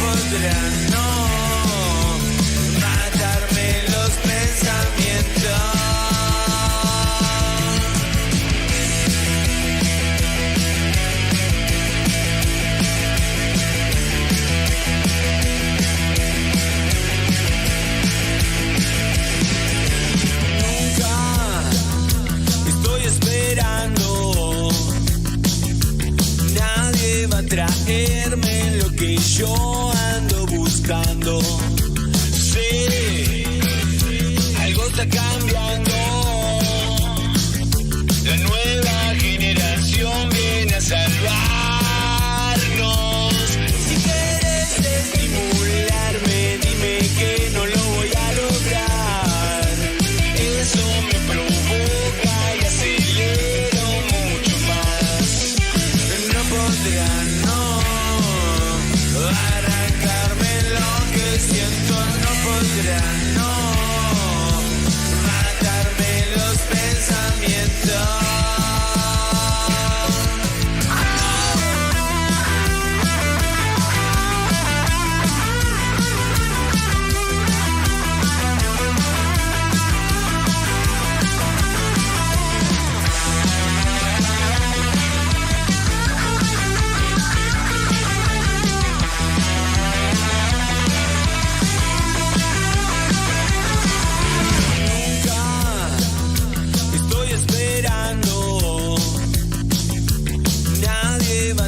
podrán, no, matarme los pensamientos. Nadie va a traerme lo que yo ando buscando. Sí, algo está cambiando. La nueva generación viene a salvarnos. Si quieres estimularme, dime que no lo voy a lograr. Eso me provoca y acelero mucho más. No podrán, no, arrancarme lo que siento. No podrán, no, matarme los pensamientos.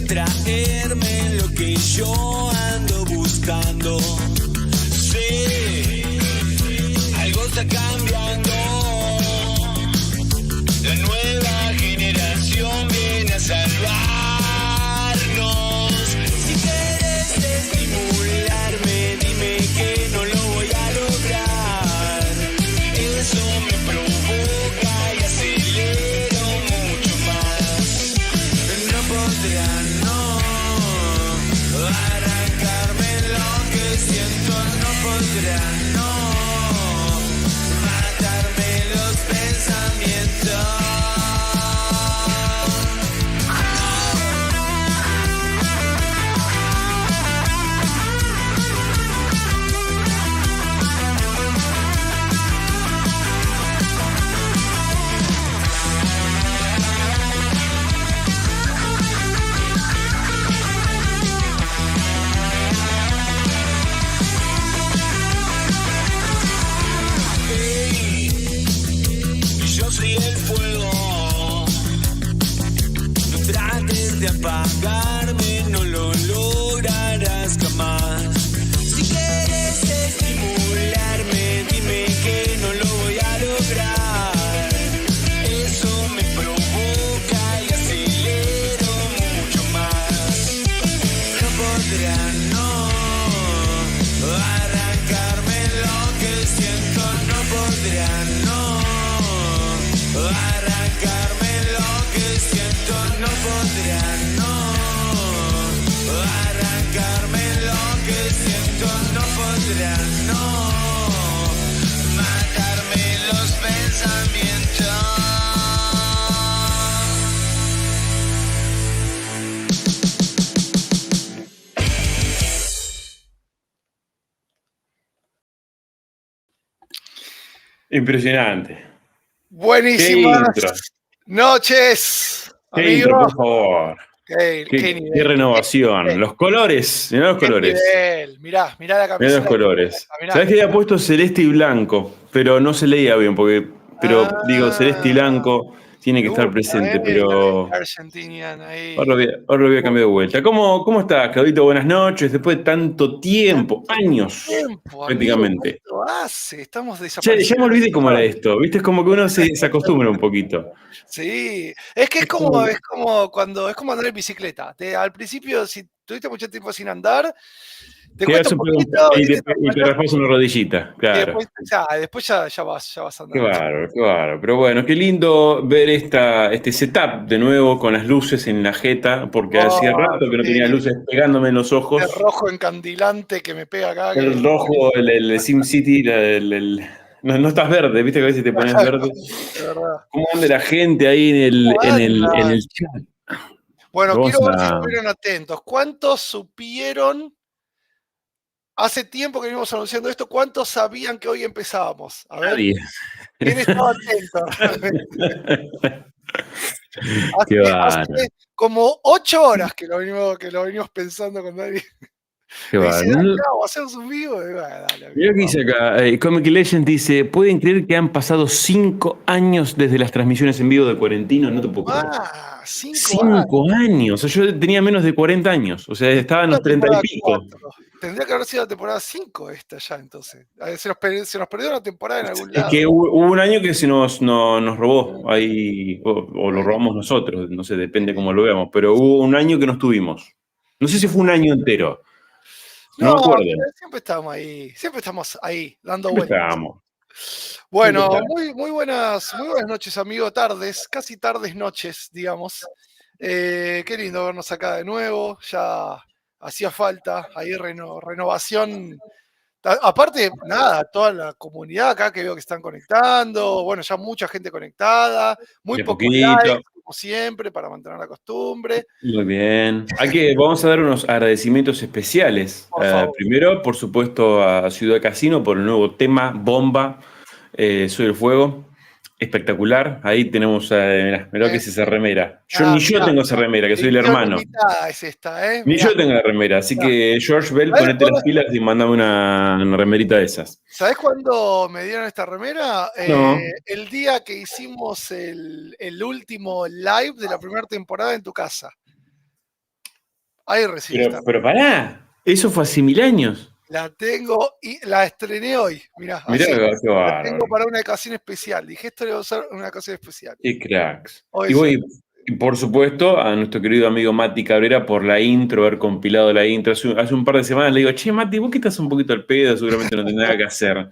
Traerme lo que yo ando buscando. Sí, algo está cambiando. La nueva generación viene a salvarnos. Si quieres estimularme, dime que no lo voy a lograr. Eso me provoca y acelero mucho más. No podrán arrancarme lo que siento, no podrán, no, matarme los pensamientos. De apagarme, no lo lograrás jamás. Si quieres estimularme, dime que no lo voy a lograr. Eso me provoca y acelero mucho más. No podrán, no, arrancarme lo que siento. No podrán, no, arrancarme lo que siento. No podrán, no, arrancarme lo que siento. No podrán, no, matarme los pensamientos. Impresionante. Buenísimas noches, Qué intro, amigo. por favor. Qué renovación. Los colores, mirá los colores. Mirá la camiseta. Mirá los colores. Mirá. ¿Sabés que había puesto celeste y blanco? Pero no se leía bien, pero digo, celeste y blanco tiene que estar presente, pero Argentinian ahí. ahora lo voy a cambiar de vuelta. ¿Cómo estás, Claudito? Buenas noches. Después de tanto tiempo, años, prácticamente. ¿Cuánto hace? Estamos desapareciendo. Ya me olvidé cómo era esto, ¿viste? Es como que uno se acostumbra un poquito. Sí, es que es como andar en bicicleta. Al principio, si tuviste mucho tiempo sin andar, te cuesta un poquito y te raspas una rodillita, claro. Y después ya vas andando. Qué bárbaro. Pero bueno, qué lindo ver este setup de nuevo con las luces en la jeta, porque hacía rato que no tenía luces pegándome en los ojos. El rojo encandilante que me pega acá. El rojo, el SimCity, no estás verde, viste que a veces te pones verde. ¿Cómo anda la gente ahí en el chat? Bueno, quiero ver si estuvieron atentos. ¿Cuántos supieron hace tiempo que venimos anunciando esto. ¿Cuántos sabían que hoy empezábamos? A ver, Nadie. ¿quién estaba atento realmente? Qué bárbaro. Hace como 8 horas que lo venimos pensando con Dani. Qué Me dice, bárbaro. dale, vamos, hacemos un vivo. Y bueno, dale, Mira amigo, que dice acá, Comic Legend dice, ¿pueden creer que han pasado 5 años desde las transmisiones en vivo de Cuarentino? No te puedo creer. 5 años. 5 años. O sea, yo tenía menos de 40 años. O sea, estaba en La los 30 y temporada pico. 4. Tendría que haber sido la temporada 5 esta ya, entonces. Se nos perdió una temporada en algún Es lado. que hubo un año que se nos robó ahí, o lo robamos nosotros, no sé, depende cómo lo veamos, pero hubo un año que no estuvimos. No sé si fue un año entero. No me acuerdo. Pero siempre estamos ahí, dando Siempre vueltas. estábamos. Bueno, Siempre muy buenas noches, amigo, tardes, casi tardes noches, digamos. Qué lindo vernos acá de nuevo, ya hacía falta, ahí renovación. Aparte, nada, toda la comunidad acá que veo que están conectando, bueno, ya mucha gente conectada, muy de pocos poquito. likes, como siempre, para mantener la costumbre. Muy bien. Vamos a dar unos agradecimientos especiales. Por favor. Primero, por supuesto, a Ciudad Casino por el nuevo tema, Bomba, Soy el Fuego. Espectacular. Ahí tenemos, mirá que es esa remera. Ni yo Mirá, tengo esa remera, que soy el edición hermano. limitada es esta, Ni mirá. yo tengo la remera. Así que, George Bell, ¿Sabés ponete las pilas y mándame una remerita de esas. ¿Sabés cuándo me dieron esta remera? No. El día que hicimos el último live de la primera temporada en tu casa. Ahí recibí esta. Pero pará, eso fue hace 1000 años. La tengo y la estrené hoy. Mirá, Mirá así. qué La tengo bárbaro. para una ocasión especial. Dije, esto lo voy a usar en una ocasión especial. Qué cracks. Hoy Y sí. voy, y por supuesto, a nuestro querido amigo Mati Cabrera por la intro, haber compilado la intro. Hace un par de semanas le digo, che, Mati, vos que estás un poquito al pedo, seguramente no tenés nada que hacer.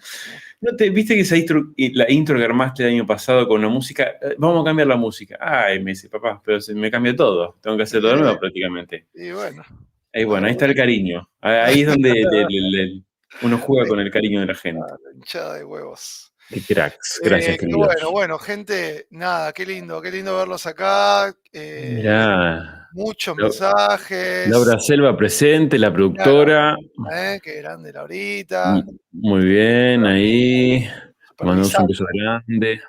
¿Viste que la intro que armaste el año pasado con la música? Vamos a cambiar la música. Ay, me dice, papá, pero se me cambia todo. Tengo que hacer todo de nuevo prácticamente. Y bueno. Ahí está el cariño. Ahí es donde uno juega con el cariño de la gente. La hinchada de huevos. Qué cracks. Gracias, Qué queridos. bueno, gente, nada, qué lindo verlos acá. Mirá. Muchos mensajes. Laura Selva presente, la productora. Qué grande Laurita. Muy bien, ahí. Mandamos un Supervisando. beso grande.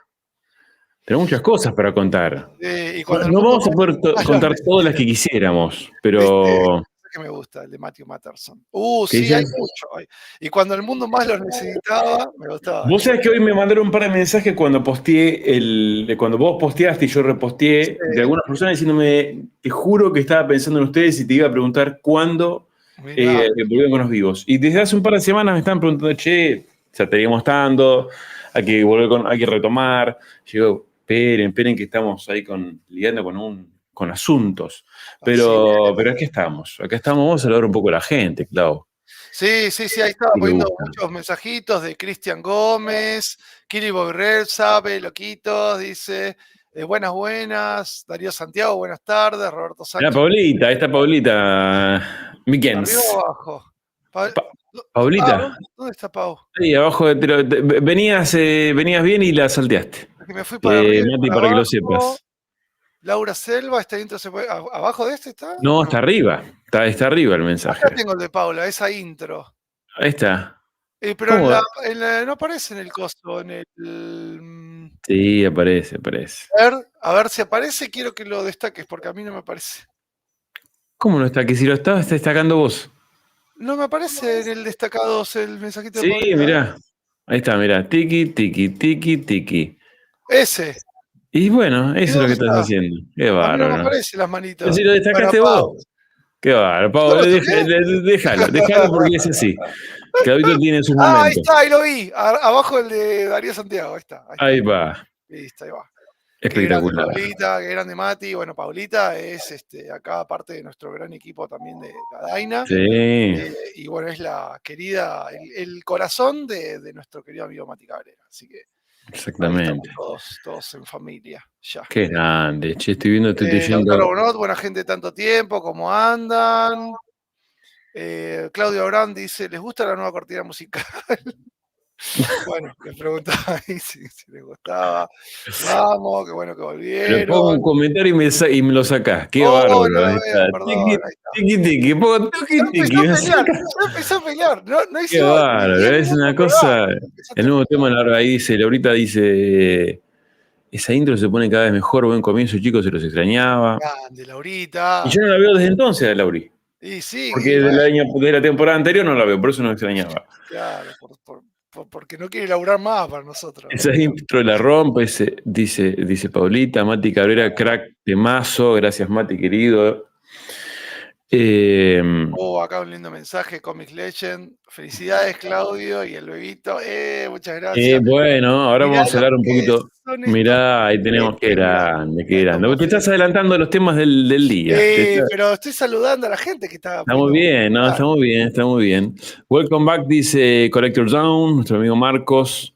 Tenemos muchas cosas para contar. Y cuando No vamos a poder contar todas las que quisiéramos, pero. Que me gusta, el de Matthew Matterson. ¿Qué Sí, dice? hay mucho. Y cuando el mundo más los necesitaba, me gustaba. Vos sabés que hoy me mandaron un par de mensajes cuando cuando vos posteaste y yo reposteé, de algunas personas diciéndome, te juro que estaba pensando en ustedes y te iba a preguntar cuándo volvían con los vivos. Y desde hace un par de semanas me estaban preguntando, che, ya estaríamos estando, hay que retomar. Yo digo, esperen que estamos ahí lidiando con asuntos. Pero aquí estamos, vamos a hablar un poco de la gente, Clau. Sí, ahí estaba poniendo muchos mensajitos de Cristian Gómez, Kiri Boguerrel, sabe, loquitos, dice, buenas, Darío Santiago, buenas tardes, Roberto Sánchez. Paulita, ahí está Paulita Miquens. ¿Arriba o abajo? Paulita. ¿Dónde está Pau? Ahí abajo, venías bien y la salteaste. Me fui para arriba, Mati, para que lo sepas. Laura Selva, este intro se puede. ¿Abajo de este está? No, está arriba. Está arriba el mensaje. Acá tengo el de Paula, esa intro. Ahí está. Pero no aparece en el costo, en el. Sí, aparece. A ver si aparece, quiero que lo destaques, porque a mí no me aparece. ¿Cómo no está? Que si lo estás destacando vos. No me aparece en el destacados el mensajito de Paula. Sí, mirá. Ahí está, mirá. Tiki, tiki, tiki, tiki. Ese. Y bueno, eso es lo que estás haciendo. Qué bárbaro. A mí no me aparecen las manitos. Si lo destacaste vos. Qué bárbaro, Pau. Déjalo porque es así. Claudito tiene sus momentos. Ahí está, ahí lo vi. Abajo el de Darío Santiago. Ahí va. Listo, ahí va. Espectacular. Qué grande Mati. Bueno, Paulita es acá parte de nuestro gran equipo también de la Daina. Sí. Y bueno, es la querida, el corazón de nuestro querido amigo Mati Cabrera. Así que exactamente. Todos en familia. Ya. Qué grande. Che, estoy leyendo. Buena gente de tanto tiempo, ¿cómo andan? Claudio Abraham dice, ¿les gusta la nueva cortina musical? Bueno, le preguntaba ahí si les gustaba. Vamos, qué bueno que Le pongo un volvieron. comentario y me lo sacás. Qué Oh, no bárbaro. lo Ahí veo, está. perdón, Tiqui, ahí está. tiqui, tiqui, pongo Ya tuqui, empezó tiqui, a me pelear, saca. ya empezó a pelear. No, no Qué hizo ni 10 bárbaro. Es minutos de una programa. cosa. Empezaste El a nuevo pelear. tema, ahí dice, Laurita dice, esa intro se pone cada vez mejor, buen comienzo, chicos, se los extrañaba. Grande, Y Laurita. yo no la veo desde entonces, Lauri. Y sí, Porque y bueno, de la temporada anterior no la veo, por eso no extrañaba. claro, porque no quiere laburar más para nosotros. Esa intro la rompe, dice Paulita, Mati Cabrera, crack de mazo, gracias Mati querido. Eh, Oh, acá un lindo mensaje, Comic Legend. Felicidades, Claudio y el bebito. Muchas gracias. bueno, ahora Mirá vamos a lo hablar un que poquito. son estos Mirá, ahí tenemos, mafletes, mirá. qué Estos grande. Te estás mafletes. adelantando los temas del día. Pero estoy saludando a la gente que está Está muy poniendo. bien, ¿no? Está muy bien, está muy bien. Welcome back, dice Collector Zone, nuestro amigo Marcos.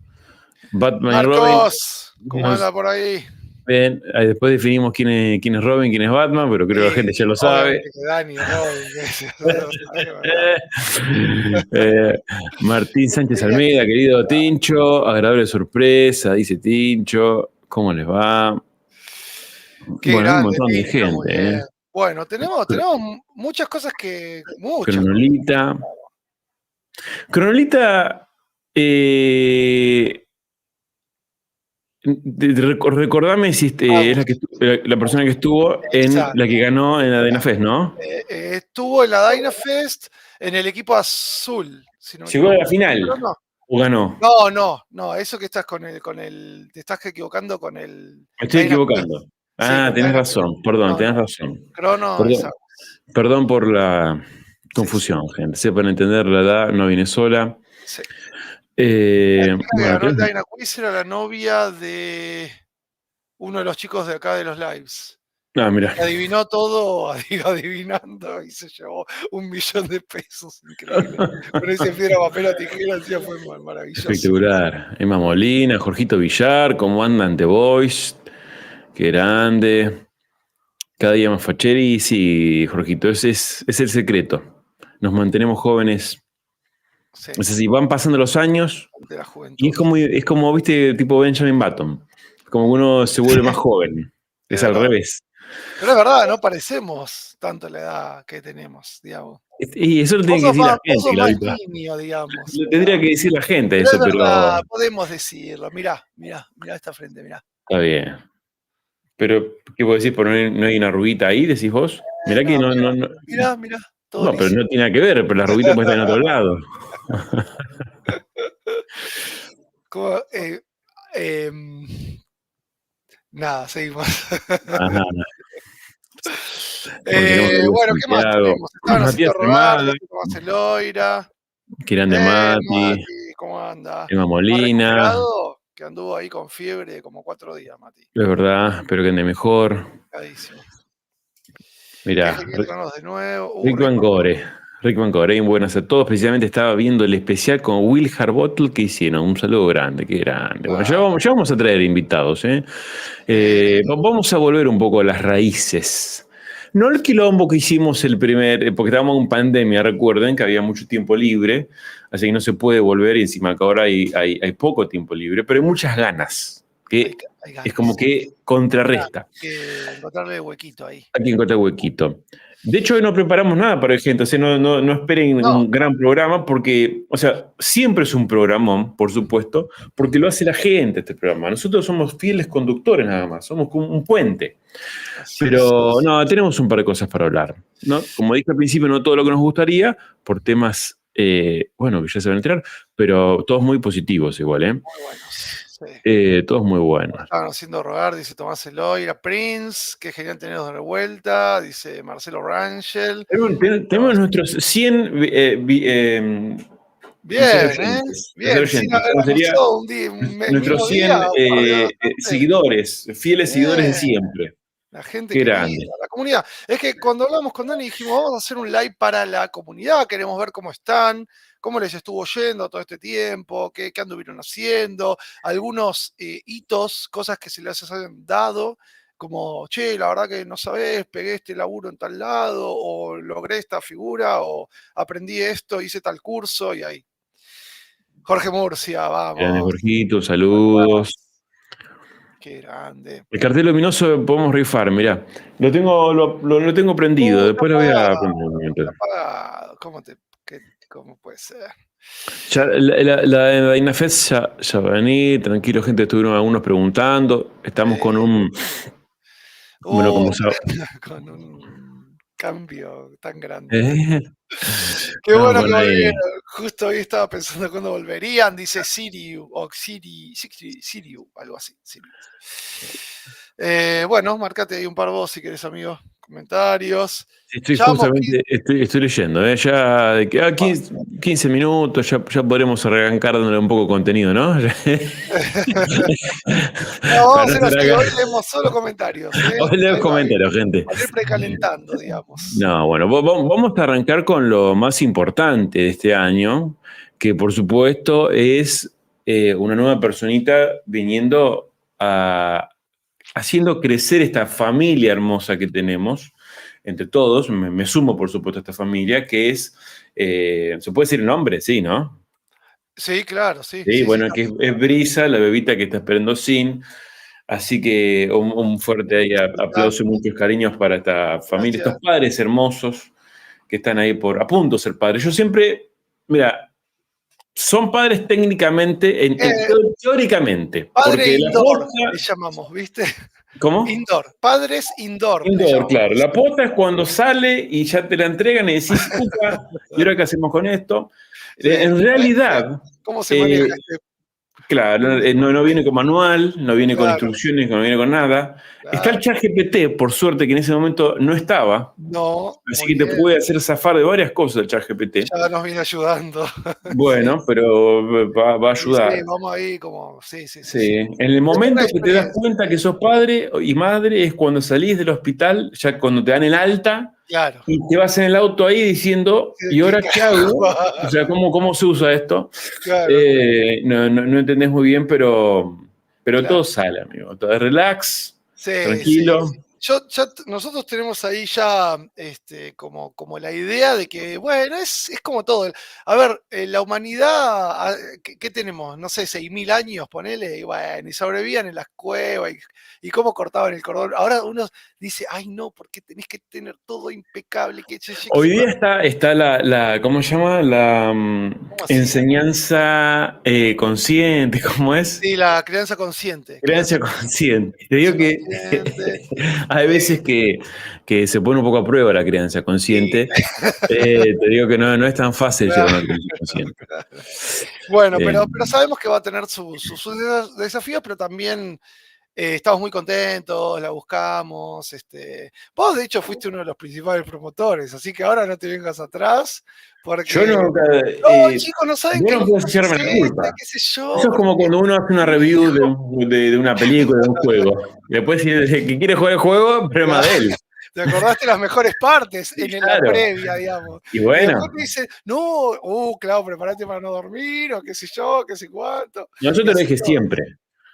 Batman y Robin. Marcos, ¿cómo anda por ahí? Bien, ahí después definimos quién es Robin, quién es Batman, pero creo que la gente ya lo sabe. Obviamente que Dani, Robin, que ya lo sabemos, ¿verdad? Eh, Martín Sánchez Tenía Almeida, que- querido Tincho, agradable sorpresa, dice Tincho. ¿Cómo les va? Qué Bueno, hay un grande, montón de Tincho, muy gente, bien. Bueno, tenemos muchas cosas que. Muchas cosas. Cronolita. Cronolita, eh, recordame si es Vamos, la persona que estuvo en la exacto. que ganó en la DNAFES, ¿no? Estuvo en la Dynafest en el equipo azul, si no me Llegó a equivoco. la final Pero no. o ganó. No, eso que estás te estás equivocando con el Me estoy Dyna Quiz. equivocando. Sí, Ah, con tenés Dyna Quiz. razón, perdón, No, tenés no. razón. Crono, Perdón, exacto. perdón por la Sí, sí, confusión, gente. Sepan entender la edad, no viene sola. sí. La chica que Bueno, ganó el Dyna Quiz era la novia de uno de los chicos de acá de los lives. mira, Adivinó todo, adivinando y se llevó 1.000.000 de pesos, increíble. Con ese piedra, papel o tijera, decía, fue maravilloso. espectacular. Emma Molina, Jorgito Villar, ¿cómo andan The Voice? Qué grande. Cada día más facheri, sí, Jorgito, ese es el secreto. Nos mantenemos jóvenes. Sí, Es así, van pasando los años de la y juventud. es como, viste, tipo Benjamin Button. Como que uno se vuelve más joven. Es Es al verdad. revés. Pero es verdad, no parecemos tanto la edad que tenemos, digamos. Y eso lo Vos tiene que sos decir la más, vos gente, sos más Claudita. niño, digamos. Lo tendría que decir la gente Pero es eso, pero verdad, podemos decirlo. Mirá esta frente, mirá. está bien. Pero, ¿qué puedo decir? No hay una rubita ahí, decís vos? Mirá que No, no, no, no. mirá, todo No, pero liso. no tiene nada que ver, pero la rubita puede estar en otro lado. Como, nada, seguimos. Ajá. Continuamos Bueno, ¿qué más Santiago. tenemos? Estaban haciendo Matías rogar, Tremada, dice Tomás Eloira. Kirán de Mati, Mati, ¿cómo anda? Emma ¿Más Molina. recuperado? Que anduvo ahí con fiebre como 4 días, Mati. Es verdad, espero que ande mejor. Cagadísimo. Qué Mirá, genial tenernos de nuevo. Rick Rick Van Gore. Rick Van Gore, buenas a todos. Precisamente estaba viendo el especial con Will Harbottle que hicieron. Un saludo grande, qué grande. Bueno, ya vamos a traer invitados, ¿eh? Vamos a volver un poco a las raíces. No el quilombo que hicimos porque estábamos en pandemia, recuerden que había mucho tiempo libre, así que no se puede volver y encima que ahora hay poco tiempo libre, pero hay muchas ganas, que hay es como que contrarresta. Hay que encontrarle huequito ahí. Hay que encontrar huequito. De hecho, hoy no preparamos nada para hoy, gente. O sea, no esperen No. un gran programa porque, o sea, siempre es un programón, por supuesto, porque lo hace la gente este programa. Nosotros somos fieles conductores nada más, somos como un puente. Pero no, tenemos un par de cosas para hablar, ¿no? Como dije al principio, no todo lo que nos gustaría, por temas, bueno, que ya se van a enterar, pero todos muy positivos igual, ¿eh? Muy buenos. Sí. Todos muy buenos. Estaban haciendo rogar, dice Tomás Eloira. Prince, qué genial tenerlos de vuelta, dice Marcelo Rangel. Tenemos nuestros 100 Bien, oyentes. bien, sin haber Sería anunciado el nuestros mismo 100 día, un par de días antes. seguidores, fieles seguidores de Bien. siempre. La gente Qué querida, grande. la comunidad. Es que cuando hablamos con Dani dijimos, vamos a hacer un live para la comunidad, queremos ver cómo están, cómo les estuvo yendo todo este tiempo, qué anduvieron haciendo, algunos hitos, cosas que se les hayan dado, como, che, la verdad que no sabés, pegué este laburo en tal lado, o logré esta figura, o aprendí esto, hice tal curso, y ahí. Jorge Murcia, Grande vamos. Jorgito, saludos. Qué grande. El cartel luminoso podemos rifar, mirá. Lo tengo prendido, Está después lo voy a apagado, prender un momento. está apagado. ¿Cómo puede ser? Ya, la de Dinafest ya va a venir, tranquilo, gente, estuvieron algunos preguntando. Estamos con un. Bueno, como saben. Con un cambio tan grande. Qué No, bueno que bueno, volvieron. Justo hoy estaba pensando cuándo volverían, dice Siriu, o Siriu, algo así. Siriu. Bueno, marcate ahí un par vos si querés, amigos. Comentarios. estoy Ya vamos, justamente, estoy leyendo, ya de que 15 minutos, ya podremos arrancar dándole un poco de contenido, ¿no? No, vamos a Para no hacer estar así, acá. hoy leemos solo comentarios. Hoy leo Ahí va, comentarios, gente. para ir precalentando, digamos. No, bueno, vamos a arrancar con lo más importante de este año, que por supuesto es una nueva personita viniendo haciendo crecer esta familia hermosa que tenemos entre todos. Me sumo, por supuesto, a esta familia, que es, ¿se puede decir el nombre? Sí, ¿no? Sí, claro, sí. Sí, bueno, que es Brisa, la bebita que está esperando Sin. Así que un fuerte ahí aplauso y muchos cariños para esta familia, estos Gracias. padres hermosos que están ahí a punto de ser padres. Yo siempre, mira, son padres técnicamente, teóricamente. Padre Porque la indoor, posta. le llamamos, ¿viste? ¿Cómo? Indoor. Padres indoor, le Indoor, llamamos. claro. La posta es cuando sale y ya te la entregan y decís, puta, ¿y ahora qué hacemos con esto? Sí. En realidad, ¿Cómo se maneja claro, no viene con manual, no viene con Claro, instrucciones, no viene con nada. Está el claro. ChatGPT, por suerte que en ese momento no estaba, No, así muy que te bien. puede hacer zafar de varias cosas el ChatGPT. Ya nos viene ayudando. Bueno, pero va a Sí, sí, ayudar. vamos ahí como. Sí. Sí. En el Es una momento que te das experiencia. cuenta que sos padre y madre es cuando salís del hospital, ya cuando te dan el alta Claro. y te vas en el auto ahí diciendo, ¿y ¿Qué ahora qué hago? carajo? O sea, ¿cómo se usa esto? Claro, No entendés muy bien, pero todo claro. sale, amigo. Todo relax, Sí, tranquilo. sí. Nosotros tenemos ahí ya como la idea de que, bueno, es como todo. A ver, la humanidad, ¿qué tenemos? No sé, 6.000 años, ponele, y bueno, y sobrevivían en las cuevas, y cómo cortaban el cordón. Ahora uno dice, ay, no, porque tenés que tener todo impecable, que Hoy día está ¿cómo se llama? La ¿Cómo así? enseñanza consciente, ¿cómo es? Sí, la crianza consciente. Creencia consciente. Te digo Crianza que consciente. hay veces que se pone un poco a prueba la creencia Sí. consciente. Te digo que no es tan fácil llevar una creencia consciente. Bueno, Eh, pero sabemos que va a tener sus desafíos, pero también estamos muy contentos, la buscamos. Vos, de hecho, fuiste uno de los principales promotores, así que ahora no te vengas atrás, yo porque. nunca. No, chicos, no saben Vos qué no lindo puedes que es echarme la culpa. qué sé yo, Eso es como porque cuando uno hace una mi review hijo. de una película, de un juego. Después, si el que quiere jugar el juego, problema de él. Te acordaste las mejores partes en la Claro. previa, digamos. Y Y bueno, después te dicen, no, claro, prepárate para no dormir, o qué sé yo, qué sé cuánto. yo te Y lo así dije todo. siempre.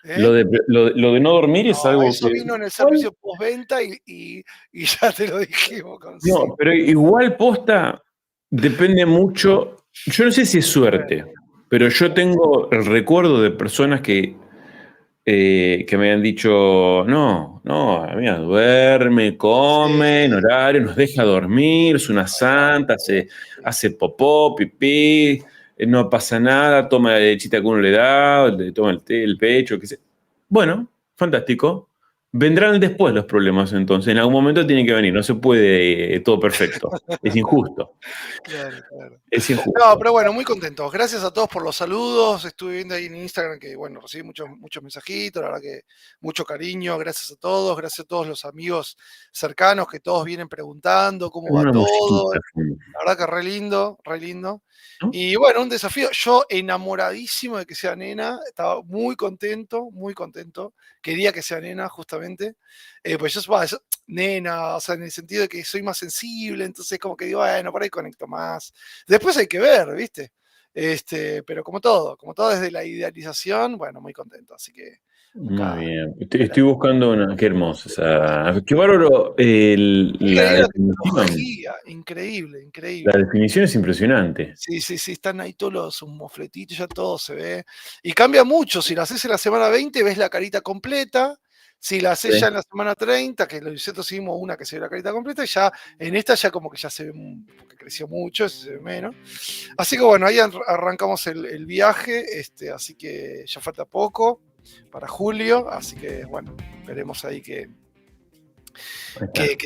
¿Eh? Lo de no dormir es No, algo eso que. vino en el servicio postventa y ya te lo dijimos con sí. No, pero igual posta depende mucho. Yo no sé si es suerte, pero yo tengo el recuerdo de personas que me han dicho, no, mira, duerme, come en Sí, horario, nos deja dormir, es una santa, hace popó, pipí, no pasa nada, toma la lechita que uno le da, le toma el té, el pecho, qué sé. Bueno, fantástico. Vendrán después los problemas entonces, en algún momento tienen que venir, no se puede todo perfecto, es injusto, claro, claro. es No, injusto. pero bueno, muy contentos. Gracias a todos por los saludos. Estuve viendo ahí en Instagram que, bueno, recibí muchos mensajitos, la verdad que mucho cariño. Gracias a todos, gracias a todos los amigos cercanos que todos vienen preguntando cómo va Una todo. musiquita, La verdad que re lindo, re lindo. ¿no? Y bueno, un desafío. Yo enamoradísimo de que sea nena, estaba muy contento, muy contento. Quería que sea nena, justamente. Pues yo, nena, o sea, en el sentido de que soy más sensible, entonces como que digo, bueno, por ahí conecto más. Después hay que ver, ¿viste? Pero como todo desde la idealización, bueno, muy contento. Así que Muy bien. Estoy buscando una. Qué hermosa esa. Qué bárbaro. La definición. Increíble, La increíble. definición es impresionante. Sí, están ahí todos sus mofletitos, ya todo se ve. Y cambia mucho, si la haces en la semana 20 ves la carita completa, si la haces Sí. ya en la semana 30, que nosotros seguimos una que se ve la carita completa, y ya en esta ya como que ya se ve, porque creció mucho, se ve menos. Así que bueno, ahí arrancamos el viaje, así que ya falta poco para julio, así que bueno, veremos ahí que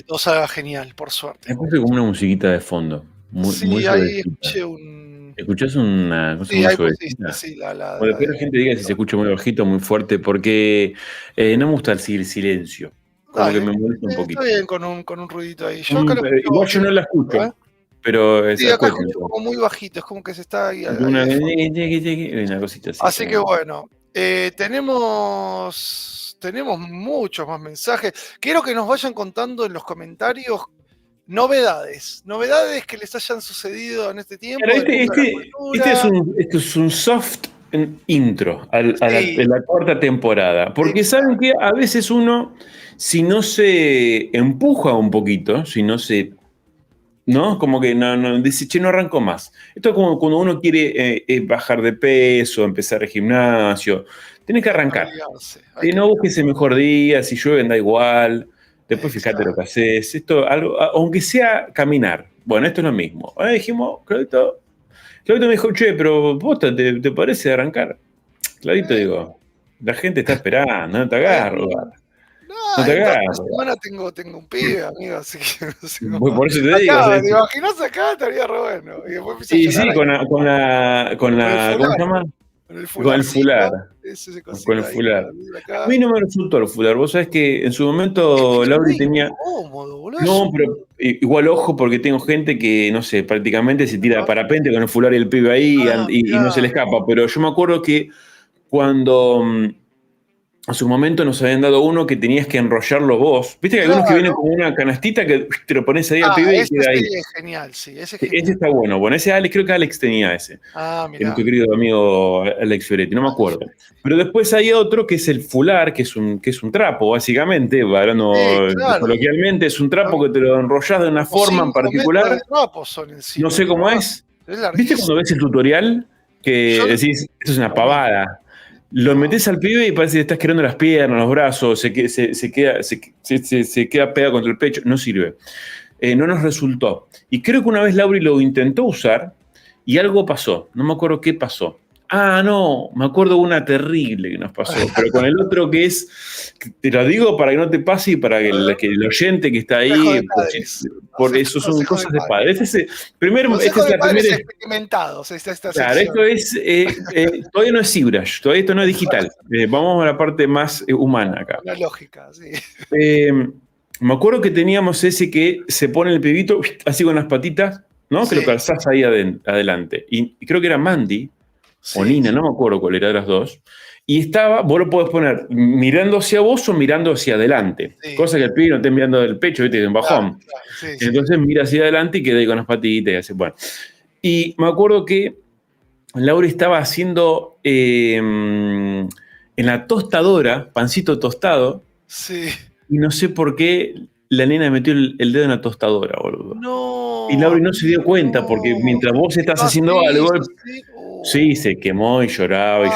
todo salga genial, por suerte. Me puse como una musiquita de fondo. Muy Sí, ahí suavecita. escuché un... ¿Escuchás una cosa Sí, muy ahí pusiste, suavecita? sí, O después la gente diga si se escucha muy bajito o muy fuerte, porque no me gusta el silencio. Como que Dale, me molesta un poquito. está bien con un ruidito ahí. Yo acá lo escucho Igual yo no la escucho, ¿eh? pero Sí, acá escucho. escucho como muy bajito, es como que se está ahí Una, de fondo. una cosita así. Así que bueno, tenemos muchos más mensajes. Quiero que nos vayan contando en los comentarios novedades que les hayan sucedido en este tiempo. Claro, Del mundo de la cultura. esto es un soft intro a Sí. la cuarta temporada. Porque saben que a veces uno, si no se empuja un poquito, si no se. ¿No? Como que no dice, che, no arranco más. Esto es como cuando uno quiere bajar de peso, empezar el gimnasio. Tienes que arrancar. Hay que No busques el mejor día, si llueve da igual. Después fíjate lo que haces. Esto, aunque sea caminar. Bueno, esto es lo mismo. Ahora dijimos, Claudito me dijo, che, pero vos te parece arrancar. Claudito, digo, la gente está esperando, no te agarro. No te en agarro. la semana tengo un pibe, amigo, así que no sé Por eso te digo. acá, ¿te imaginas acá? Estaría re bueno. Y después empieza Sí, a llorar con la ¿cómo se llama? Con el fular. Con el fular. A mí no me resultó el fular. Vos sabés que en su momento Lauri tenía. Cómodo, No, pero igual ojo, porque tengo gente que, no sé, prácticamente se tira de parapente con el fular y el pibe ahí y no se le escapa. Pero yo me acuerdo que cuando en su momento nos habían dado uno que tenías que enrollarlo vos. Viste que hay algunos que vienen como una canastita que te lo pones ahí al pibe y queda ahí. Es genial, sí, ese es genial. Ese está bueno. Bueno, ese Alex, creo que Alex tenía ese. Mirá. Nuestro querido amigo Alex Fioretti, no me acuerdo. Pero después hay otro que es el fular, que es un trapo, básicamente, hablando coloquialmente, es un trapo que te lo enrollas de una forma en particular. No sé cómo es. ¿Viste cuando ves el tutorial? Que decís, esto es una pavada. Lo metés al pibe y parece que estás quedando las piernas, los brazos, se queda pegado contra el pecho. No sirve. No nos resultó. Y creo que una vez Lauri lo intentó usar y algo pasó. No me acuerdo qué pasó. No, me acuerdo una terrible que nos pasó. Pero con el otro que es, te lo digo para que no te pase y para que el oyente que está ahí, por eso son cosas de padres. Este es la primera. Experimentados. Claro, esto es, todavía no es ZBrush, todavía esto no es digital. Vamos a la parte más humana acá. La lógica, sí. Me acuerdo que teníamos ese que se pone el pibito así con las patitas, ¿no? Sí. Que lo calzás ahí adelante. Y creo que era Mandy o Nina, no me acuerdo cuál era de las dos. Y estaba, vos lo podés poner mirando hacia vos o mirando hacia adelante. Sí. Cosa que el pibe no esté mirando del pecho, ¿viste? De un bajón. Claro, entonces mira hacia adelante y queda ahí con las patitas y así. Bueno. Y me acuerdo que Laura estaba haciendo en la tostadora, pancito tostado. Sí. Y no sé por qué la nena metió el dedo en la tostadora, boludo. No. Y Lauri no se dio cuenta, porque mientras vos estás haciendo algo, sí, se quemó y lloraba y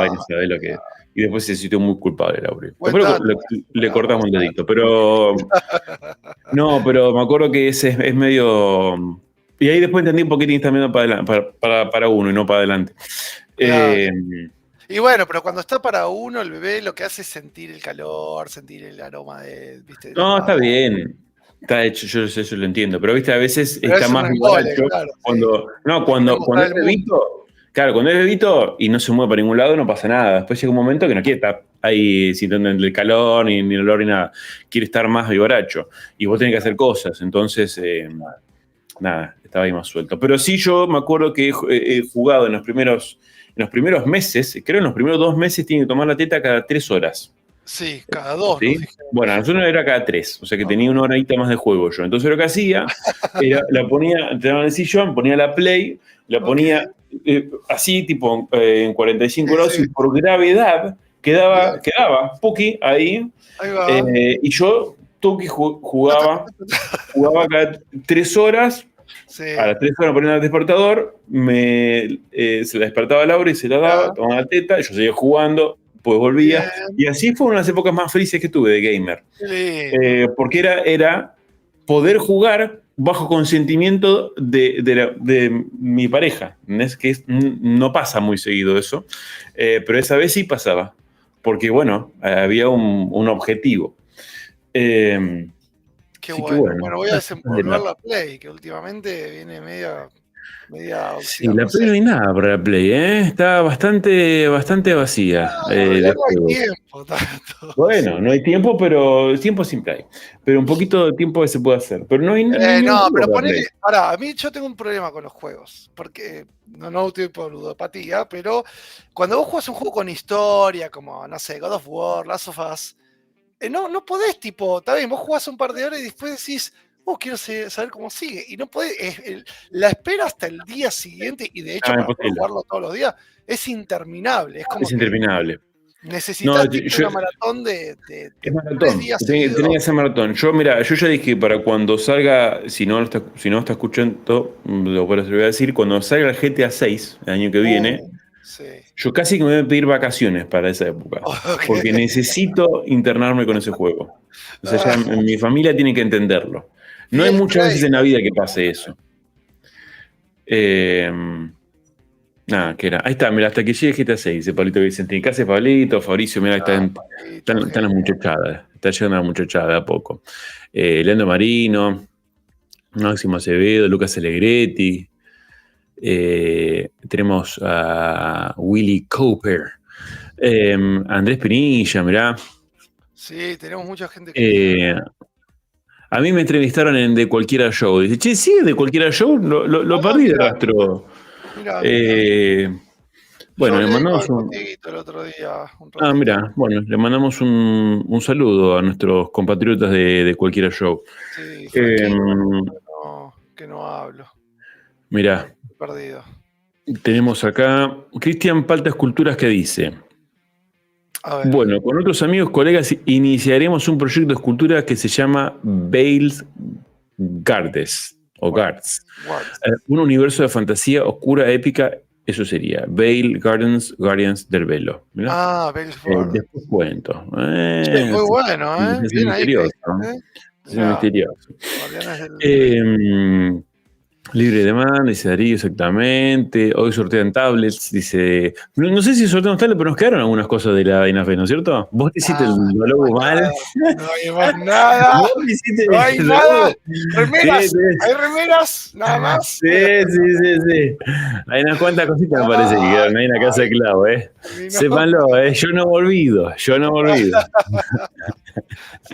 no sabés lo que. Y después se sintió muy culpable, Lauri. Después le cortamos el dedito, pero. No, pero me acuerdo que ese es medio. Y ahí después entendí por qué tienes también para uno y no para adelante. Claro. Y bueno, pero cuando está para uno, el bebé lo que hace es sentir el calor, sentir el aroma de, ¿viste? No, está bien. Está hecho, yo eso lo entiendo. Pero viste, a veces pero está más borracho claro, cuando es bebito, claro, cuando es bebito y no se mueve para ningún lado, no pasa nada. Después llega un momento que no quiere estar ahí sintiendo el calor, ni el olor, ni nada. Quiere estar más vivoracho. Y vos tenés que hacer cosas. Entonces, nada, estaba ahí más suelto. Pero sí, yo me acuerdo que he jugado en los primeros meses, creo en los primeros 2 meses tiene que tomar la teta cada 3 horas. Sí, cada 2. ¿Sí? Bueno, a nosotros era cada 3, o sea que tenía una horita más de juego yo. Entonces lo que hacía era, la ponía, te daba el sillón, ponía la play, la ponía así tipo en 45 grados y por gravedad quedaba Puki ahí, Ahí va. y yo, Tuki, jugaba cada 3 horas. Sí. A las 3 horas ponía el despertador, se la despertaba Laura y se la daba, tomaba la teta, yo seguía jugando, pues volvía. Bien. Y así fue una de las épocas más felices que tuve de gamer. Sí. Porque era poder jugar bajo consentimiento de mi pareja. Es que no pasa muy seguido eso, pero esa vez sí pasaba, porque bueno, había un objetivo. Qué Así bueno. que Bueno, voy a desempolvar la Play, que últimamente viene media Sí, la Play no hay nada para la Play, ¿eh? Está bastante vacía. No hay tiempo tanto. Bueno, no hay tiempo, pero tiempo siempre hay. Pero un poquito de tiempo que se puede hacer. Pero no hay No, pero ponele. Ahora, a mí yo tengo un problema con los juegos. Porque no estoy por ludopatía, pero cuando vos jugás un juego con historia, como, no sé, God of War, Last of Us, no podés, tipo, está bien, vos jugás un par de horas y después decís, quiero saber cómo sigue. Y no podés, la espera hasta el día siguiente, y de hecho, para poder jugarlo todos los días, es interminable. Es interminable. Necesitas una maratón de 3 días seguidos. Tenía que hacer maratón. Yo ya dije, para cuando salga, si no está escuchando, lo voy a decir, cuando salga el GTA 6, el año que viene, sí. Yo casi que me voy a pedir vacaciones para esa época. Okay. Porque necesito internarme con ese juego. O sea, ya mi familia tiene que entenderlo. No hay muchas veces en la vida que pase eso. Nada, ¿qué era? Ahí está, mira, hasta que llegue GTA 6, dice Pablito Vicente. ¿Qué hace Pablito? Fabricio, mira, están las muchachadas. Está llegando la muchachada de a poco. Leandro Marino, Máximo Acevedo, Lucas Allegretti. Tenemos a Willy Cooper, Andrés Pinilla, mirá. Sí, tenemos mucha gente a mí me entrevistaron en De Cualquiera Show. Dice, che, ¿sí De Cualquiera Show? Lo perdí de rastro. Bueno, le mandamos el otro día, mira, bueno, le mandamos un saludo a nuestros compatriotas de Cualquiera Show. Sí, que no hablo. Mirá. Perdido. Tenemos acá Cristian Palta Esculturas que dice: bueno, con otros amigos, colegas, iniciaremos un proyecto de escultura que se llama Veils Gardes o Guards. Un universo de fantasía oscura, épica. Eso sería Veil Gardens, Guardians del Velo. Veils Guardians. Después cuento. Muy bueno, Es misterioso. Es misterioso. Libre de demanda, dice Darío, exactamente. Hoy sortean tablets, dice. No sé si sorteamos tablets, pero nos quedaron algunas cosas de la INAFE, ¿no es cierto? Vos te hiciste el logo mal. No hay más nada. No hay nada. Remeras. Sí. Hay remeras, nada más. Sí. Hay unas cuantas cositas, me parece, que quedaron ahí en la casa de Clau, ¿eh? Sépanlo, yo no me olvido. Se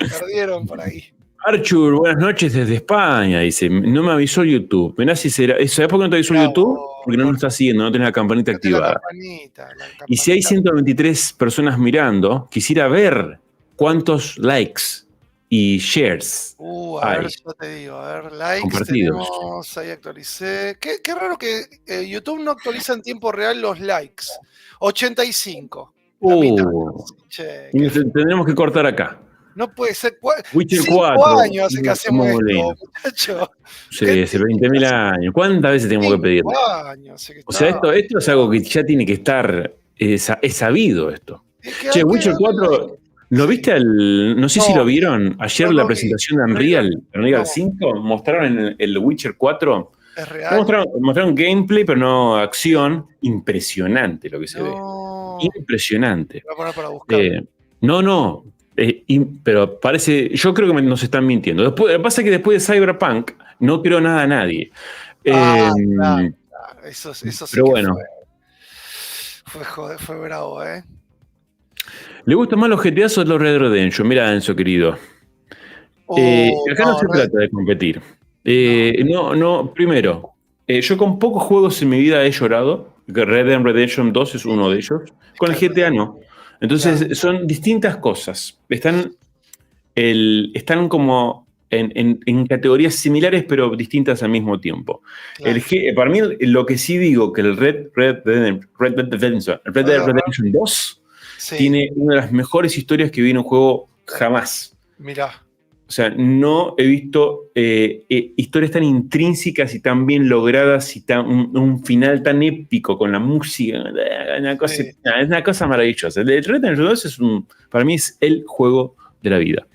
perdieron por ahí. Archur, buenas noches desde España, dice, no me avisó YouTube. Mirá si será, ¿sabés por qué no te avisó YouTube? Porque no nos está siguiendo, no tenés la campanita activada. La campanita. Y si hay 123 personas mirando, quisiera ver cuántos likes y shares a ver, yo te digo, a ver, likes compartidos. Tenemos, ahí actualicé. Qué raro que YouTube no actualiza en tiempo real los likes. 85. Tendremos que cortar acá. No puede ser. Witcher 5 4. años hace que hacemos esto, muchacho. Sí, hace 20.000 años. ¿Cuántas veces tenemos que pedir? O sea, esto es algo que ya tiene que estar. Es sabido esto. Che, Witcher 4. ¿Lo viste? No sé si lo vieron. Ayer la presentación de Unreal 5. Mostraron el Witcher 4. ¿Es real? Mostraron gameplay, pero no acción. Impresionante lo que se ve. Impresionante. Voy a poner para buscar. No. Pero parece, yo creo que nos están mintiendo. Lo que pasa es que después de Cyberpunk no creo nada a nadie. Claro. Eso sí, pero bueno. Fue bravo, ¿eh? ¿Le gustan más los GTA o los Red Dead Redemption? Mira, Enzo, querido. Acá no se trata de competir. Primero, yo con pocos juegos en mi vida he llorado. Red Dead Redemption 2 es uno de ellos. Con el GTA no. Entonces, son distintas cosas. Están como en categorías similares, pero distintas al mismo tiempo. Claro. Para mí, lo que sí digo, que el Red Dead Redemption 2 Sí. Tiene una de las mejores historias que vi en un juego jamás. Mirá. O sea, no he visto historias tan intrínsecas y tan bien logradas y un final tan épico con la música. Sí. Es una cosa maravillosa. El Red Dead Redemption 2 para mí es el juego de la vida.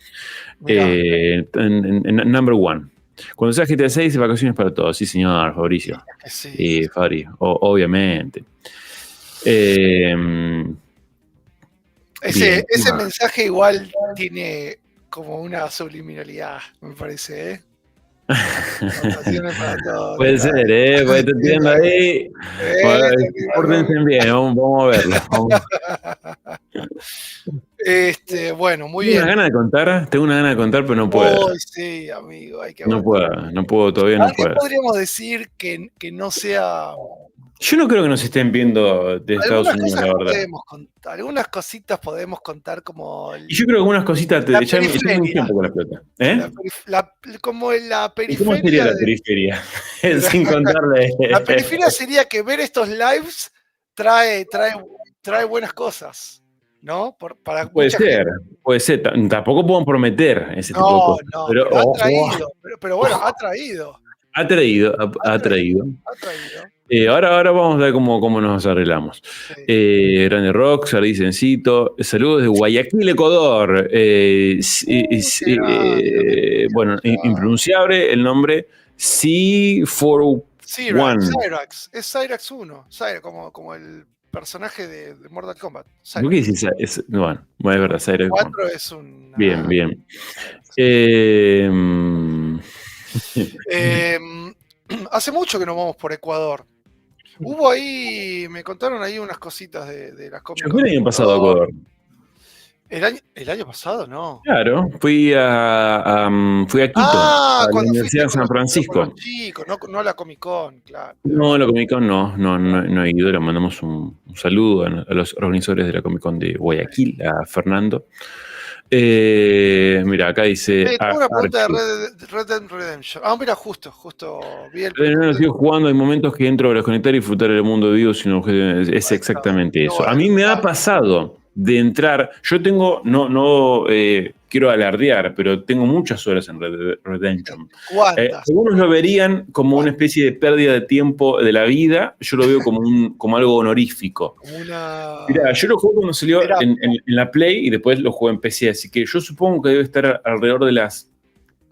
Number one. Cuando sea GTA 6, vacaciones para todos. Sí, señor, Fabricio. Sí. Fabri, obviamente. Ese mensaje igual tiene como una subliminalidad, me parece, ¿eh? Puede ser, puede estar tirando ahí. Pórtense bien, vamos a verlo. Bueno, muy bien. Tengo una gana de contar, pero no puedo. Sí, amigo, hay que no puedo, todavía no puedo. ¿Qué podríamos decir que no sea? Yo no creo que nos estén viendo de Estados Unidos, la verdad. Algunas cositas podemos contar como... Y yo creo que algunas cositas te echan un tiempo con la pelota. Como en la periferia. ¿Y cómo sería la periferia? Sin contarle... La periferia sería que ver estos lives trae buenas cosas, ¿no? Puede ser. Tampoco podemos prometer ese tipo de cosas. No, pero ha traído. Pero bueno, ha traído. Ha traído. Ahora vamos a ver cómo nos arreglamos. Sí. Grande Rock, Sardicencito. Saludos de Guayaquil, Ecuador. Bueno, impronunciable el nombre. C41. Cyrax. Es Cyrax 1. Como el personaje de Mortal Kombat. ¿Por qué dices? Bueno, es verdad. Cyrax 4 es un... Bien. Hace mucho que no vamos por Ecuador. Hubo ahí, me contaron ahí unas cositas de las cómics. Yo fui el año pasado a Ecuador. ¿El año pasado? No. Claro, fui a Quito, a la Universidad de San Francisco. No a la Comic Con, claro. No, a la Comic Con no he ido. Le mandamos un saludo a los organizadores de la Comic Con de Guayaquil, a Fernando. Mira, acá dice. Tengo una pregunta de Red Dead Redemption. Mira, justo vi el. Sigo jugando, hay momentos que entro a desconectar y disfrutar el mundo vivo, sino que es exactamente eso. Bueno, a mí me ha pasado de entrar. Yo tengo, no quiero alardear, pero tengo muchas horas en Red Dead Redemption. ¿Cuántas? Algunos lo verían como una especie de pérdida de tiempo de la vida. Yo lo veo como algo honorífico. Mirá, yo lo jugué cuando salió en la Play y después lo jugué en PC, así que yo supongo que debe estar alrededor de las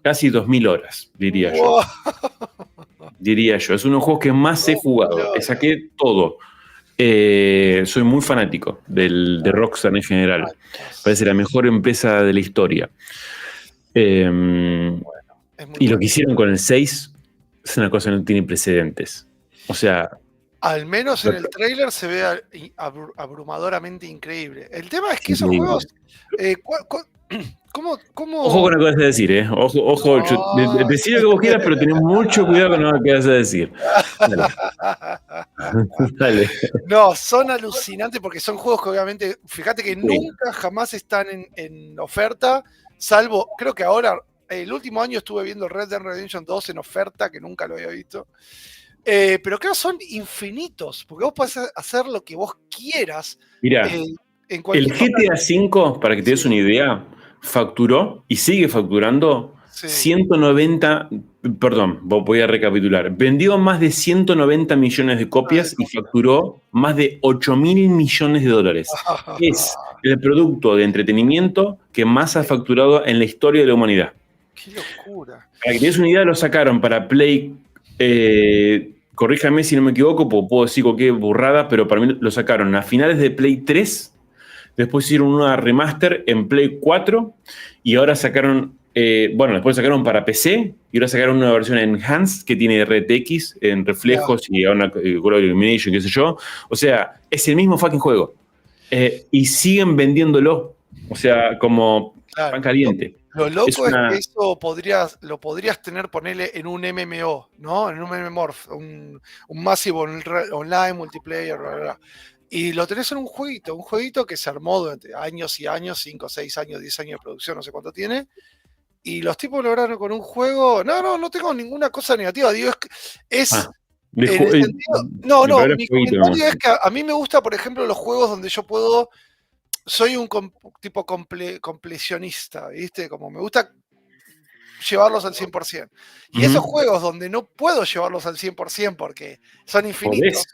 casi 2000 horas, diría yo. Es uno de los juegos que más he jugado. Le saqué todo. Soy muy fanático de Rockstar en general. Parece la mejor empresa de la historia. Y lo que hicieron con el 6 es una cosa que no tiene precedentes. O sea... Al menos en el trailer se ve abrumadoramente increíble. El tema es que esos juegos... ¿Cómo? Ojo con lo que vas a decir, ¿eh? Ojo, decí lo que vos quieras, pero tenés mucho cuidado con lo que vas a decir. Dale. No, son alucinantes porque son juegos que obviamente, fíjate que nunca jamás están en oferta, salvo, creo que ahora, el último año estuve viendo Red Dead Redemption 2 en oferta, que nunca lo había visto. Pero creo que son infinitos, porque vos podés hacer lo que vos quieras. Mirá, el GTA V, para que te des una idea, facturó y sigue facturando 190, perdón, voy a recapitular, vendió más de 190 millones de copias y facturó más de 8.000 millones de dólares. Es el producto de entretenimiento que más ha facturado en la historia de la humanidad. ¡Qué locura! Para que te des una idea, lo sacaron para Play, corríjame si no me equivoco, porque puedo decir cualquier burrada, pero para mí lo sacaron a finales de Play 3, después hicieron una remaster en Play 4 y ahora sacaron, después sacaron para PC y ahora sacaron una versión enhanced que tiene RTX en reflejos y una color illumination, qué sé yo. O sea, es el mismo fucking juego. Y siguen vendiéndolo. O sea, como pan caliente. Lo loco es que eso lo podrías tener, ponerle en un MMO, ¿no? En un MMORPH, un Massive Online Multiplayer, bla, bla, bla. Y lo tenés en un jueguito que se armó durante años y años, 5, 6 años, 10 años de producción, no sé cuánto tiene. Y los tipos lograron con un juego. No tengo ninguna cosa negativa. Digo, mi comentario es que a mí me gusta, por ejemplo, los juegos donde yo puedo soy un tipo completionista, ¿viste? Como me gusta llevarlos al 100%. Y esos juegos donde no puedo llevarlos al 100% porque son infinitos.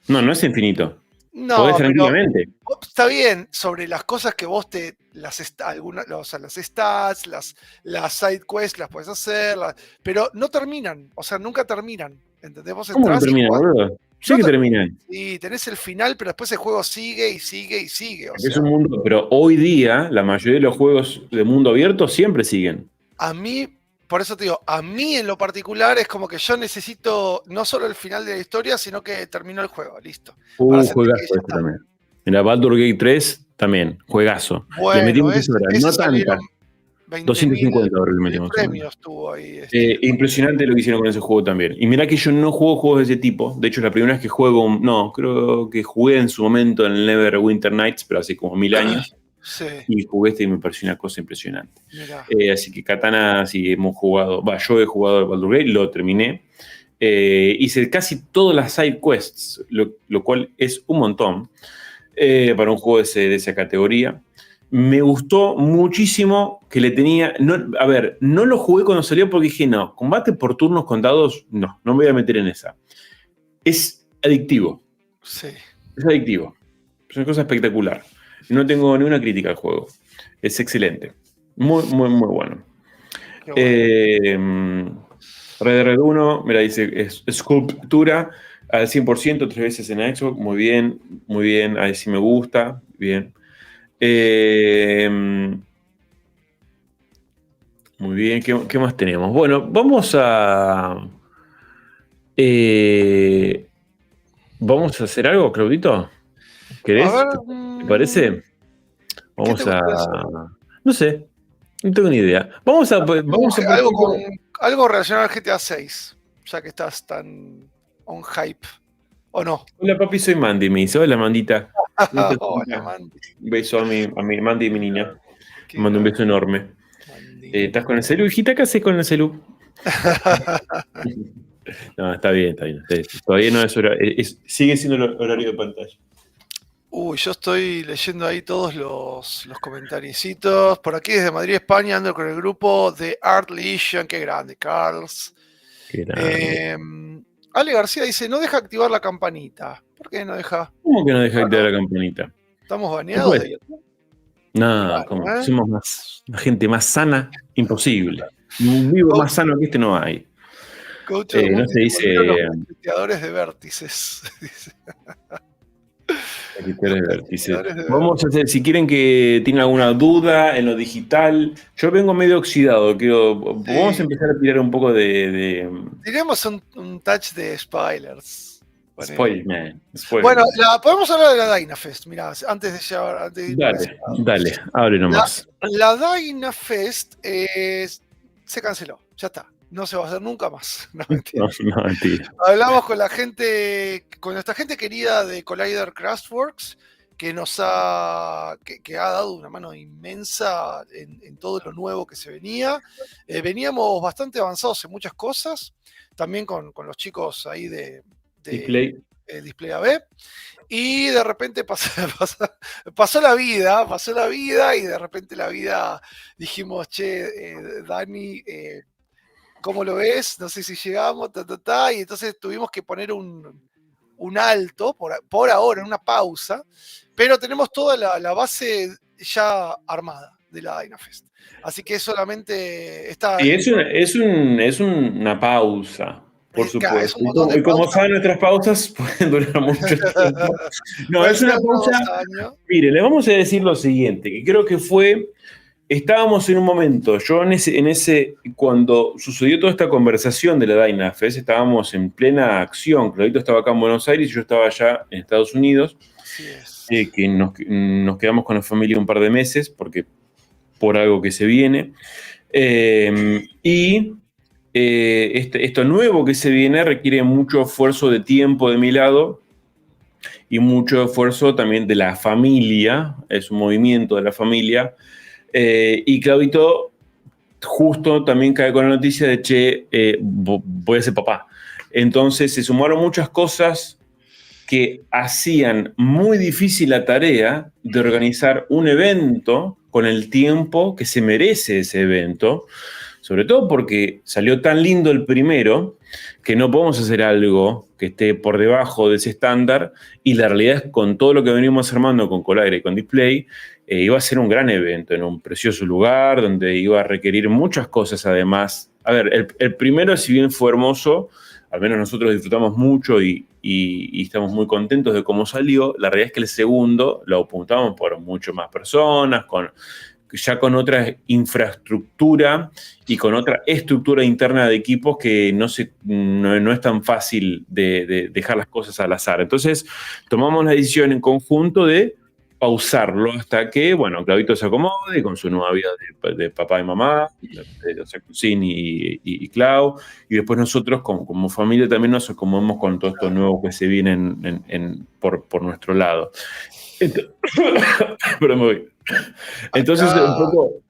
¿Podés? No es infinito. No, podés pero tranquilamente. está bien sobre las cosas que vos las stats, las side quests las puedes hacer, pero no terminan, o sea, nunca terminan. ¿Entendés? Vos ¿Cómo no terminan, boludo? Sí que terminan. Y tenés el final, pero después el juego sigue y sigue y sigue. Es un mundo, pero hoy día la mayoría de los juegos de mundo abierto siempre siguen. A mí, por eso te digo, a mí en lo particular es como que yo necesito no solo el final de la historia, sino que terminó el juego, listo. Juegazo este también. Mira, Baldur's Gate 3 también, juegazo. Bueno, le metimos horas, no tantas. 250 horas le metimos. Premios tuvo ahí. Impresionante lo que hicieron con ese juego también. Y mirá que yo no juego juegos de ese tipo. De hecho, es la primera vez que juego. No, creo que jugué en su momento en el Neverwinter Nights, pero hace como 1000 años. Sí. Y jugué y me pareció una cosa impresionante. Así que Katana, sí hemos jugado. Yo he jugado al Baldur's Gate, lo terminé. Hice casi todas las side quests, lo cual es un montón para un juego de esa categoría. Me gustó muchísimo que le tenía... no lo jugué cuando salió porque dije, no, combate por turnos con dados, no me voy a meter en esa. Es adictivo. Sí. Es adictivo. Es una cosa espectacular. No tengo ninguna crítica al juego. Es excelente. Muy, muy, muy bueno. Red Dead 1, mira, dice, es escultura al 100%, 3 veces en Xbox. Muy bien, ahí sí me gusta. Bien. Muy bien, ¿qué más tenemos? Bueno, vamos a hacer algo, Claudito. ¿Querés? ¿Te parece? Vamos a... No sé, no tengo ni idea. Vamos a algo relacionado al GTA 6, ya que estás tan on hype, ¿o no? Hola papi, soy Mandy, me dice. Hola Mandita. Hola, Mandy. Un beso a mi Mandy y mi niña. Me mando un beso enorme. ¿Estás con el celu, hijita? ¿Qué haces con el celu? No, está bien. Todavía no es hora. Sigue siendo el horario de pantalla. Yo estoy leyendo ahí todos los comentariecitos. Por aquí desde Madrid, España, ando con el grupo de Art Legion. Qué grande, Carls. Qué grande. Ale García dice, no deja activar la campanita. ¿Por qué no deja? ¿Cómo que no deja activar la campanita? ¿Estamos baneados de YouTube? No, ¿cómo? Somos la gente más sana, imposible. Un vivo más sano que este no hay. Coach no se dice... Los creadores de vértices. Vamos a hacer, si quieren que tienen alguna duda en lo digital, yo vengo medio oxidado, vamos a empezar a tirar un poco de... Diremos un touch de spoilers. Spoiler. Bueno, podemos hablar de la Dynafest, mirá, antes de llevar... Dale, abre nomás. La Dynafest se canceló, ya está. No se va a hacer nunca más. No, mentira. Hablamos con nuestra gente querida de Collider Craftworks, que ha dado una mano inmensa en todo lo nuevo que se venía. Veníamos bastante avanzados en muchas cosas, también con los chicos ahí de Display AB. Y de repente pasó la vida y de repente la vida dijimos, Dani, ¿cómo lo ves? No sé si llegamos, y entonces tuvimos que poner un alto, por ahora, una pausa, pero tenemos toda la base ya armada de la Dynafest. Así que solamente está... Y es una pausa, por supuesto. Y como saben, nuestras pausas pueden durar mucho tiempo. No, es una pausa... Mire, le vamos a decir lo siguiente, que creo que estábamos en un momento, yo cuando sucedió toda esta conversación de la Dynafest, estábamos en plena acción. Claudito estaba acá en Buenos Aires y yo estaba allá en Estados Unidos. Así es. Que nos quedamos con la familia un par de meses, por algo que se viene. Esto nuevo que se viene requiere mucho esfuerzo de tiempo de mi lado y mucho esfuerzo también de la familia. Es un movimiento de la familia. Y Claudito justo también cae con la noticia de voy a ser papá. Entonces se sumaron muchas cosas que hacían muy difícil la tarea de organizar un evento con el tiempo que se merece ese evento, sobre todo porque salió tan lindo el primero que no podemos hacer algo que esté por debajo de ese estándar, y la realidad es que con todo lo que venimos armando con Colaire y con Display, iba a ser un gran evento en un precioso lugar donde iba a requerir muchas cosas además. A ver, el primero, si bien fue hermoso, al menos nosotros disfrutamos mucho y estamos muy contentos de cómo salió, la realidad es que el segundo lo apuntamos por mucho más personas, ya con otra infraestructura y con otra estructura interna de equipos que no es tan fácil de dejar las cosas al azar. Entonces, tomamos la decisión en conjunto de pausarlo hasta que, bueno, Claudito se acomode con su nueva vida de papá y mamá, o sea, Cusín y Clau, y después nosotros como familia también nos acomodamos con todo esto nuevo que se viene por nuestro lado. Pero me voy. Entonces,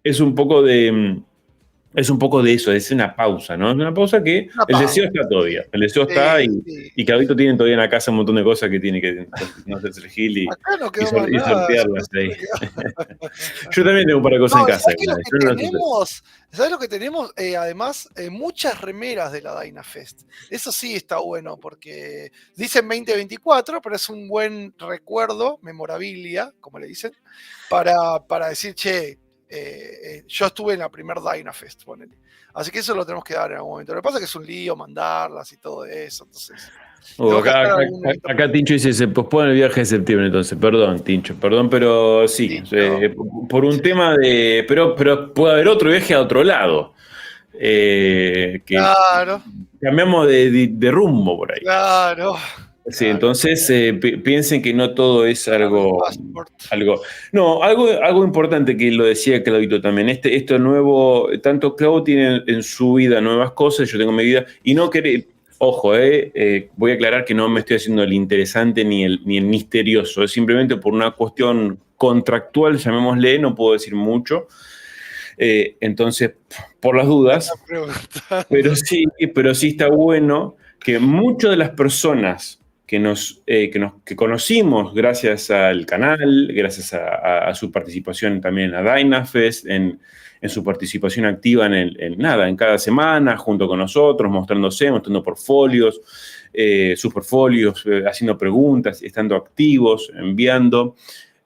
es un poco de eso, es una pausa, ¿no? Es una pausa que el deseo está todavía. El deseo está y Claudito tiene todavía en la casa un montón de cosas que tiene que no hacerse el gil y sortearlas ahí. Yo también tengo un par de cosas en casa. ¿Sabes lo que tenemos? Además, muchas remeras de la DynaFest. Eso sí está bueno porque dicen 2024, pero es un buen recuerdo, memorabilia, como le dicen, para decir, che, yo estuve en la primer DynaFest, ponele. Así que eso lo tenemos que dar en algún momento. Lo que pasa es que es un lío mandarlas y todo eso, entonces... Acá Tincho dice, se pospone el viaje de septiembre, entonces, perdón, Tincho, perdón, pero sí, por un tema de... Pero puede haber otro viaje a otro lado. Claro. Cambiamos de rumbo por ahí. Claro. Sí, entonces piensen que no todo es algo importante, que lo decía Claudito también. Esto nuevo, tanto Clau tiene en su vida nuevas cosas, yo tengo mi vida, y no querer, ojo, voy a aclarar que no me estoy haciendo el interesante ni el misterioso, es simplemente por una cuestión contractual, llamémosle, no puedo decir mucho. Entonces, por las dudas, pero sí está bueno que muchas de las personas que conocimos gracias al canal, gracias a su participación también en la DynaFest, en su participación activa en cada semana, junto con nosotros, mostrando portfolios, sus portfolios, haciendo preguntas, estando activos, enviando.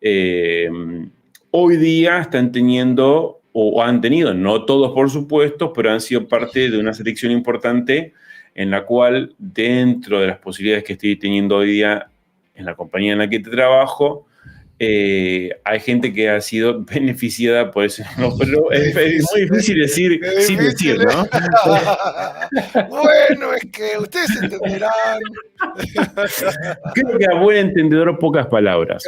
Hoy día están teniendo, o han tenido, no todos por supuesto, pero han sido parte de una selección importante en la cual, dentro de las posibilidades que estoy teniendo hoy día en la compañía en la que trabajo, hay gente que ha sido beneficiada por eso. No, pero es muy difícil decir sin decir, ¿no? Bueno, es que ustedes entenderán. Creo que a buen entendedor pocas palabras.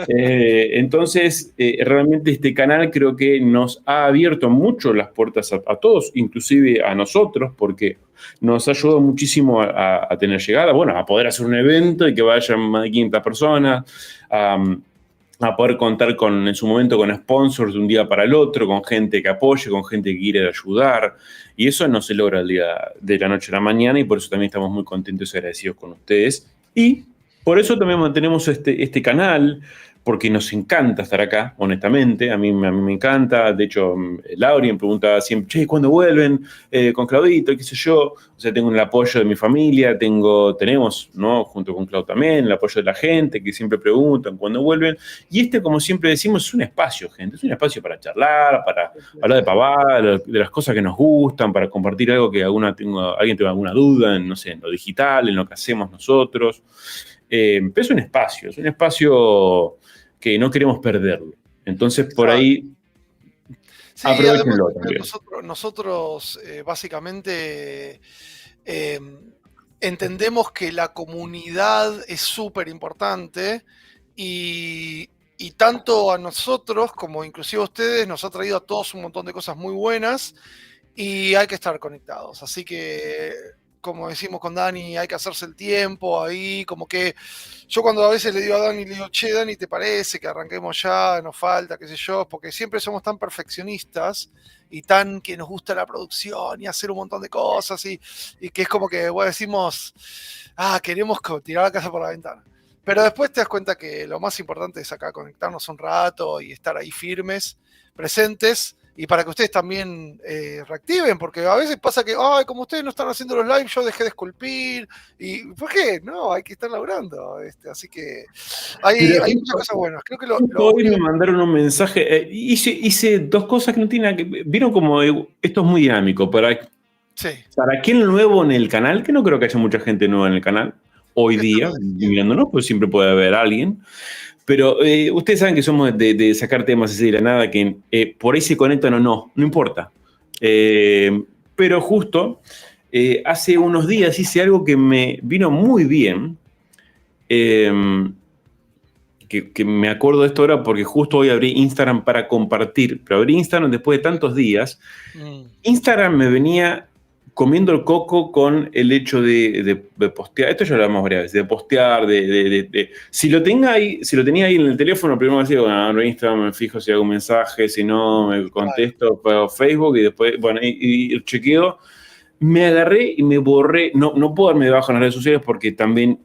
Entonces, realmente este canal creo que nos ha abierto mucho las puertas a todos, inclusive a nosotros, porque nos ha ayudado muchísimo a tener llegada, bueno, a poder hacer un evento y que vayan más de 500 personas, a poder contar en su momento con sponsors de un día para el otro, con gente que apoye, con gente que quiere ayudar, y eso no se logra el día de la noche a la mañana, y por eso también estamos muy contentos y agradecidos con ustedes, y por eso también mantenemos este canal, porque nos encanta estar acá, honestamente, a mí me encanta. De hecho, Lauri me pregunta siempre, che, ¿cuándo vuelven con Claudito? ¿Qué sé yo? O sea, tengo el apoyo de mi familia, tenemos, ¿no? Junto con Clau también, el apoyo de la gente que siempre preguntan cuándo vuelven. Y como siempre decimos, es un espacio, gente, es un espacio para charlar, para hablar de pavadas, de las cosas que nos gustan, para compartir algo que alguien tenga alguna duda en, no sé, en lo digital, en lo que hacemos nosotros. Pero es un espacio que no queremos perderlo. Entonces, por ahí, sí, aprovechenlo también. Nosotros básicamente entendemos que la comunidad es súper importante y tanto a nosotros como inclusive a ustedes nos ha traído a todos un montón de cosas muy buenas y hay que estar conectados. Así que, como decimos con Dani, hay que hacerse el tiempo ahí, como que yo cuando a veces le digo a Dani, le digo, che, Dani, ¿te parece que arranquemos ya? Nos falta, qué sé yo, porque siempre somos tan perfeccionistas y tan que nos gusta la producción y hacer un montón de cosas y que es como que, bueno, decimos, queremos tirar la casa por la ventana. Pero después te das cuenta que lo más importante es acá conectarnos un rato y estar ahí firmes, presentes, y para que ustedes también reactiven, porque a veces pasa que, ay, como ustedes no están haciendo los live, yo dejé de esculpir, y ¿por qué? No, hay que estar laburando, así que hay muchas cosas buenas. Creo que hoy me mandaron un mensaje, hice dos cosas que no tienen nada que... Vieron como esto es muy dinámico, para aquel nuevo en el canal, que no creo que haya mucha gente nueva en el canal, hoy día, mirándonos, pues siempre puede haber alguien. Pero ustedes saben que somos de sacar temas así de la nada, que por ahí se conectan o no importa. Pero justo hace unos días hice algo que me vino muy bien, que me acuerdo de esto ahora porque justo hoy abrí Instagram para compartir, pero abrí Instagram después de tantos días. Instagram me venía comiendo el coco con el hecho de postear. Esto ya lo hablamos varias veces, de postear, si lo tenía ahí en el teléfono, primero decía, bueno, abro Instagram, me fijo si hago un mensaje, si no, me contesto, pago Facebook y después, bueno, y chequeo. Me agarré y me borré, no puedo darme de baja en las redes sociales porque también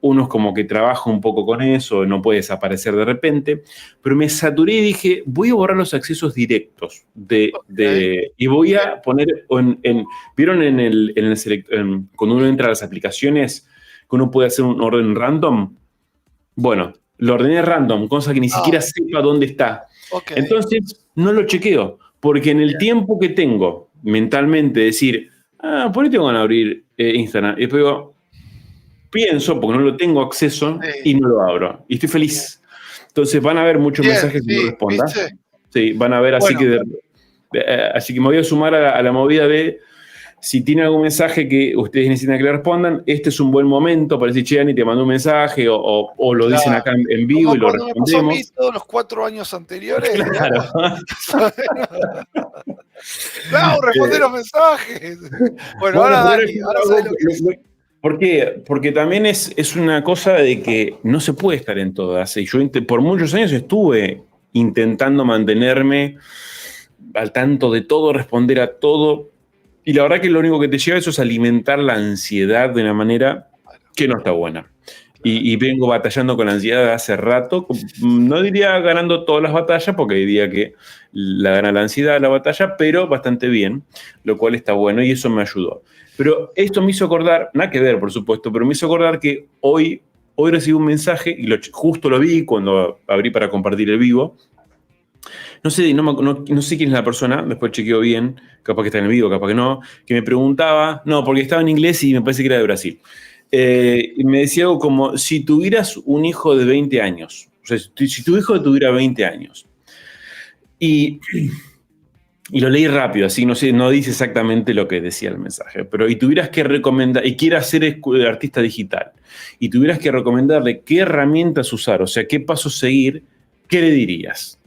uno es como que trabaja un poco con eso, no puede desaparecer de repente, pero me saturé y dije, voy a borrar los accesos directos y voy a poner, ¿vieron cuando uno entra a las aplicaciones que uno puede hacer un orden random? Bueno, lo ordené random, cosa que ni siquiera sepa dónde está. Entonces, no lo chequeo, porque en el tiempo que tengo mentalmente decir, por ahí tengo ganas de abrir Instagram, y después digo, pienso, porque no lo tengo acceso, y no lo abro. Y estoy feliz. Entonces van a haber muchos mensajes que no responda. Sí, van a ver, así que me voy a sumar a la movida de, si tiene algún mensaje que ustedes necesitan que le respondan, este es un buen momento para decir, che, Ani, te mandó un mensaje, o lo dicen acá en vivo y lo respondemos. Me pasó a mí todos los 4 años anteriores. Claro. Claro, responder los mensajes. Bueno, ahora Dani, ahora sabes lo que es. ¿Por qué? Porque también es una cosa de que no se puede estar en todas. Y yo por muchos años estuve intentando mantenerme al tanto de todo, responder a todo. Y la verdad que lo único que te lleva a eso es alimentar la ansiedad de una manera que no está buena. Y vengo batallando con la ansiedad hace rato. No diría ganando todas las batallas, porque diría que la gana la ansiedad, la batalla, pero bastante bien, lo cual está bueno y eso me ayudó. Pero esto me hizo acordar, nada que ver, por supuesto, pero me hizo acordar que hoy recibí un mensaje, y justo lo vi cuando abrí para compartir el vivo. No sé quién es la persona, después chequeo bien, capaz que está en el vivo, capaz que no, que me preguntaba, porque estaba en inglés y me parece que era de Brasil. Y me decía algo como, si tuvieras un hijo de 20 años, o sea, si tu hijo tuviera 20 años, y lo leí rápido, así no dice exactamente lo que decía el mensaje, pero y tuvieras que recomendar, y quieras ser artista digital, y tuvieras que recomendarle qué herramientas usar, o sea, qué pasos seguir, ¿qué le dirías?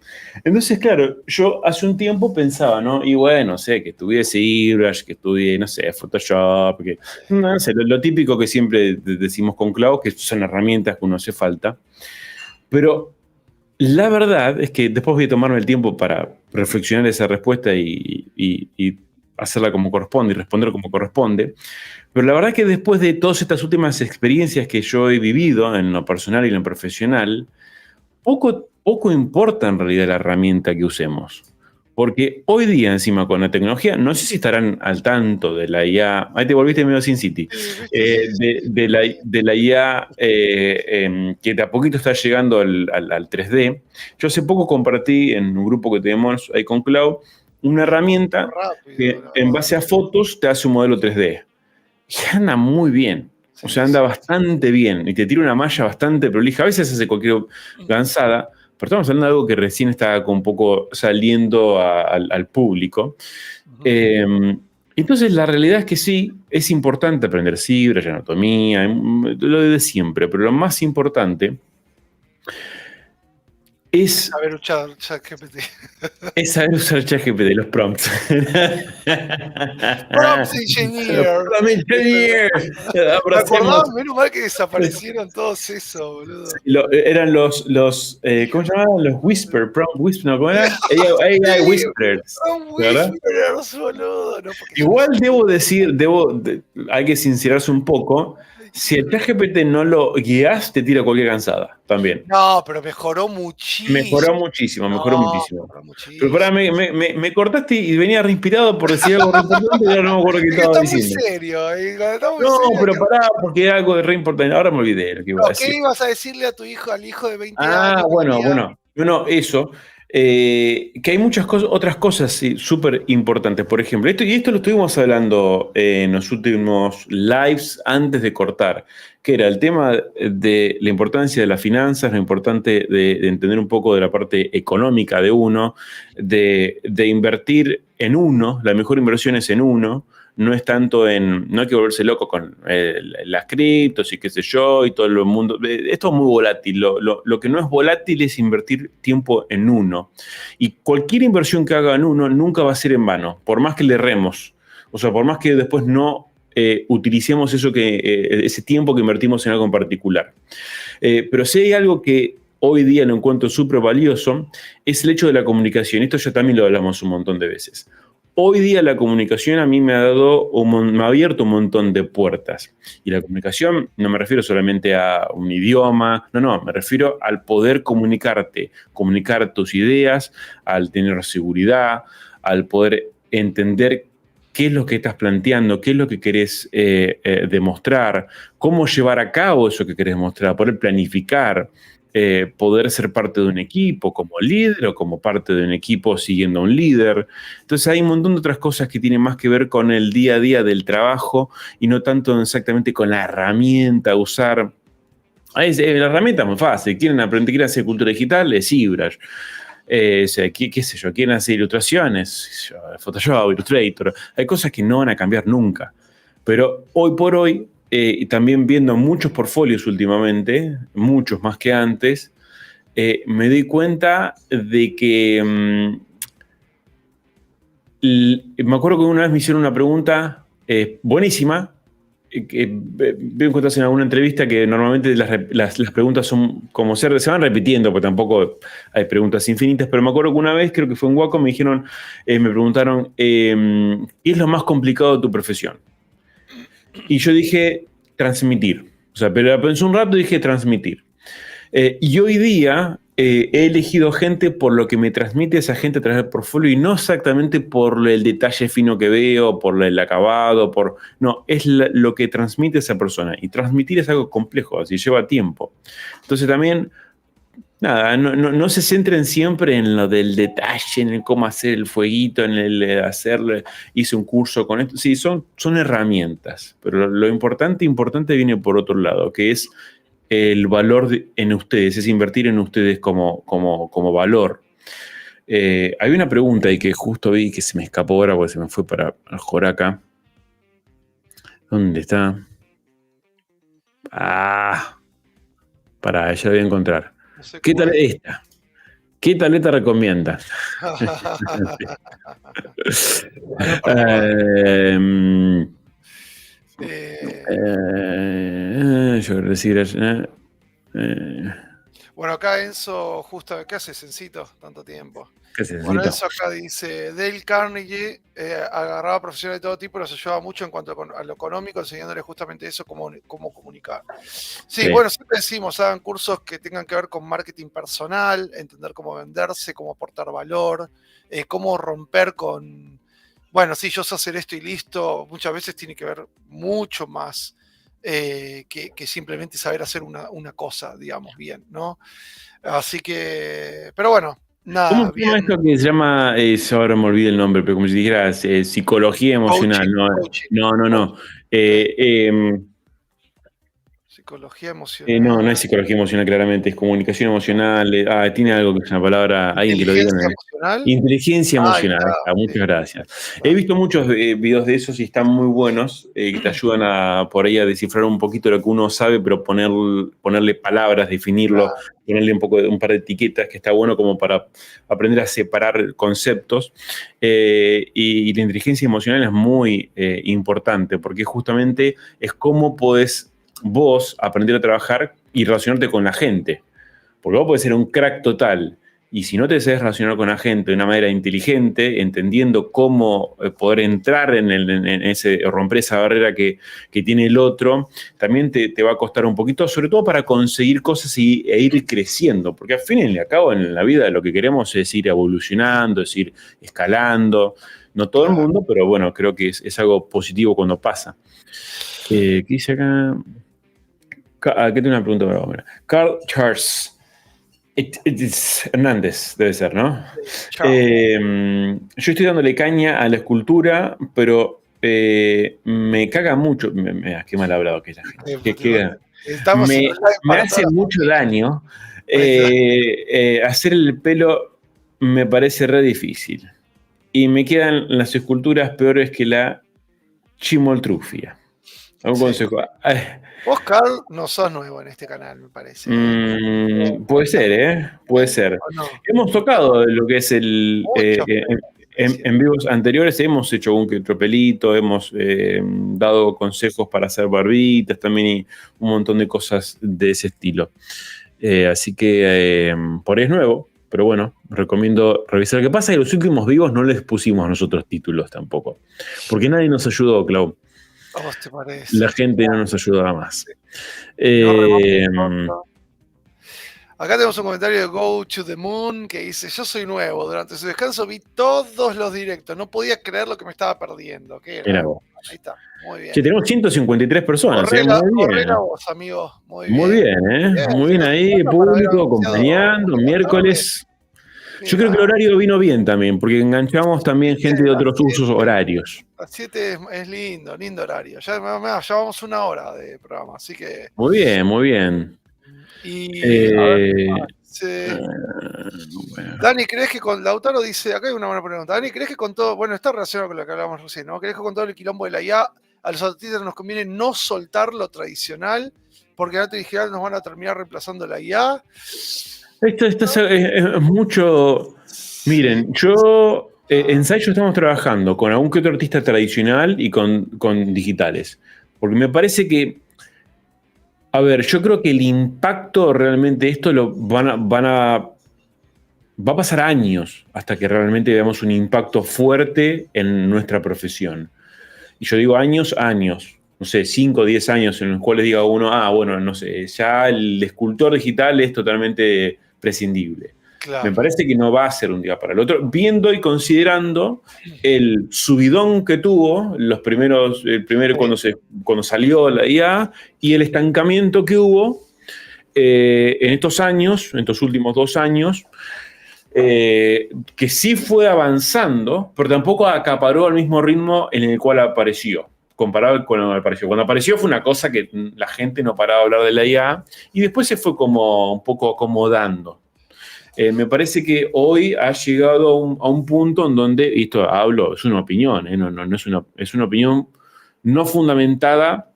Entonces, claro, yo hace un tiempo pensaba, ¿no? Y bueno, que estudie ZBrush, que estudie, Photoshop, no sé, lo típico que siempre decimos con Clau, que son herramientas que uno hace falta. Pero la verdad es que después voy a tomarme el tiempo para reflexionar esa respuesta y hacerla como corresponde y responder como corresponde. Pero la verdad es que después de todas estas últimas experiencias que yo he vivido en lo personal y en lo profesional, poco importa en realidad la herramienta que usemos. Porque hoy día, encima, con la tecnología, no sé si estarán al tanto de la IA. Ahí te volviste medio Sin City. De la IA que de a poquito está llegando al 3D. Yo hace poco compartí en un grupo que tenemos ahí con Clau una herramienta que en base a fotos te hace un modelo 3D. Y anda muy bien. O sea, anda bastante bien y te tira una malla bastante prolija. A veces hace cualquier gansada, pero estamos hablando de algo que recién está un poco saliendo al público. Entonces, la realidad es que sí, es importante aprender ZBrush, anatomía, lo de siempre, pero lo más importante es saber usar ChatGPT. Es saber usar ChatGPT, los prompts. Prompts Engineer. ¿Te acordás? Menos mal que desaparecieron todos esos, boludo. Eran los ¿cómo se llamaban? Los prompt whisper, ¿no? ¿Cómo era? AI Whisperers. Whisperers, boludo. No, igual debo decir, hay que sincerarse un poco. Si el ChatGPT no lo guías, te tira cualquier cansada también. No, pero mejoró muchísimo. Mejoró muchísimo. Mejoró Pero pará, me cortaste y venía reinspirado por decir algo re importante y ahora no me acuerdo qué estaba diciendo. Muy serio, pero pará, porque era algo de re importante. Ahora me olvidé de lo que iba a decir. ¿Qué ibas a decirle a tu hijo, al hijo de 20 años? Bueno. No, eso. Que hay muchas cosas, otras cosas súper importantes. Por ejemplo, esto lo estuvimos hablando en los últimos lives antes de cortar, que era el tema de la importancia de las finanzas, lo importante de entender un poco de la parte económica de uno, de invertir en uno, la mejor inversión es en uno. No es tanto no hay que volverse loco con las criptos y qué sé yo, y todo el mundo. Esto es muy volátil. Lo que no es volátil es invertir tiempo en uno. Y cualquier inversión que haga en uno nunca va a ser en vano, por más que le erremos. O sea, por más que después no utilicemos ese tiempo que invertimos en algo en particular. Pero si hay algo que hoy día lo encuentro súper valioso, es el hecho de la comunicación. Esto ya también lo hablamos un montón de veces. Hoy día la comunicación a mí me ha abierto un montón de puertas. Y la comunicación no me refiero solamente a un idioma, no, me refiero al poder comunicarte, comunicar tus ideas, al tener seguridad, al poder entender qué es lo que estás planteando, qué es lo que querés demostrar, cómo llevar a cabo eso que querés mostrar, poder planificar. Poder ser parte de un equipo como líder o como parte de un equipo siguiendo a un líder. Entonces hay un montón de otras cosas que tienen más que ver con el día a día del trabajo y no tanto exactamente con la herramienta a usar. La herramienta es muy fácil. Quieren hacer cultura digital, es ZBrush. Qué sé yo, quieren hacer ilustraciones, Photoshop, Illustrator. Hay cosas que no van a cambiar nunca. Pero hoy por hoy, y también viendo muchos portfolios últimamente, muchos más que antes, me doy cuenta de que me acuerdo que una vez me hicieron una pregunta buenísima, que veo encontrarse en alguna entrevista que normalmente las preguntas son como se van repitiendo, porque tampoco hay preguntas infinitas, pero me acuerdo que una vez, creo que fue en Wacom, me preguntaron, ¿qué es lo más complicado de tu profesión? Y yo dije, transmitir. O sea, pero pensé un rato y dije, transmitir. Y hoy día he elegido gente por lo que me transmite esa gente a través del portfolio y no exactamente por el detalle fino que veo, por el acabado, no, es lo que transmite esa persona. Y transmitir es algo complejo, así lleva tiempo. Entonces también, nada, no se centren siempre en lo del detalle, en el cómo hacer el fueguito, en el hacerle, hice un curso con esto. Sí, son herramientas, pero lo importante viene por otro lado, que es el valor en ustedes, es invertir en ustedes como valor. Hay una pregunta ahí que justo vi que se me escapó ahora porque se me fue para Joraca. ¿Dónde está? Pará, ya la voy a encontrar. No sé ¿qué tal esta? ¿Qué taleta recomienda? Yo decir. Bueno, acá Enzo, justo, ¿qué haces, Encito? Tanto tiempo. ¿Qué haces, bueno, Enzo acá dice, Dale Carnegie agarraba profesionales de todo tipo y los ayudaba mucho en cuanto a lo económico, enseñándoles justamente eso, cómo comunicar. Sí, bueno, siempre decimos, hagan cursos que tengan que ver con marketing personal, entender cómo venderse, cómo aportar valor, cómo romper con... Bueno, sí, yo sé hacer esto y listo. Muchas veces tiene que ver mucho más que simplemente saber hacer una cosa, digamos, bien, ¿no? Así que, pero bueno, nada. ¿Cómo se llama esto que se llama, ahora me olvidé el nombre, pero como si dijeras psicología emocional? No. Psicología emocional. No es psicología emocional, claramente, es comunicación emocional. Tiene algo que es una palabra, alguien que lo diga. Inteligencia emocional. Muchas gracias. He visto muchos videos de esos y están muy buenos, que te ayudan por ahí a descifrar un poquito lo que uno sabe, pero ponerle palabras, definirlo, ponerle un par de etiquetas, que está bueno como para aprender a separar conceptos. Y la inteligencia emocional es muy importante, porque justamente es cómo podés vos aprender a trabajar y relacionarte con la gente. Porque vos podés ser un crack total Y si no te sabes relacionar con la gente de una manera inteligente, entendiendo cómo poder entrar en ese, romper esa barrera que tiene el otro, también te va a costar un poquito, sobre todo para conseguir cosas e ir creciendo, porque al fin y al cabo en la vida lo que queremos es ir evolucionando, es ir escalando. No todo el mundo, pero bueno, creo que es algo positivo cuando pasa. ¿Qué dice acá? ¿Qué tiene una pregunta para vos? Carl Charles. Hernández, debe ser, ¿no? Yo estoy dándole caña a la escultura, pero me caga mucho. Qué mal hablado que es la gente. Me hace mucho daño. Hacer el pelo me parece re difícil. Y me quedan las esculturas peores que la chimoltrufia. ¿Algún consejo? Vos, Carl, no sos nuevo en este canal, me parece. Puede ser, puede ser. No. Hemos tocado lo que es el... en vivos anteriores hemos hecho un que otro pelito, hemos dado consejos para hacer barbitas también y un montón de cosas de ese estilo. Así que por ahí es nuevo, pero bueno, recomiendo revisar. Lo que pasa es que los últimos vivos no les pusimos nosotros títulos tampoco, porque nadie nos ayudó, Clau. ¿Cómo te parece? La gente no nos ayudaba más. Acá tenemos un comentario de Go to the Moon que dice: yo soy nuevo, durante su descanso vi todos los directos, no podía creer lo que me estaba perdiendo. Era vos. Ahí está, muy bien. Que tenemos 153 personas. Corre la voz, amigo. Muy bien. Muy bien ahí, público, acompañando, miércoles. Yo creo que el horario vino bien también, porque enganchamos también gente de otros usos horarios. Las 7 es lindo horario. Ya vamos 1 hora de programa, así que... Muy bien. Y Dani, ¿crees que con Lautaro dice, acá hay una buena pregunta, Dani, ¿crees que con todo, bueno, está relacionado con lo que hablábamos recién, ¿no? ¿Crees que con todo el quilombo de la IA a los artistas nos conviene no soltar lo tradicional porque en arte digital nos van a terminar reemplazando la IA? Esto es mucho... Miren, yo en Sideshow estamos trabajando con algún que otro artista tradicional y con digitales, porque me parece que a ver, yo creo que el impacto realmente de esto va a pasar años hasta que realmente veamos un impacto fuerte en nuestra profesión. Y yo digo años, no sé, 5 o 10 años en los cuales diga uno, bueno, no sé, ya el escultor digital es totalmente prescindible. Claro. Me parece que no va a ser un día para el otro, viendo y considerando el subidón que tuvo cuando salió la IA y el estancamiento que hubo en estos años, en estos últimos 2 años, que sí fue avanzando, pero tampoco acaparó al mismo ritmo en el cual apareció. Comparado con cuando apareció. Cuando apareció fue una cosa que la gente no paraba de hablar de la IA y después se fue como un poco acomodando. Me parece que hoy ha llegado a un punto en donde, y esto hablo, es una opinión, no es una opinión no fundamentada,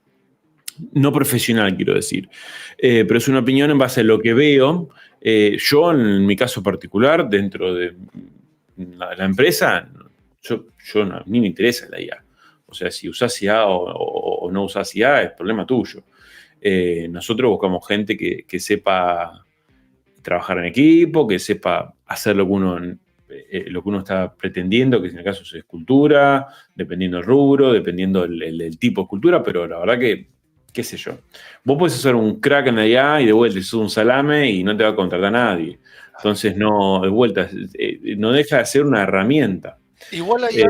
no profesional, quiero decir, pero es una opinión en base a lo que veo. Yo, en mi caso particular, dentro de la empresa, ni me interesa la IA. O sea, si usás IA o no usás IA, es problema tuyo. Nosotros buscamos gente que sepa trabajar en equipo, que sepa hacer lo que uno está pretendiendo, que en el caso es escultura, dependiendo del rubro, dependiendo el tipo de escultura, pero la verdad que, qué sé yo, vos podés hacer un crack en allá y de vuelta es un salame y no te va a contratar nadie. Entonces, no, de vuelta, no deja de ser una herramienta. Igual hay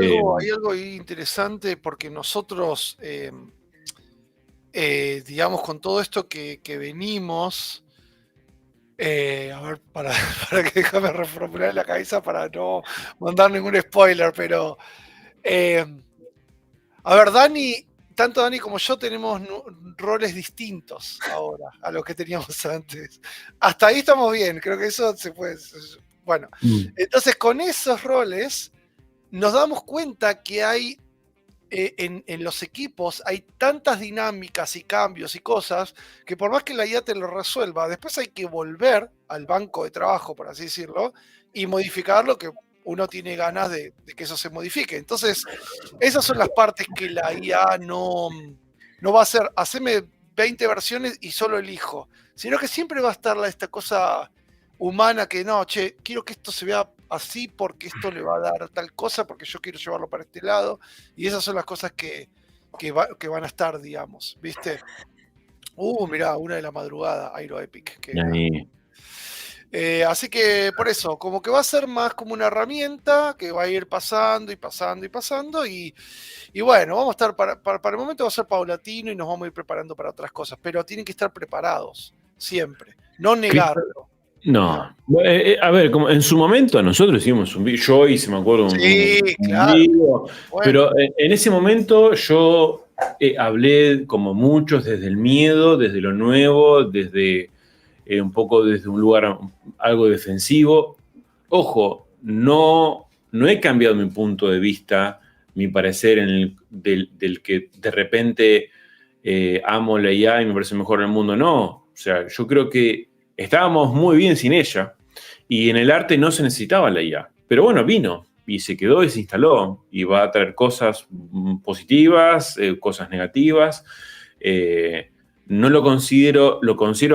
algo interesante porque nosotros, digamos, con todo esto que venimos... a ver, para que déjame reformular la cabeza para no mandar ningún spoiler, pero a ver, tanto Dani como yo tenemos roles distintos ahora a los que teníamos antes. Hasta ahí estamos bien, creo que eso se puede. Bueno, entonces con esos roles nos damos cuenta que hay en los equipos hay tantas dinámicas y cambios y cosas que por más que la IA te lo resuelva, después hay que volver al banco de trabajo, por así decirlo, y modificar lo que uno tiene ganas de que eso se modifique. Entonces, esas son las partes que la IA no va a hacer, haceme 20 versiones y solo elijo, sino que siempre va a estar esta cosa humana que no, che, quiero que esto se vea así porque esto le va a dar tal cosa, porque yo quiero llevarlo para este lado. Y esas son las cosas que van a estar, digamos, ¿viste? Mirá, 1 de la madrugada, Airo Epic. Así que por eso, como que va a ser más como una herramienta que va a ir pasando y pasando y pasando. Y bueno, vamos a estar, para el momento va a ser paulatino y nos vamos a ir preparando para otras cosas, pero tienen que estar preparados, siempre. No negarlo. No. A ver, como en su momento nosotros hicimos un video, yo hice, me acuerdo, un claro. video, Bueno. pero en ese momento yo hablé como muchos desde el miedo, desde lo nuevo, desde un poco desde un lugar algo defensivo. Ojo, no he cambiado mi punto de vista, mi parecer del que de repente amo la IA y me parece mejor en el mundo. No, o sea, yo creo que estábamos muy bien sin ella y en el arte no se necesitaba la IA. Pero bueno, vino y se quedó y se instaló y va a traer cosas positivas, cosas negativas. No lo considero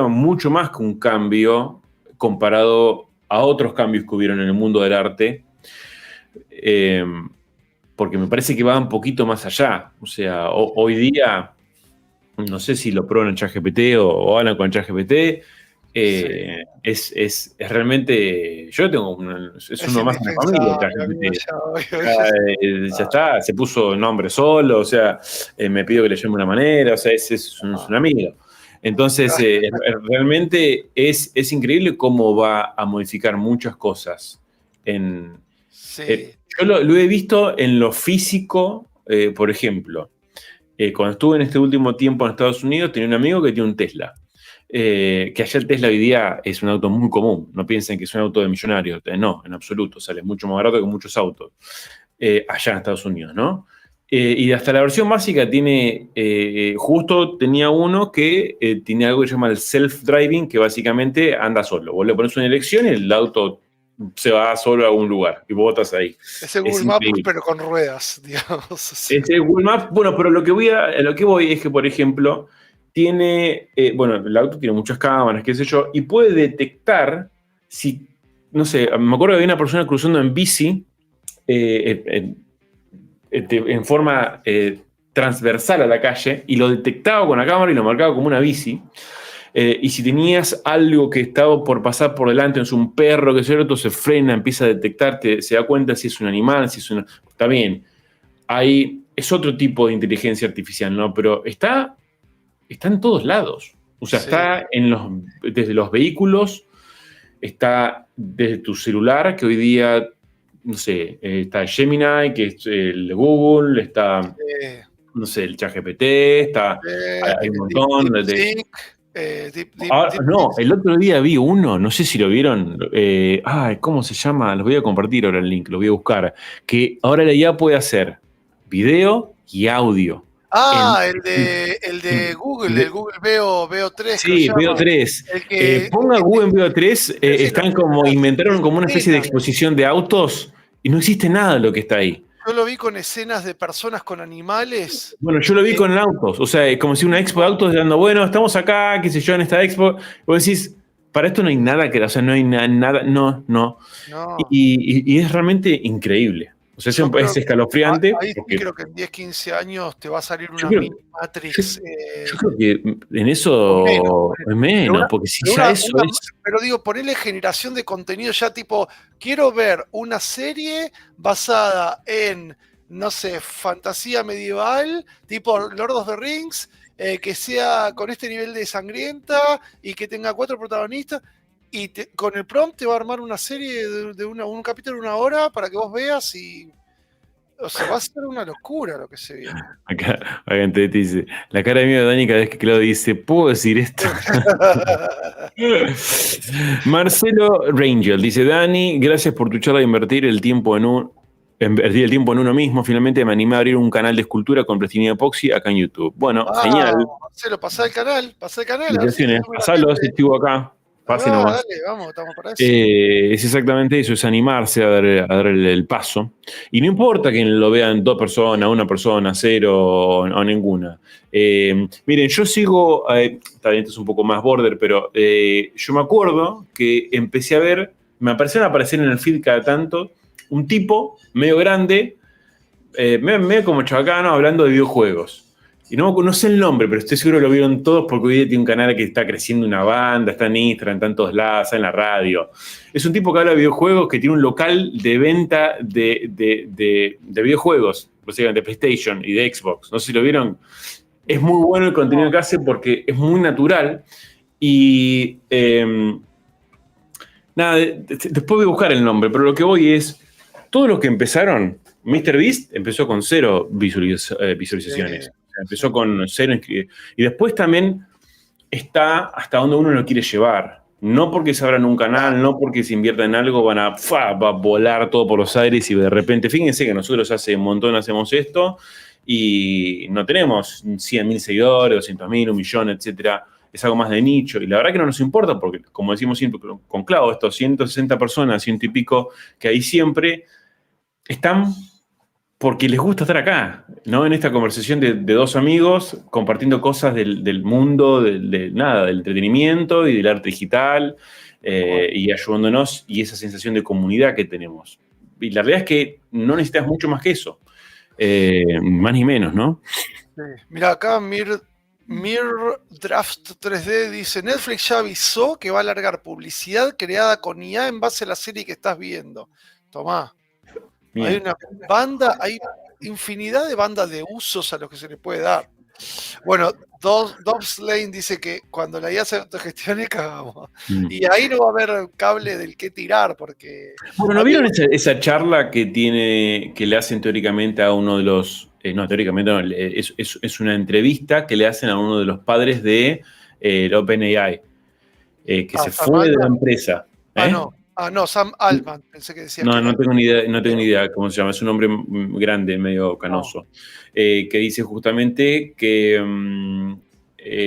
mucho más que un cambio comparado a otros cambios que hubieron en el mundo del arte, porque me parece que va un poquito más allá. O sea, hoy día, no sé si lo prueban en ChatGPT o hablan con ChatGPT, es realmente, yo tengo es uno más en la familia, ChatGPT. Ya está, se puso nombre solo, o sea, me pidió que le llame de una manera, o sea, es un amigo. Entonces, realmente es increíble cómo va a modificar muchas cosas. Yo lo he visto en lo físico, por ejemplo, cuando estuve en este último tiempo en Estados Unidos, tenía un amigo que tiene un Tesla. Que allá el Tesla hoy día es un auto muy común. No piensen que es un auto de millonarios. No, en absoluto. Sale mucho más barato que muchos autos. Allá en Estados Unidos, ¿no? Y hasta la versión básica tiene... justo tenía uno que tiene algo que se llama el self-driving, que básicamente anda solo. Vos le pones una elección y el auto se va solo a algún lugar. Y vos estás ahí. Ese Google Maps, pero con ruedas, digamos. Ese Google Maps... Bueno, pero lo que voy es que, por ejemplo... tiene, bueno, el auto tiene muchas cámaras, qué sé yo, y puede detectar si, no sé, me acuerdo que había una persona cruzando en bici en forma transversal a la calle y lo detectaba con la cámara y lo marcaba como una bici. Y si tenías algo que estaba por pasar por delante, es un perro, que cierto, se frena, empieza a detectarte, se da cuenta si es un animal, si es una... Está bien, es otro tipo de inteligencia artificial, ¿no? Pero está en todos lados. O sea, está desde los vehículos, está desde tu celular, que hoy día, no sé, está Gemini, que es el de Google, está, no sé, el ChatGPT, hay un montón. El otro día vi uno, no sé si lo vieron, ¿cómo se llama? Los voy a compartir ahora el link, lo voy a buscar, que ahora la IA puede hacer video y audio. El de Google, el Google Veo 3. Sí, Veo 3. Ponga Google Veo 3, inventaron como una especie de exposición de autos y no existe nada de lo que está ahí. Yo lo vi con escenas de personas con animales. Bueno, yo lo vi con autos, o sea, como si una expo de autos dando, bueno, estamos acá, qué sé yo, en esta expo. Vos decís, para esto no hay nada o sea, no hay nada, no. Y es realmente increíble. O sea, es escalofriante. Ahí sí creo que en 10, 15 años te va a salir una mini Matrix. Yo creo que en eso es menos, porque si ya eso es... Pero digo, ponerle generación de contenido ya tipo, quiero ver una serie basada en, no sé, fantasía medieval, tipo Lord of the Rings, que sea con este nivel de sangrienta y que tenga 4 protagonistas. Y con el prompt te va a armar una serie de un capítulo de 1 hora para que vos veas y... O sea, va a ser una locura lo que se viene. Acá te dice, la cara de miedo de Dani cada vez que Claudio dice, ¿puedo decir esto? Marcelo Rangel dice, Dani, gracias por tu charla de invertir el tiempo en uno mismo. Finalmente me animé a abrir un canal de escultura con plastilina epoxi acá en YouTube. Bueno, genial. Marcelo, pasá el canal. Pasalo, estuvo acá. Fácil nomás. Dale, vamos, estamos para eso. Es exactamente eso, es animarse a dar el paso. Y no importa que lo vean 2 personas, 1 persona, 0 o ninguna. Miren, yo sigo, también esto es un poco más border, pero yo me acuerdo que empecé a ver, me empezaron a aparecer en el feed cada tanto, un tipo medio grande, medio como chabacano, hablando de videojuegos. Y no sé el nombre, pero estoy seguro que lo vieron todos porque hoy día tiene un canal que está creciendo una banda, está en Instagram, está en todos lados, está en la radio. Es un tipo que habla de videojuegos, que tiene un local de venta de videojuegos, básicamente de PlayStation y de Xbox. No sé si lo vieron. Es muy bueno el contenido que hace porque es muy natural. Y nada, después voy a buscar el nombre, pero lo que voy es, todos los que empezaron, MrBeast empezó con 0 visualizaciones. Sí. Empezó con 0 y después también está hasta donde uno lo quiere llevar. No porque se abran un canal, no porque se invierta en algo, va a volar todo por los aires y de repente, fíjense que nosotros hace un montón hacemos esto y no tenemos 100.000 seguidores, 200.000, 1 millón, etcétera. Es algo más de nicho y la verdad que no nos importa porque, como decimos siempre con Clau, estos 160 personas, 100 y pico que hay siempre, están porque les gusta estar acá, ¿no? En esta conversación de 2 amigos compartiendo cosas del mundo, del entretenimiento y del arte digital, y ayudándonos, y esa sensación de comunidad que tenemos. Y la realidad es que no necesitas mucho más que eso, más ni menos, ¿no? Sí. Mira, acá Mir Draft 3D dice, Netflix ya avisó que va a largar publicidad creada con IA en base a la serie que estás viendo. Tomá. Bien. Hay una banda, hay infinidad de bandas de usos a los que se les puede dar. Bueno, Dobbs Lane dice que cuando la IA se autogestione, cagamos. Y ahí no va a haber cable del que tirar, porque... Bueno, ¿no vieron esa charla que le hacen teóricamente a uno de los... no, teóricamente no, es una entrevista que le hacen a uno de los padres de OpenAI, que se fue de la empresa. No, Sam Altman, pensé que decía. No tengo ni idea cómo se llama, es un hombre grande, medio canoso, que dice justamente que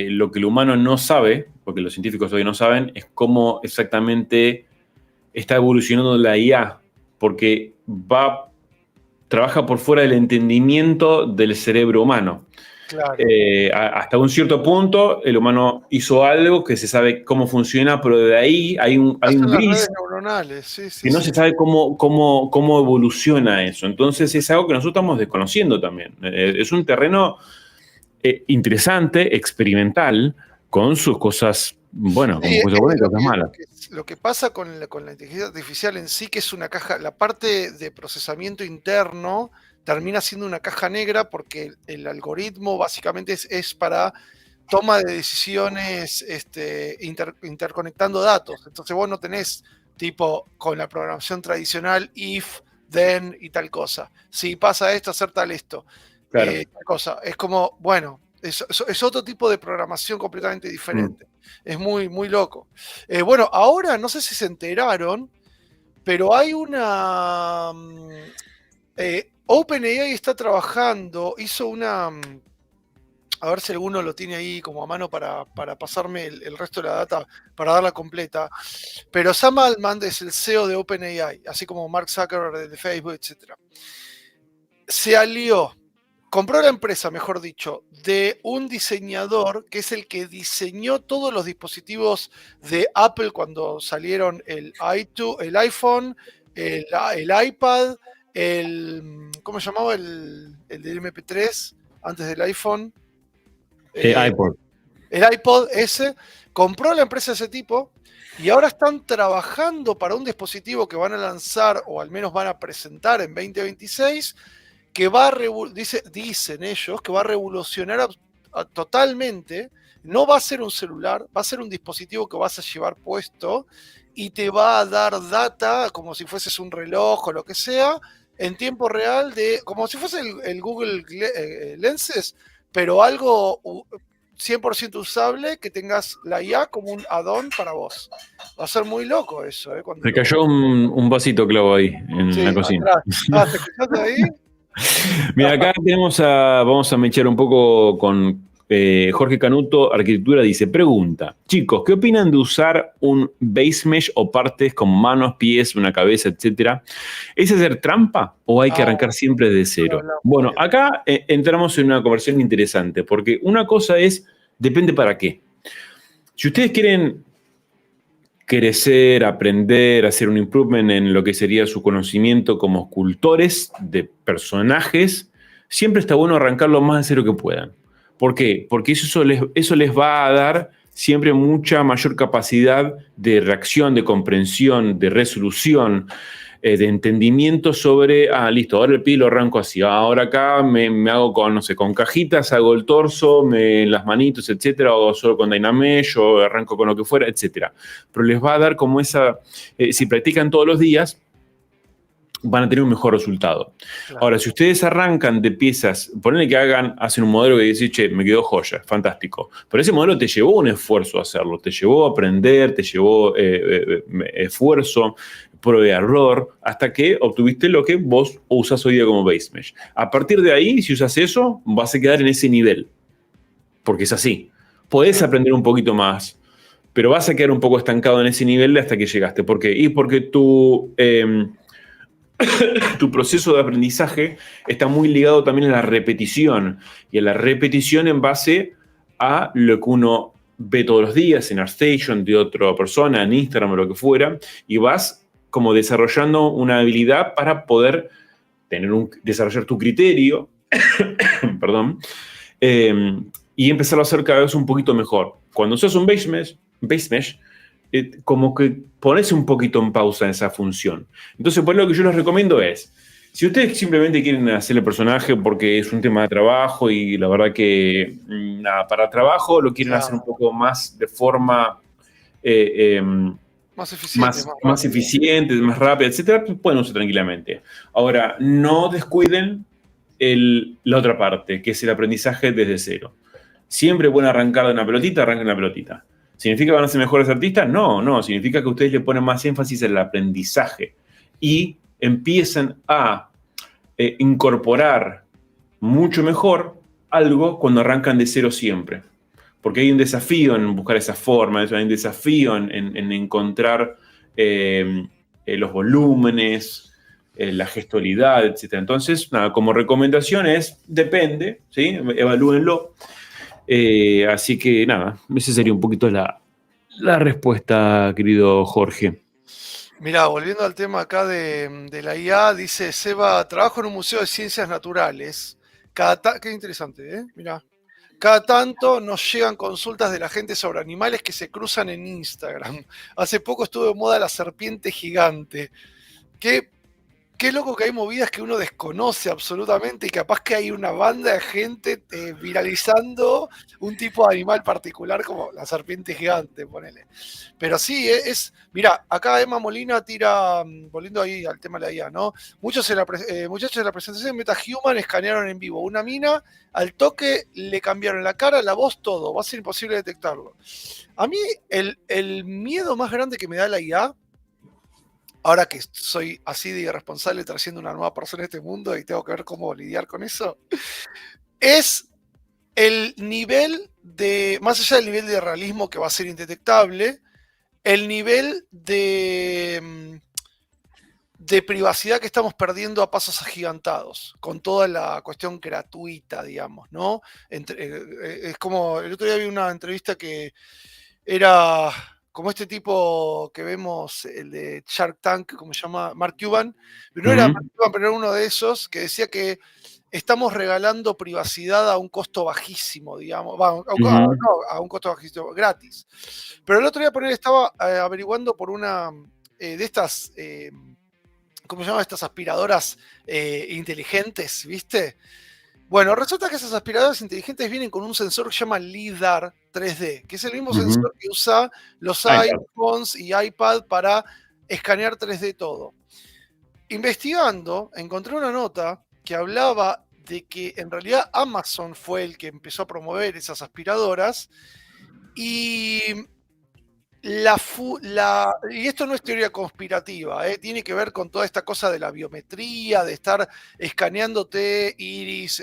lo que el humano no sabe, porque los científicos hoy no saben, es cómo exactamente está evolucionando la IA, porque trabaja por fuera del entendimiento del cerebro humano. Claro. Hasta un cierto punto el humano hizo algo que se sabe cómo funciona, pero de ahí hay un gris neuronales, que no se sabe cómo evoluciona eso. Entonces es algo que nosotros estamos desconociendo también. Es un terreno interesante, experimental, con sus cosas, bueno, con cosas buenas y cosas malas. Lo que pasa con la inteligencia artificial en sí, que es una caja, la parte de procesamiento interno termina siendo una caja negra porque el algoritmo básicamente es para toma de decisiones interconectando datos. Entonces vos no tenés tipo con la programación tradicional if, then y tal cosa. Si pasa esto, hacer tal esto. Claro. Tal cosa. Es como, bueno, es otro tipo de programación completamente diferente. Es muy, muy loco. Bueno, ahora no sé si se enteraron, pero hay una... OpenAI está trabajando, hizo una... A ver si alguno lo tiene ahí como a mano para pasarme el resto de la data, para darla completa. Pero Sam Altman es el CEO de OpenAI, así como Mark Zuckerberg de Facebook, etc. Se alió, compró la empresa, mejor dicho, de un diseñador que es el que diseñó todos los dispositivos de Apple cuando salieron el iPhone, el iPad, ¿cómo se llamaba? El del MP3 antes del iPhone. iPod. El iPod ese, compró la empresa de ese tipo y ahora están trabajando para un dispositivo que van a lanzar o al menos van a presentar en 2026 que va a dicen ellos que va a revolucionar totalmente. No va a ser un celular, va a ser un dispositivo que vas a llevar puesto y te va a dar data como si fueses un reloj o lo que sea en tiempo real, como si fuese el Google Lenses, pero algo 100% usable, que tengas la IA como un add-on para vos. Va a ser muy loco eso. Se cayó un vasito clavo ahí en la cocina. ¿Te escuchaste ahí? Mira, acá vamos a mechar un poco con Jorge Canuto, Arquitectura, dice, pregunta, chicos, ¿qué opinan de usar un base mesh o partes con manos, pies, una cabeza, etcétera? ¿Es hacer trampa o hay que arrancar siempre de cero? Bueno, acá entramos en una conversación interesante, porque una cosa es, depende para qué. Si ustedes quieren crecer, aprender, hacer un improvement en lo que sería su conocimiento como escultores de personajes, siempre está bueno arrancar lo más de cero que puedan. ¿Por qué? Porque eso les va a dar siempre mucha mayor capacidad de reacción, de comprensión, de resolución, de entendimiento sobre, listo, ahora el pie lo arranco así, ahora acá me hago con, no sé, con cajitas, hago el torso, las manitos, etcétera, o solo con Dynamesh, o arranco con lo que fuera, etcétera. Pero les va a dar como esa, si practican todos los días, van a tener un mejor resultado. Claro. Ahora, si ustedes arrancan de piezas, ponenle que hacen un modelo que dice, che, me quedó joya, fantástico. Pero ese modelo te llevó un esfuerzo a hacerlo, te llevó a aprender, te llevó esfuerzo, prueba y error, hasta que obtuviste lo que vos usás hoy día como base mesh. A partir de ahí, si usas eso, vas a quedar en ese nivel. Porque es así. Podés aprender un poquito más, pero vas a quedar un poco estancado en ese nivel hasta que llegaste. ¿Por qué? Y porque tu proceso de aprendizaje está muy ligado también a la repetición, y a la repetición en base a lo que uno ve todos los días en ArtStation, de otra persona, en Instagram o lo que fuera, y vas como desarrollando una habilidad para poder desarrollar tu criterio, perdón, y empezar a hacer cada vez un poquito mejor. Cuando usas un base mesh, como que pones un poquito en pausa esa función. Entonces, pues lo que yo les recomiendo es, si ustedes simplemente quieren hacer el personaje porque es un tema de trabajo y la verdad que para trabajo lo quieren hacer un poco más de forma más eficiente, más rápida, etcétera, pueden usar tranquilamente. Ahora, no descuiden la otra parte, que es el aprendizaje desde cero. Siempre pueden arrancar de una pelotita, arranquen la pelotita. ¿Significa que van a ser mejores artistas? No. Significa que ustedes le ponen más énfasis en el aprendizaje y empiezan a incorporar mucho mejor algo cuando arrancan de cero siempre. Porque hay un desafío en buscar esa forma, hay un desafío en encontrar los volúmenes, la gestualidad, etc. Entonces, nada, como recomendación es, depende, ¿sí? Evalúenlo. Así que nada, esa sería un poquito la respuesta, querido Jorge. Mirá, volviendo al tema acá de la IA, dice Seba, trabajo en un museo de ciencias naturales. Qué interesante, ¿eh? Mirá. Cada tanto nos llegan consultas de la gente sobre animales que se cruzan en Instagram. Hace poco estuvo de moda la serpiente gigante. Qué loco que hay movidas que uno desconoce absolutamente y capaz que hay una banda de gente viralizando un tipo de animal particular como la serpiente gigante, ponele. Pero sí, mirá, acá Emma Molina tira, volviendo ahí al tema de la IA, ¿no? Muchachos en la presentación de MetaHuman escanearon en vivo una mina, al toque le cambiaron la cara, la voz, todo. Va a ser imposible detectarlo. A mí el miedo más grande que me da la IA, ahora que soy así de irresponsable trayendo una nueva persona a este mundo y tengo que ver cómo lidiar con eso, es el nivel más allá del nivel de realismo que va a ser indetectable, el nivel de privacidad que estamos perdiendo a pasos agigantados, con toda la cuestión gratuita, digamos, ¿no? Es como, el otro día vi una entrevista que era como este tipo que vemos, el de Shark Tank, ¿cómo se llama? Mark Cuban. No era Mark Cuban, pero era uno de esos que decía que estamos regalando privacidad a un costo bajísimo, digamos. A un costo bajísimo, gratis. Pero el otro día por él estaba averiguando por una de estas, ¿cómo se llama? Estas aspiradoras inteligentes, ¿viste? Bueno, resulta que esas aspiradoras inteligentes vienen con un sensor que se llama LiDAR 3D, que es el mismo sensor que usa los iPhones y iPad para escanear 3D todo. Investigando, encontré una nota que hablaba de que en realidad Amazon fue el que empezó a promover esas aspiradoras y y esto no es teoría conspirativa, tiene que ver con toda esta cosa de la biometría, de estar escaneándote iris,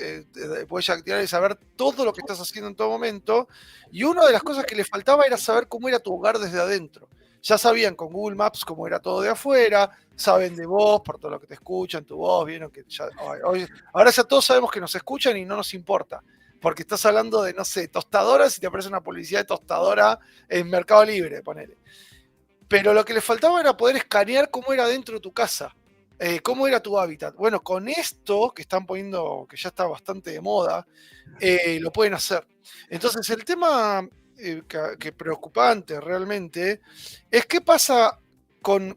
huella dactilar y saber todo lo que estás haciendo en todo momento. Y una de las cosas que le faltaba era saber cómo era tu hogar desde adentro. Ya sabían con Google Maps cómo era todo de afuera, saben de vos, por todo lo que te escuchan, tu voz, vieron que ahora ya todos sabemos que nos escuchan y no nos importa. Porque estás hablando de, no sé, tostadoras y te aparece una publicidad de tostadora en Mercado Libre, ponele. Pero lo que le faltaba era poder escanear cómo era dentro de tu casa, cómo era tu hábitat. Bueno, con esto que están poniendo, que ya está bastante de moda, lo pueden hacer. Entonces, el tema que preocupante realmente es qué pasa con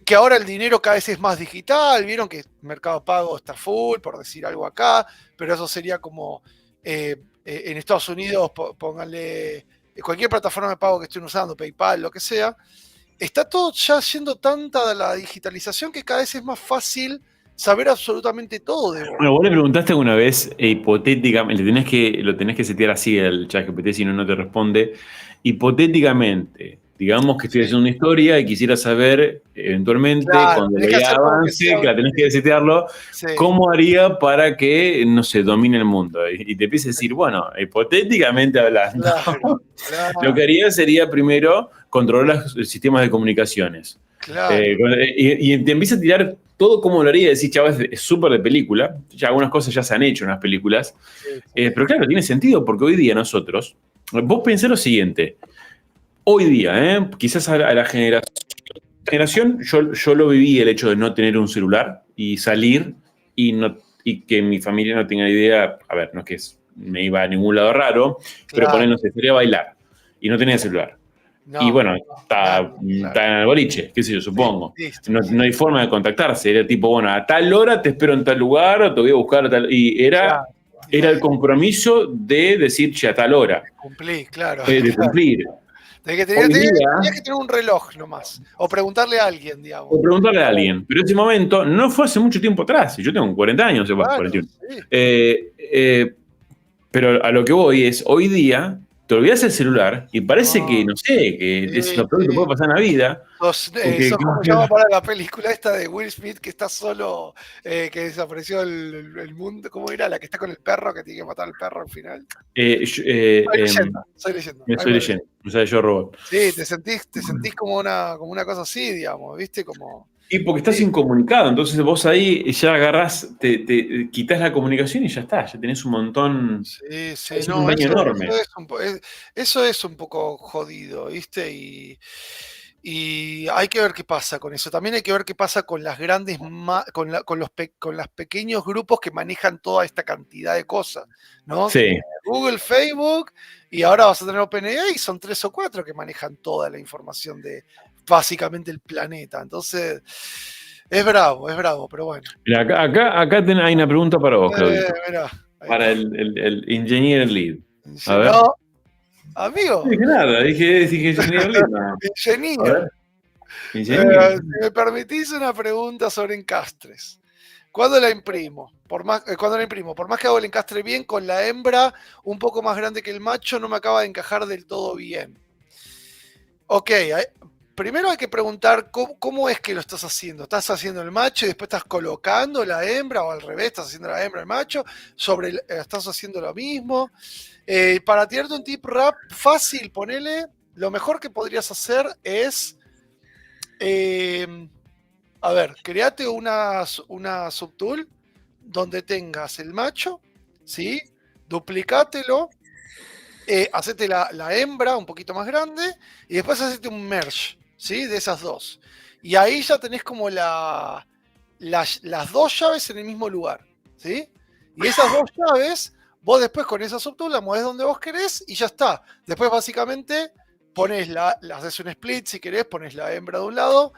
que ahora el dinero cada vez es más digital. Vieron que Mercado Pago está full, por decir algo acá, pero eso sería como en Estados Unidos, pónganle cualquier plataforma de pago que estén usando, PayPal, lo que sea. Está todo ya yendo tanta la digitalización que cada vez es más fácil saber absolutamente todo de vos. Bueno, vos le preguntaste alguna vez, hipotéticamente, lo tenés que setear así al ChatGPT, si no, no te responde. Hipotéticamente, digamos que estoy haciendo una historia y quisiera saber, eventualmente, cuando ya avance, que la tenés que setearlo, ¿cómo haría para que, no sé, domine el mundo? Y te empieza a decir, bueno, hipotéticamente hablando, Claro. lo que haría sería primero controlar los sistemas de comunicaciones. Claro. Y te empieza a tirar todo como lo haría, decir, chaval, es súper de película, ya algunas cosas ya se han hecho en las películas, pero claro, tiene sentido, porque hoy día nosotros, vos pensé lo siguiente, hoy día, quizás a la generación, yo lo viví el hecho de no tener un celular y salir y que mi familia no tenga idea, a ver, no es que me iba a ningún lado raro, pero poner, no sé, salía a bailar y no tenía celular. No, y bueno, está en el boliche, qué sé yo, supongo. No hay forma de contactarse. Era tipo, bueno, a tal hora te espero en tal lugar, o te voy a buscar a tal. Y era el compromiso de decir, che, a tal hora. De cumplir, claro. De cumplir. Tenías que tener un reloj nomás. O preguntarle a alguien, digamos. O preguntarle a alguien. Pero ese momento no fue hace mucho tiempo atrás. Yo tengo 40 años, claro, 41. Sí. Pero a lo que voy es, hoy día te olvidas el celular y parece que, no sé, que es lo peor que te puede pasar en la vida. Sos como llama para la película esta de Will Smith, que está solo, que desapareció el mundo. ¿Cómo era? La que está con el perro, que tiene que matar al perro al final. Soy leyenda. Soy leyenda. O sea, yo robot. Sí, te sentís como una cosa así, digamos, ¿viste? Como... Y porque estás incomunicado, entonces vos ahí ya agarrás, te quitas la comunicación y ya está, ya tenés un montón. Sí, es un daño enorme. Eso es un poco jodido, ¿viste? Y hay que ver qué pasa con eso. También hay que ver qué pasa con las grandes, con los pequeños grupos que manejan toda esta cantidad de cosas, ¿no? Sí. Google, Facebook, y ahora vas a tener OpenAI, y son 3 o 4 que manejan toda la información de básicamente el planeta. Entonces, es bravo, pero bueno. Mira, acá hay una pregunta para vos, Claudio. Para está. el Engineer Lead. A ver. No, amigo. No dije nada, dije Engineer Lead. No. Ingeniero. Si me permitís una pregunta sobre encastres. ¿Cuándo la imprimo? Por más que hago el encastre bien, con la hembra un poco más grande que el macho, no me acaba de encajar del todo bien. Ok, primero hay que preguntar cómo es que lo estás haciendo. ¿Estás haciendo el macho y después estás colocando la hembra, o al revés, estás haciendo la hembra, el macho? ¿Estás haciendo lo mismo? Para tirarte un tip rap fácil, ponele, lo mejor que podrías hacer es... a ver, créate una subtool donde tengas el macho, ¿sí? Duplicátelo, hacete la hembra un poquito más grande y después hacete un merge, ¿sí? De esas dos. Y ahí ya tenés como las dos llaves en el mismo lugar, ¿sí? Y esas dos llaves, vos después con esa subtool la movés donde vos querés y ya está. Después básicamente haces un split si querés, pones la hembra de un lado,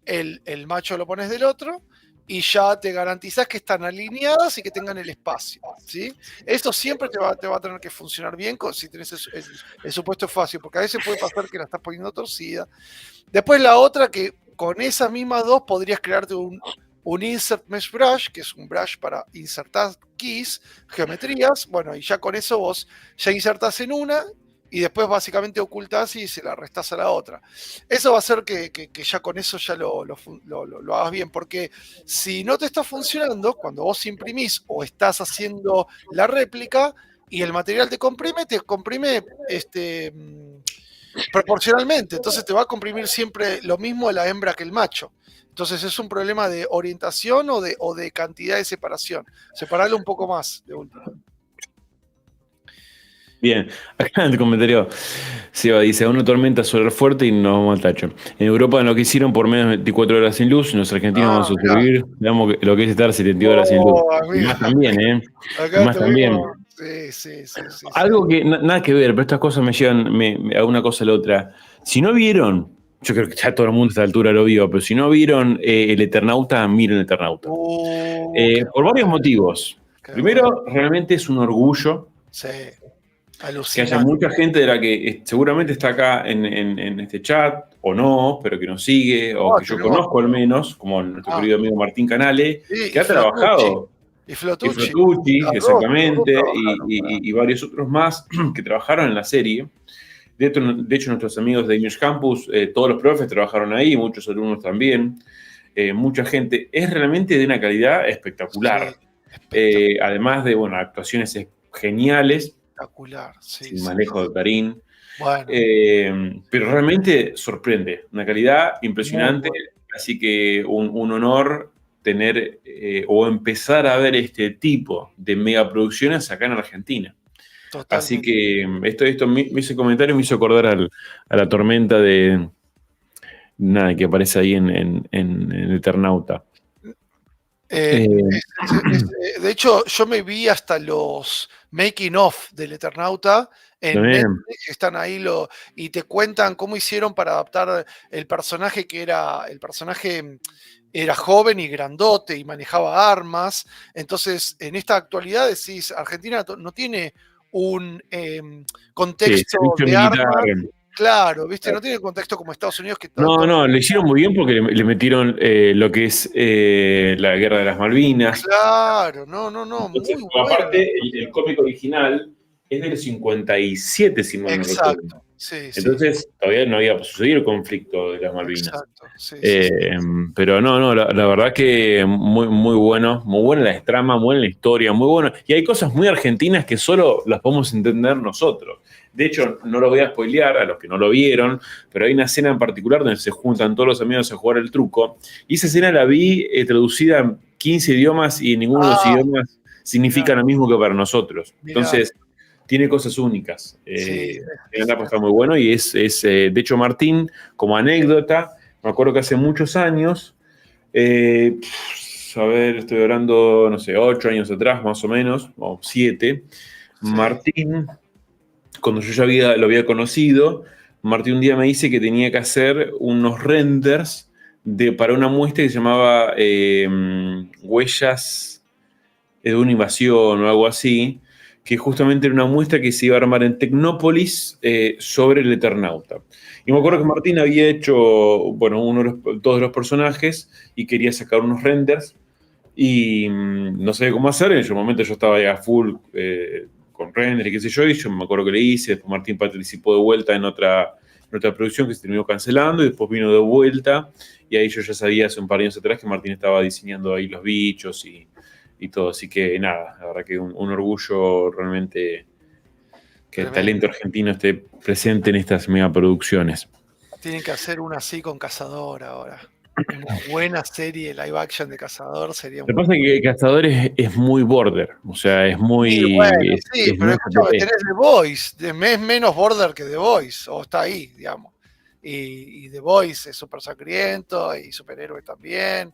el macho lo pones del otro y ya te garantizás que están alineadas y que tengan el espacio, ¿sí? Esto siempre te va a tener que funcionar bien si tenés el supuesto espacio, porque a veces puede pasar que la estás poniendo torcida. Después la otra, que con esas mismas dos podrías crearte un Insert Mesh Brush, que es un brush para insertar keys, geometrías. Bueno, y ya con eso vos ya insertás en una y después básicamente ocultás y se la restás a la otra. Eso va a hacer que ya con eso ya lo hagas bien, porque si no te está funcionando, cuando vos imprimís o estás haciendo la réplica y el material te comprime proporcionalmente, entonces te va a comprimir siempre lo mismo la hembra que el macho. Entonces es un problema de orientación o de cantidad de separación. Separarlo un poco más, de última. Bien, acá en el comentario Seba dice, una tormenta solar fuerte y nos vamos al tacho. En Europa lo que hicieron por menos de 24 horas sin luz, los argentinos vamos a sobrevivir, veamos lo que es estar 72 horas sin luz. Y más también, Acá más también. Sí. Algo que nada que ver, pero estas cosas me llevan a una cosa a la otra. Si no vieron, yo creo que ya todo el mundo a esta altura lo vio, pero si no vieron El Eternauta, miren El Eternauta. Por varios motivos. Primero, realmente es un orgullo. Sí. Que haya mucha gente de la que seguramente está acá en este chat, o no, pero que nos sigue, o que yo conozco al menos, como nuestro querido amigo Martín Canale, que ha trabajado. Y Flotucci, exactamente, y varios otros más que trabajaron en la serie. De hecho, nuestros amigos de Image Campus, todos los profes trabajaron ahí, muchos alumnos también, mucha gente. Es realmente de una calidad espectacular. Sí, además de, actuaciones geniales. Espectacular, sí. Sin manejo de Karim. Bueno. Pero realmente sorprende, una calidad impresionante. Bueno. Así que un honor tener o empezar a ver este tipo de megaproducciones acá en Argentina. Totalmente. Así que esto ese comentario me hizo acordar a la tormenta que aparece ahí en Eternauta. De hecho, yo me vi hasta los making of del Eternauta en Netflix, están ahí y te cuentan cómo hicieron para adaptar el personaje era joven y grandote y manejaba armas. Entonces, en esta actualidad decís, Argentina no tiene un contexto de armas. Claro, ¿viste? No tiene contexto como Estados Unidos. No, lo hicieron muy bien porque le metieron lo que es la Guerra de las Malvinas. Claro, no, entonces, muy bueno. Aparte, el cómic original es del 57, si mal no recuerdo. Exacto, sí. Entonces, todavía no había sucedido el conflicto de las Malvinas. Exacto, sí. Pero la verdad que muy bueno, muy buena la trama, muy buena la historia, muy bueno. Y hay cosas muy argentinas que solo las podemos entender nosotros. De hecho, no lo voy a spoilear a los que no lo vieron, pero hay una escena en particular donde se juntan todos los amigos a jugar el truco. Y esa escena la vi traducida en 15 idiomas y en ninguno de los idiomas significa lo mismo que para nosotros. Entonces, tiene cosas únicas. Está muy bueno y de hecho, Martín, como anécdota, me acuerdo que hace muchos años, estoy hablando, 8 años atrás más o menos, o 7, Martín, cuando yo ya lo había conocido, Martín un día me dice que tenía que hacer unos renders para una muestra que se llamaba Huellas de una invasión o algo así, que justamente era una muestra que se iba a armar en Tecnópolis sobre el Eternauta. Y me acuerdo que Martín había hecho, todos de los personajes y quería sacar unos renders y no sabía cómo hacer. En ese momento yo estaba ya full con render y qué sé yo, y yo me acuerdo que le hice. Después Martín participó de vuelta en otra producción que se terminó cancelando y después vino de vuelta. Y ahí yo ya sabía hace un par de años atrás que Martín estaba diseñando ahí los bichos y todo. Así que nada, la verdad que un orgullo realmente que el talento argentino esté presente en estas megaproducciones. Tienen que hacer una así con Cazador ahora. Una buena serie live action de Cazador sería Lo que pasa es que Cazador es muy border, o sea, es muy... Sí, bueno, pero escuchame, tenés The Voice, es menos border que The Voice, o está ahí, digamos. Y The Voice es súper sangriento y superhéroe también.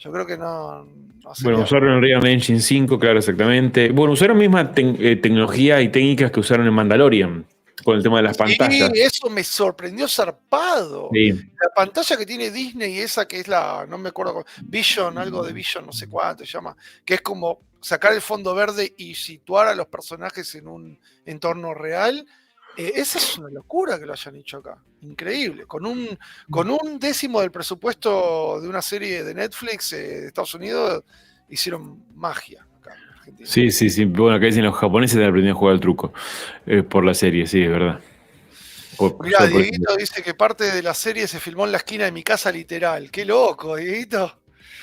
Yo creo que no usaron el Unreal Engine 5, claro, exactamente. Bueno, usaron misma tecnología y técnicas que usaron en Mandalorian, con el tema de las pantallas. Sí, eso me sorprendió zarpado. Sí. La pantalla que tiene Disney, esa que es no me acuerdo, Vision, algo de Vision, no sé cuánto se llama, que es como sacar el fondo verde y situar a los personajes en un entorno real. Esa es una locura que lo hayan hecho acá. Increíble. Con un décimo del presupuesto de una serie de Netflix de Estados Unidos, hicieron magia acá. Argentina. Sí. Bueno, acá dicen los japoneses han aprendido a jugar al truco por la serie, sí, es verdad. Mirá, Dieguito dice que parte de la serie se filmó en la esquina de mi casa, literal. Qué loco, Dieguito.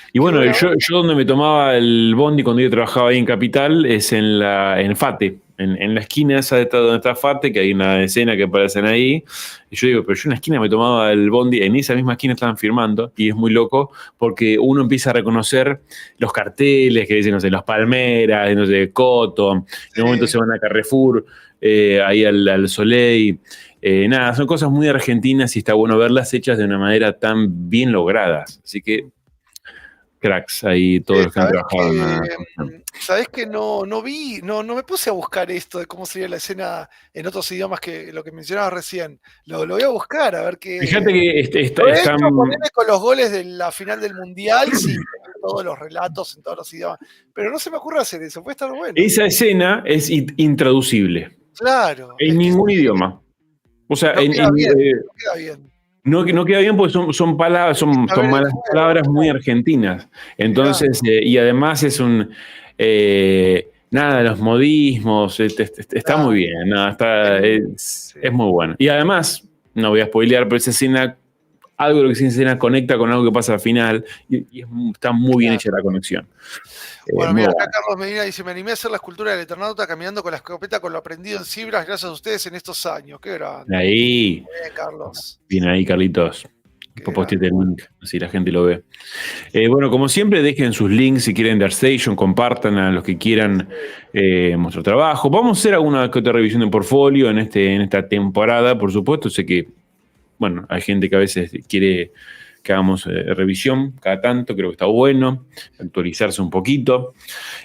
Y Qué bueno, buena yo donde me tomaba el bondi cuando yo trabajaba ahí en Capital es en Fate, en la esquina esa de donde está Fate, que hay una escena que aparecen ahí. Y yo digo, pero yo en la esquina me tomaba el bondi, en esa misma esquina estaban firmando, y es muy loco porque uno empieza a reconocer los carteles que dicen, no sé, Las Palmeras, no sé, Coto, en un momento se van a Carrefour, ahí al Soleil. Nada, son cosas muy argentinas y está bueno verlas hechas de una manera tan bien logradas. Así que cracks ahí todos los que han trabajado en la producción. ¿Sabés que no vi, no me puse a buscar esto de cómo sería la escena en otros idiomas que lo que mencionabas recién? Lo voy a buscar, a ver qué. Fíjate que Lo he hecho, están. ponele con los goles de la final del Mundial, sí, todos los relatos en todos los idiomas. Pero no se me ocurre hacer eso, puede estar bueno. Esa escena es intraducible. Claro. En ningún idioma. O sea, No queda bien, no queda bien. No queda bien porque son palabras, son malas palabras muy argentinas. Entonces, y además es nada, los modismos, está muy bien, es muy bueno. Y además, no voy a spoilear, pero esa escena, algo de lo que esa escena conecta con algo que pasa al final, y está muy bien hecha la conexión. Bueno, mira, acá Carlos Medina dice, me animé a hacer la escultura del Eternauta caminando con la escopeta con lo aprendido en Cibras gracias a ustedes en estos años. Qué grande. Ahí. Bien, Carlos. Bien ahí, Carlitos. Posteate el link, así la gente lo ve. Bueno, como siempre, dejen sus links si quieren de ArtStation, compartan a los que quieran nuestro trabajo. Vamos a hacer alguna que otra revisión de portfolio en esta temporada, por supuesto. Sé que, bueno, hay gente que a veces quiere que hagamos revisión cada tanto, creo que está bueno, actualizarse un poquito.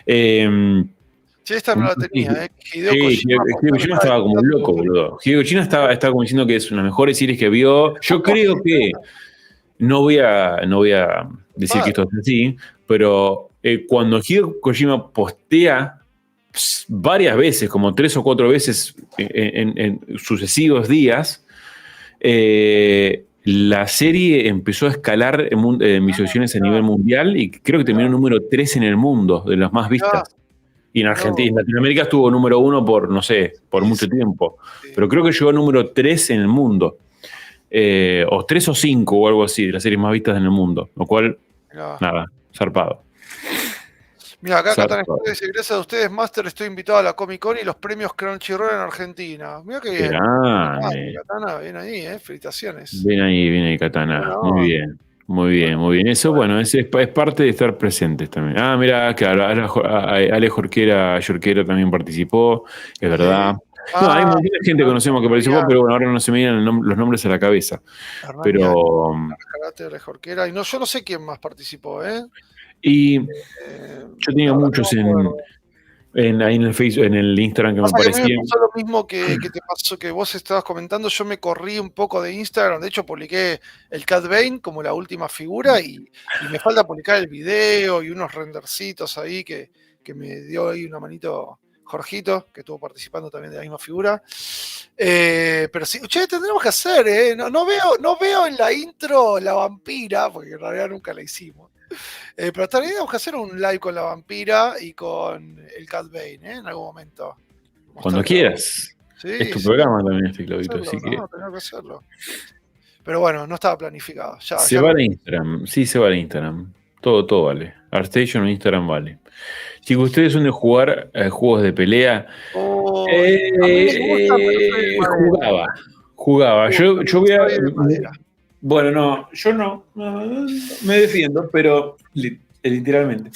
Esta no la tenía, Hideo Kojima estaba como loco, boludo. Hideo Kojima estaba como diciendo que es una de las mejores series que vio. Yo creo que no voy a decir que esto es así, pero cuando Hideo Kojima postea varias veces, como 3 o 4 veces en sucesivos días, la serie empezó a escalar en visualizaciones a nivel mundial y creo que terminó número 3 en el mundo, de las más vistas. Y en Argentina, en Latinoamérica estuvo número 1 por, no sé, por mucho tiempo. Pero creo que llegó a número 3 en el mundo. O 3 o 5 o algo así, de las series más vistas en el mundo. Lo cual, nada, zarpado. Mira, acá Katana dice, gracias a ustedes, Master, estoy invitado a la Comic Con y los premios Crunchyroll en Argentina. Mira qué bien. Katana, bien ahí, felicitaciones. Bien ahí, Katana. Muy bien. Muy bien. Eso, bueno, es parte de estar presentes también. Mira, claro, Ale Jorquera también participó, es verdad. No, hay mucha gente que conocemos que participó, pero bueno, ahora no se me vienen los nombres a la cabeza. Pero. Ale Jorquera, y no, yo no sé quién más participó, Y yo tenía muchos ahí en el Facebook, en el Instagram que me parecían. Me pasó lo mismo que te pasó, que vos estabas comentando. Yo me corrí un poco de Instagram. De hecho, publiqué el Cat Bane como la última figura y me falta publicar el video y unos rendercitos ahí que me dio ahí una manito Jorgito, que estuvo participando también de la misma figura. Pero sí, tendremos que hacer, no veo en la intro la vampira, porque en realidad nunca la hicimos. Pero tendríamos que hacer un live con la vampira y con el Cat Bane, en algún momento. Cuando quieras. Sí, es tu programa también, Claudito, así que. Tengo que hacerlo. Pero bueno, no estaba planificado. Se va a Instagram, sí, se va a Instagram. Todo vale. ArtStation o Instagram vale. Si ustedes son de jugar juegos de pelea, jugaba. Yo voy a. Bueno, no, yo no me defiendo, pero literalmente.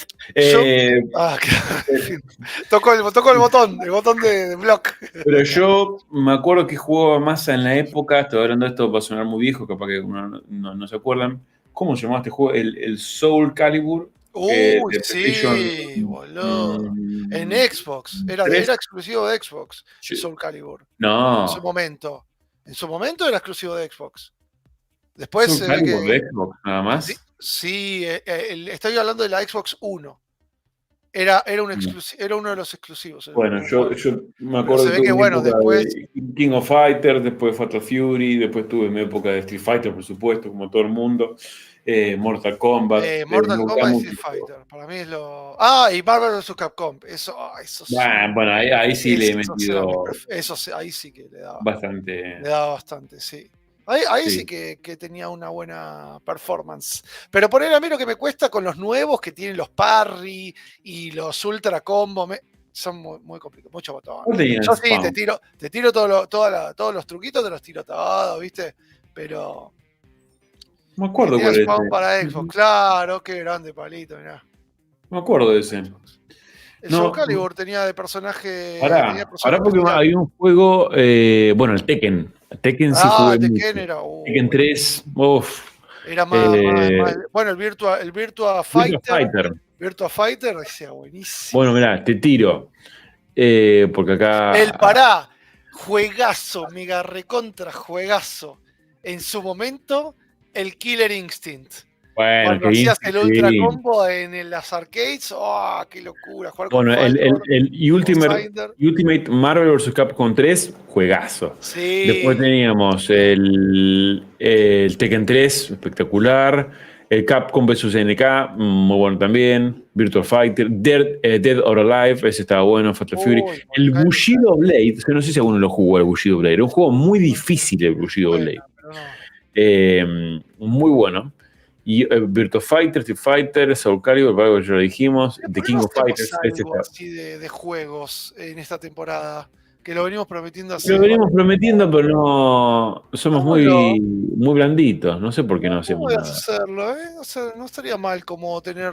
Tocó el botón de block. Pero yo me acuerdo que jugaba más en la época, estoy hablando de esto para sonar muy viejo, capaz que no se acuerdan. ¿Cómo se llamaba este juego? El Soul Calibur. Sí, boludo. En Xbox. Era exclusivo de Xbox. Sí. Soul Calibur. No. En su momento era exclusivo de Xbox. Después Soul Calibur de Xbox, nada más. Sí, estoy hablando de la Xbox 1. Era uno de los exclusivos. Bueno, yo me acuerdo de después King of Fighters, después Fatal Fury, después tuve mi época de Street Fighter, por supuesto, como todo el mundo. Mortal Kombat. Mortal me Kombat gustaba y mucho. Street Fighter. Para mí es lo. Ah, y Marvel vs. Capcom. Eso, sí. Bueno, ahí sí le he Esos eran mis metido ahí sí que le bastante. daba bastante, sí. Ahí sí que tenía una buena performance. Pero por ahí a mí lo que me cuesta con los nuevos que tienen los parry y los ultra combo, son muy, muy complicados, mucho botón. ¿Cuál tenía Yo sí, Spawn? te tiro todos los truquitos, te los tiro todos, ¿viste? Pero No me acuerdo tenía cuál es Spawn ese. para Xbox, claro, qué grande palito, mirá. No me acuerdo de ese. El Soul No, Calibur tenía de personaje. Tenía pará personaje porque especial. hay un juego, bueno, el Tekken. El Tekken sí Ah, jugué mucho. Tekken era. Tekken 3, uff. Era bueno, el Virtua Virtua Fighter. Fighter. Virtua Fighter decía buenísimo. Bueno, mirá, te tiro. Porque El acá. Pará, juegazo, mega recontra juegazo. En su momento, el Killer Instinct. Bueno, Cuando que hacías el Ultra sí. Combo en las arcades, ¡oh, qué locura! Jugar con Bueno, Falcor, el Ultimate Marvel vs. Capcom 3, juegazo. sí. Después teníamos el Tekken 3, espectacular. El Capcom vs. NK, muy bueno también. Virtua Fighter. Dead or Alive, ese estaba bueno. Fatal Fury. El Bushido Blade, que no sé si alguno lo jugó, el Bushido Blade. Era un juego muy difícil, el Bushido Blade. Muy bueno. Y Virtua Fighter, Street Fighter, Soul Calibur, algo que ya lo dijimos, The King of Fighters. Algo así de juegos en esta temporada, que lo venimos prometiendo hace. Lo venimos prometiendo, pero no somos muy blanditos. No sé por qué no hacemos nada. Hacerlo, O sea, no estaría mal como tener.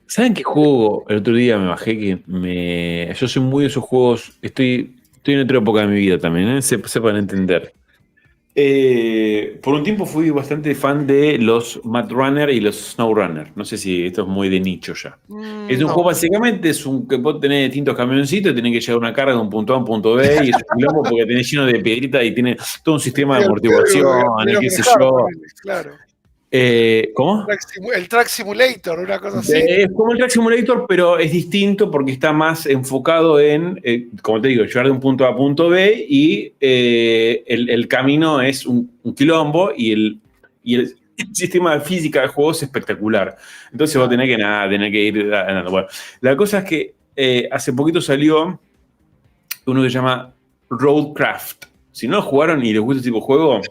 ¿Saben qué juego el otro día me bajé? Yo soy muy de esos juegos. Estoy en otra época de mi vida también, sepan entender. Por un tiempo fui bastante fan de los Mad Runner y los Snow Runner. No sé si esto es muy de nicho ya. Es un juego básicamente, que vos tenés distintos camioncitos, tenés que llevar una carga de un punto A a un punto B, y es un quilombo porque tenés lleno de piedritas y tiene todo un sistema de amortiguación, qué sé yo. Claro. ¿Cómo? El Track Simulator, una cosa así. Es como el Track Simulator, pero es distinto porque está más enfocado en, como te digo, llevar de un punto A a punto B, y el camino es un quilombo, y el sistema de física del juego es espectacular. Entonces vos tenés que ir andando. Bueno, la cosa es que hace poquito salió uno que se llama Roadcraft. Si no lo jugaron y les gusta este tipo de juego,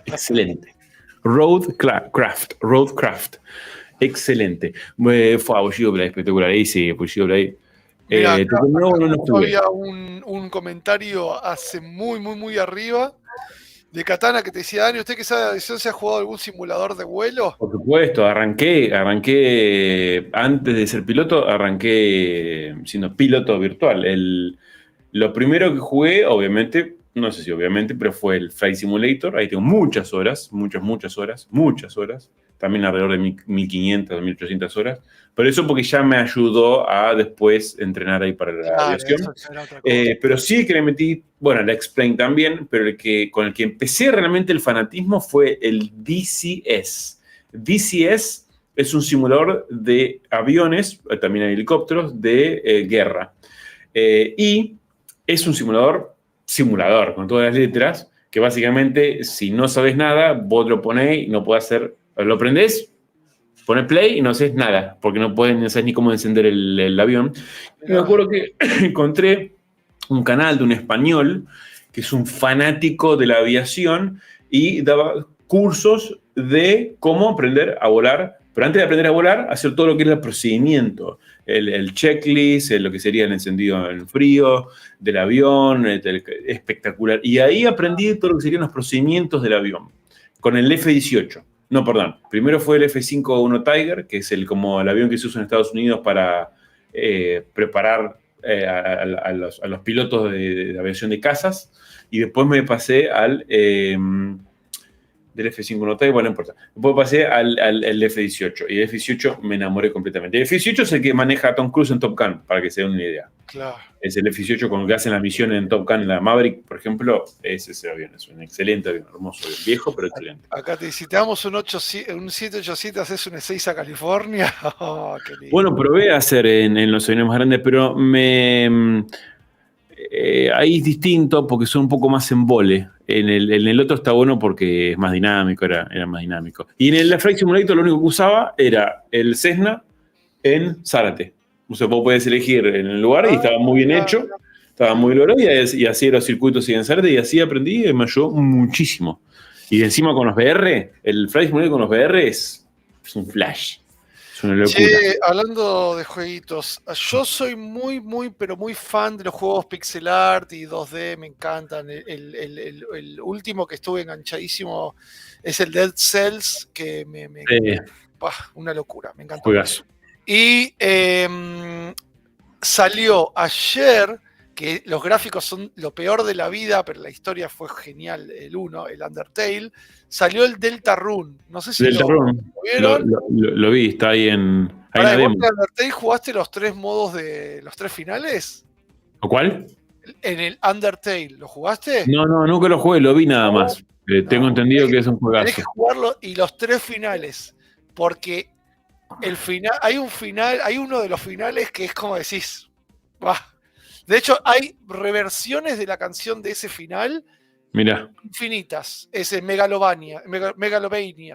excelente. Roadcraft. Excelente. Fue Bushido Blade, espectacular. Ahí sí, Bushido Blade. Había un comentario hace muy, muy, muy arriba de Katana que te decía, Dani, ¿usted que sabe de edición se ha jugado algún simulador de vuelo? Por supuesto, arranqué antes de ser piloto, arranqué siendo piloto virtual. Lo primero que jugué, obviamente, no sé si obviamente, pero fue el Flight Simulator. Ahí tengo muchas horas, muchas horas. También alrededor de 1500, 1800 horas. Pero eso porque ya me ayudó a después entrenar ahí para la aviación. Pero sí que le metí, bueno, el X-Plane también, pero con el que empecé realmente el fanatismo fue el DCS. DCS es un simulador de aviones, también hay helicópteros, de guerra. Y es un simulador, con todas las letras, que básicamente, si no sabes nada, vos lo ponés y no podés hacer, lo prendés, ponés play y no haces nada, porque no sabes ni cómo encender el avión. Y me acuerdo que encontré un canal de un español que es un fanático de la aviación y daba cursos de cómo aprender a volar, pero antes de aprender a volar, hacer todo lo que es el procedimiento, el checklist, lo que sería el encendido en frío del avión, espectacular. Y ahí aprendí todo lo que serían los procedimientos del avión, con el F-18. No, perdón. Primero fue el F-5-1 Tiger, que es como el avión que se usa en Estados Unidos para preparar a los pilotos de aviación de cazas. Y después me pasé al del F-5-1 Tiger, bueno, no importa. Después pasé al F-18. Y el F-18 me enamoré completamente. El F-18 es el que maneja a Tom Cruise en Top Gun, para que se den una idea. Claro. Es el F-18 con el que hacen la misión en Top Gun, la Maverick, por ejemplo. Es ese avión, es un excelente avión, hermoso avión, viejo, pero excelente. Acá te dice, si te damos un 787, haces un 6 a California. Oh, qué lindo. Bueno, probé a hacer en los aviones más grandes, pero ahí es distinto porque son un poco más en vole. En el otro está bueno porque es más dinámico, era más dinámico. Y en el Flight Simulator lo único que usaba era el Cessna en Zárate. O sea, vos podés elegir en el lugar y estaba muy bien hecho, estaba muy logrado y así los circuitos siguen en Zárate y así aprendí y me ayudó muchísimo. Y encima con los VR, el Flight Simulator con los VR es un flash. Es una locura. Che, hablando de jueguitos, yo soy pero muy fan de los juegos pixel art y 2D, me encantan. El último que estuve enganchadísimo es el Dead Cells, que una locura, me encantó. Juegazo. Y salió ayer, que los gráficos son lo peor de la vida, pero la historia fue genial, el 1, el Undertale. Salió el Deltarune, no sé si lo vieron. Lo vi, está ahí en... Ahora, ¿vos en Undertale jugaste los 3 modos de los 3 finales? ¿O cuál? En el Undertale, ¿lo jugaste? No, nunca lo jugué, lo vi nada más. Tengo entendido que es un juegazo. Tenés que jugarlo y los 3 finales, porque el final, hay uno de los finales que es como decís, bah. De hecho, hay reversiones de la canción de ese final. Mirá. Infinitas. Ese Megalovania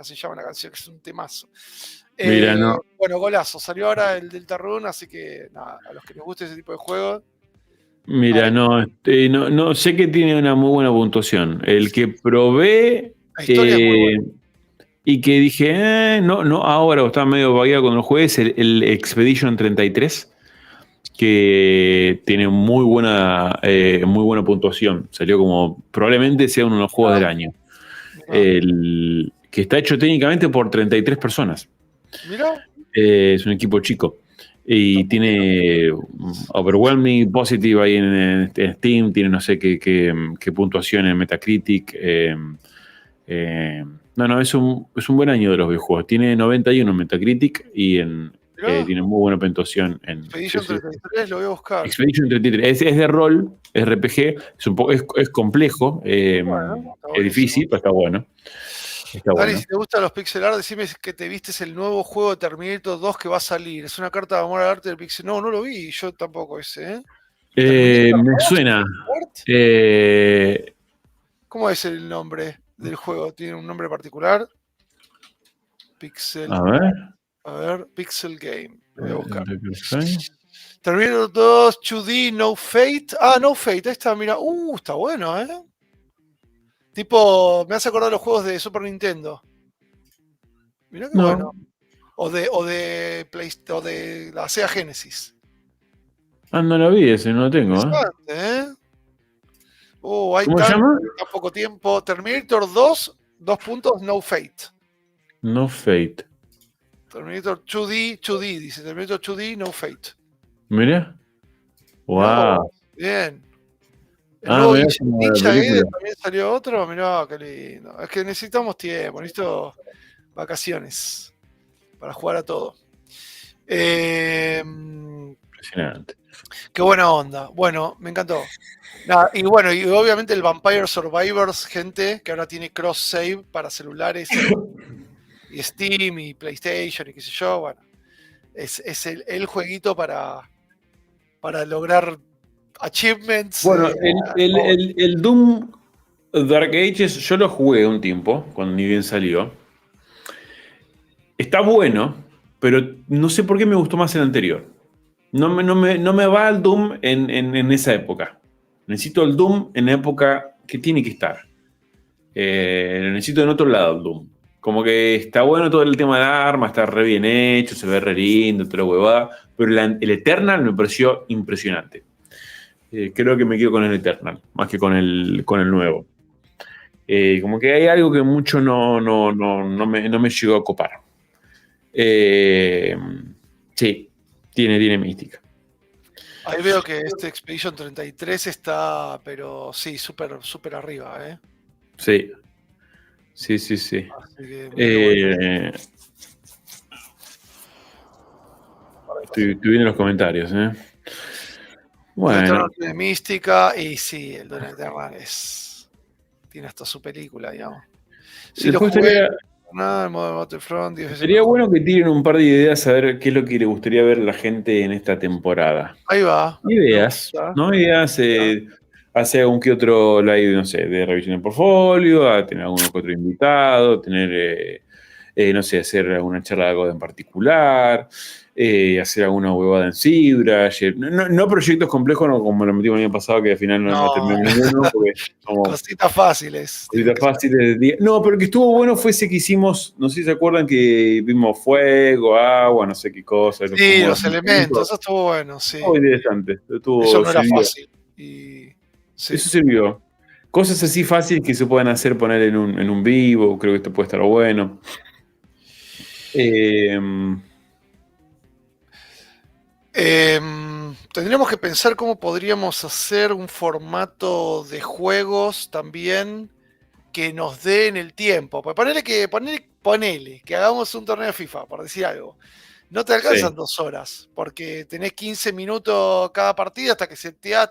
se llama la canción, que es un temazo. Mira, no. Bueno, golazo. Salió ahora el Deltarune, así que nada, a los que les guste ese tipo de juegos. Mira, no sé que tiene una muy buena puntuación. El que probé y que dije, no, ahora estaba medio vagueado cuando lo jugué, es el Expedition 33. Que tiene muy buena puntuación. Salió como, probablemente sea uno de los juegos del año. Que está hecho técnicamente por 33 personas. Mirá. Es un equipo chico. Y tiene overwhelming positive ahí en Steam, tiene no sé qué puntuación en Metacritic. Es un buen año de los videojuegos. Tiene 91 en Metacritic y tiene muy buena puntuación en Expedition 33, lo voy a buscar. Expedition 33 es de rol, es RPG, es complejo, es difícil, pero está bueno. Dale, si te gustan los pixel art, decime que te vistes el nuevo juego de Terminator 2 que va a salir. Es una carta de amor al arte del pixel. No lo vi, yo tampoco ese, me suena. ¿Cómo es el nombre del juego? ¿Tiene un nombre particular? Pixel. A ver, Pixel Game. Lo voy a buscar. Terminator 2, 2D, No Fate. No Fate, ahí está, mira. Está bueno, Tipo, me hace acordar los juegos de Super Nintendo. Mirá qué bueno. O de la Sega Genesis. No lo vi ese, no lo tengo. ¿Cómo se llama? Poco tiempo. Terminator 2, No Fate. No Fate. Terminator 2D, dice. Terminator 2D, No Fate. Mira. Wow. Bien. Mira, también salió otro. Mirá, qué lindo. Es que necesitamos tiempo, necesito vacaciones para jugar a todo. Impresionante. Qué buena onda. Bueno, me encantó. Y obviamente el Vampire Survivors, gente, que ahora tiene cross save para celulares y Steam y PlayStation y qué sé yo. Bueno, es el jueguito para lograr achievements. Bueno, el Doom Dark Ages yo lo jugué un tiempo, cuando ni bien salió. Está bueno, pero no sé por qué me gustó más el anterior. No me va el Doom en esa época. Necesito el Doom en la época que tiene que estar. Lo necesito en otro lado el Doom. Como que está bueno todo el tema de armas, está re bien hecho, se ve re lindo, toda la huevada, pero el Eternal me pareció impresionante. Creo que me quedo con el Eternal, más que con el nuevo. Como que hay algo que mucho no me llegó a copar. Sí, tiene mística. Ahí veo que este Expedition 33 está, pero sí, súper arriba, Sí. Sí. Bueno. Estoy viendo los comentarios, Bueno. De mística, y sí, el Donald Eternal tiene hasta su película, digamos. Sí, lo jugué. Nada, el modo Battlefront 10 veces Sería mejor. bueno que tiren un par de ideas a ver qué es lo que le gustaría ver a la gente en esta temporada. Ahí va. Ideas, Me gusta. ¿no? Ideas, hacer algún que otro live, no sé, de revisión de portfolio, a tener alguno que otro invitado, tener, no sé, hacer alguna charla de algo en particular, hacer alguna huevada en ZBrush. No proyectos complejos como lo metimos el año pasado, que al final no terminó ninguno, porque somos Cositas fáciles. cositas fáciles. No, pero el que estuvo bueno fue ese que hicimos, no sé si se acuerdan que vimos fuego, agua, no sé qué cosa. Sí, los elementos, eso estuvo bueno, sí. Estuvo interesante. Eso no era Sirvió. fácil. Y, sí. Eso sirvió. Cosas así fáciles que se pueden hacer, poner en un vivo, creo que esto puede estar bueno. Tendríamos que pensar cómo podríamos hacer un formato de juegos también que nos dé en el tiempo. Pues ponele que hagamos un torneo de FIFA, por decir algo. No te alcanzan 2 horas, porque tenés 15 minutos cada partido hasta que seteás,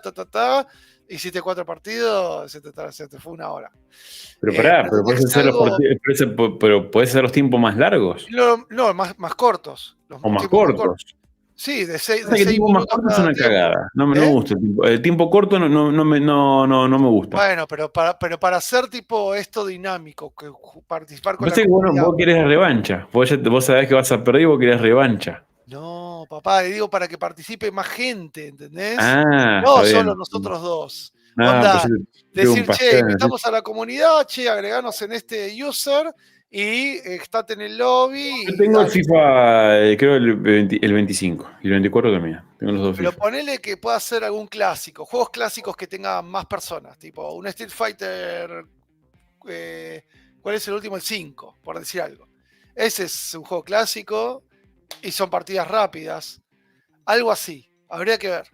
hiciste 4 partidos, se te fue 1 hora. Pero pará, pero tenés puedes que hacer hacer algo- pero puedes hacer los tiempos más largos No, más cortos. Los o más tiempos cortos. Sí, de 6 Pasa que el tiempo más minutos corto es cada una tiempo. cagada. No me gusta el tiempo. El tiempo corto no me gusta. Bueno, pero para hacer tipo esto dinámico, que participar con la Pasa que comunidad. vos querés revancha. Vos sabés que vas a perder y vos querés revancha. No, papá, le digo para que participe más gente, ¿entendés? Ah, No está solo bien. nosotros dos. No, Onda, pues yo te digo un decir, che, pastel. invitamos a la comunidad, che, agreganos en este user y estate en el lobby. Yo Y tengo el dale. FIFA, creo el 25 y el 24 también. Tengo los dos Pero FIFA. ponele que pueda ser algún clásico, juegos clásicos que tengan más personas, tipo un Street Fighter, ¿cuál es el último? El 5, por decir algo. Ese es un juego clásico y son partidas rápidas. Algo así, habría que ver.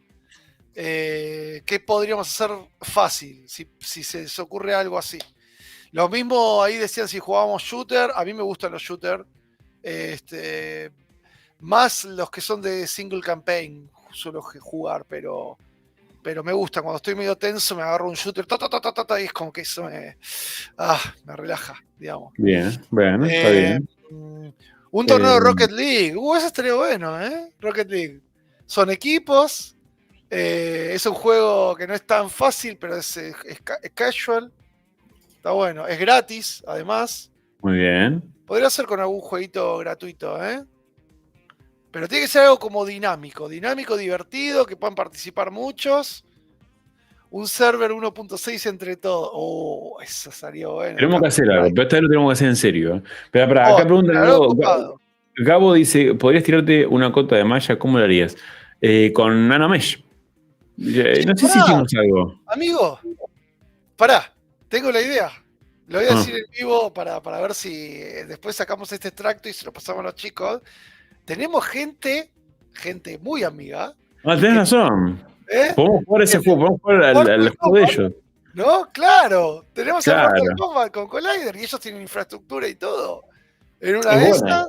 ¿Qué podríamos hacer fácil si se les ocurre algo así? Lo mismo ahí decían si jugábamos shooter, a mí me gustan los shooters. Más los que son de single campaign suelo jugar, pero me gusta. Cuando estoy medio tenso me agarro un shooter y es como que eso me relaja, digamos. Bien, bueno, está bien. Un torneo de Rocket League. Eso estaría bueno, ¿eh? Rocket League. Son equipos. Es un juego que no es tan fácil, pero es casual. Está bueno. Es gratis, además. Muy bien. Podría ser con algún jueguito gratuito, ¿eh? Pero tiene que ser algo como dinámico, divertido, que puedan participar muchos. Un server 1.6 entre todos. Oh, eso sería bueno. Tenemos que hacer algo, pero esta vez lo tenemos que hacer en serio. Pero acá preguntan algo. Gabo dice, ¿podrías tirarte una cota de malla? ¿Cómo lo harías? Con NanoMesh. No sé si hicimos algo. Amigo, pará, tengo la idea. Lo voy a decir en vivo para ver si después sacamos este extracto y se lo pasamos a los chicos. Tenemos gente muy amiga. Tenés razón. Podemos jugar ese juego, podemos jugar al juego de ellos. ¿No? Claro. Tenemos a Mortal Kombat con Collider y ellos tienen infraestructura y todo. En una de esas.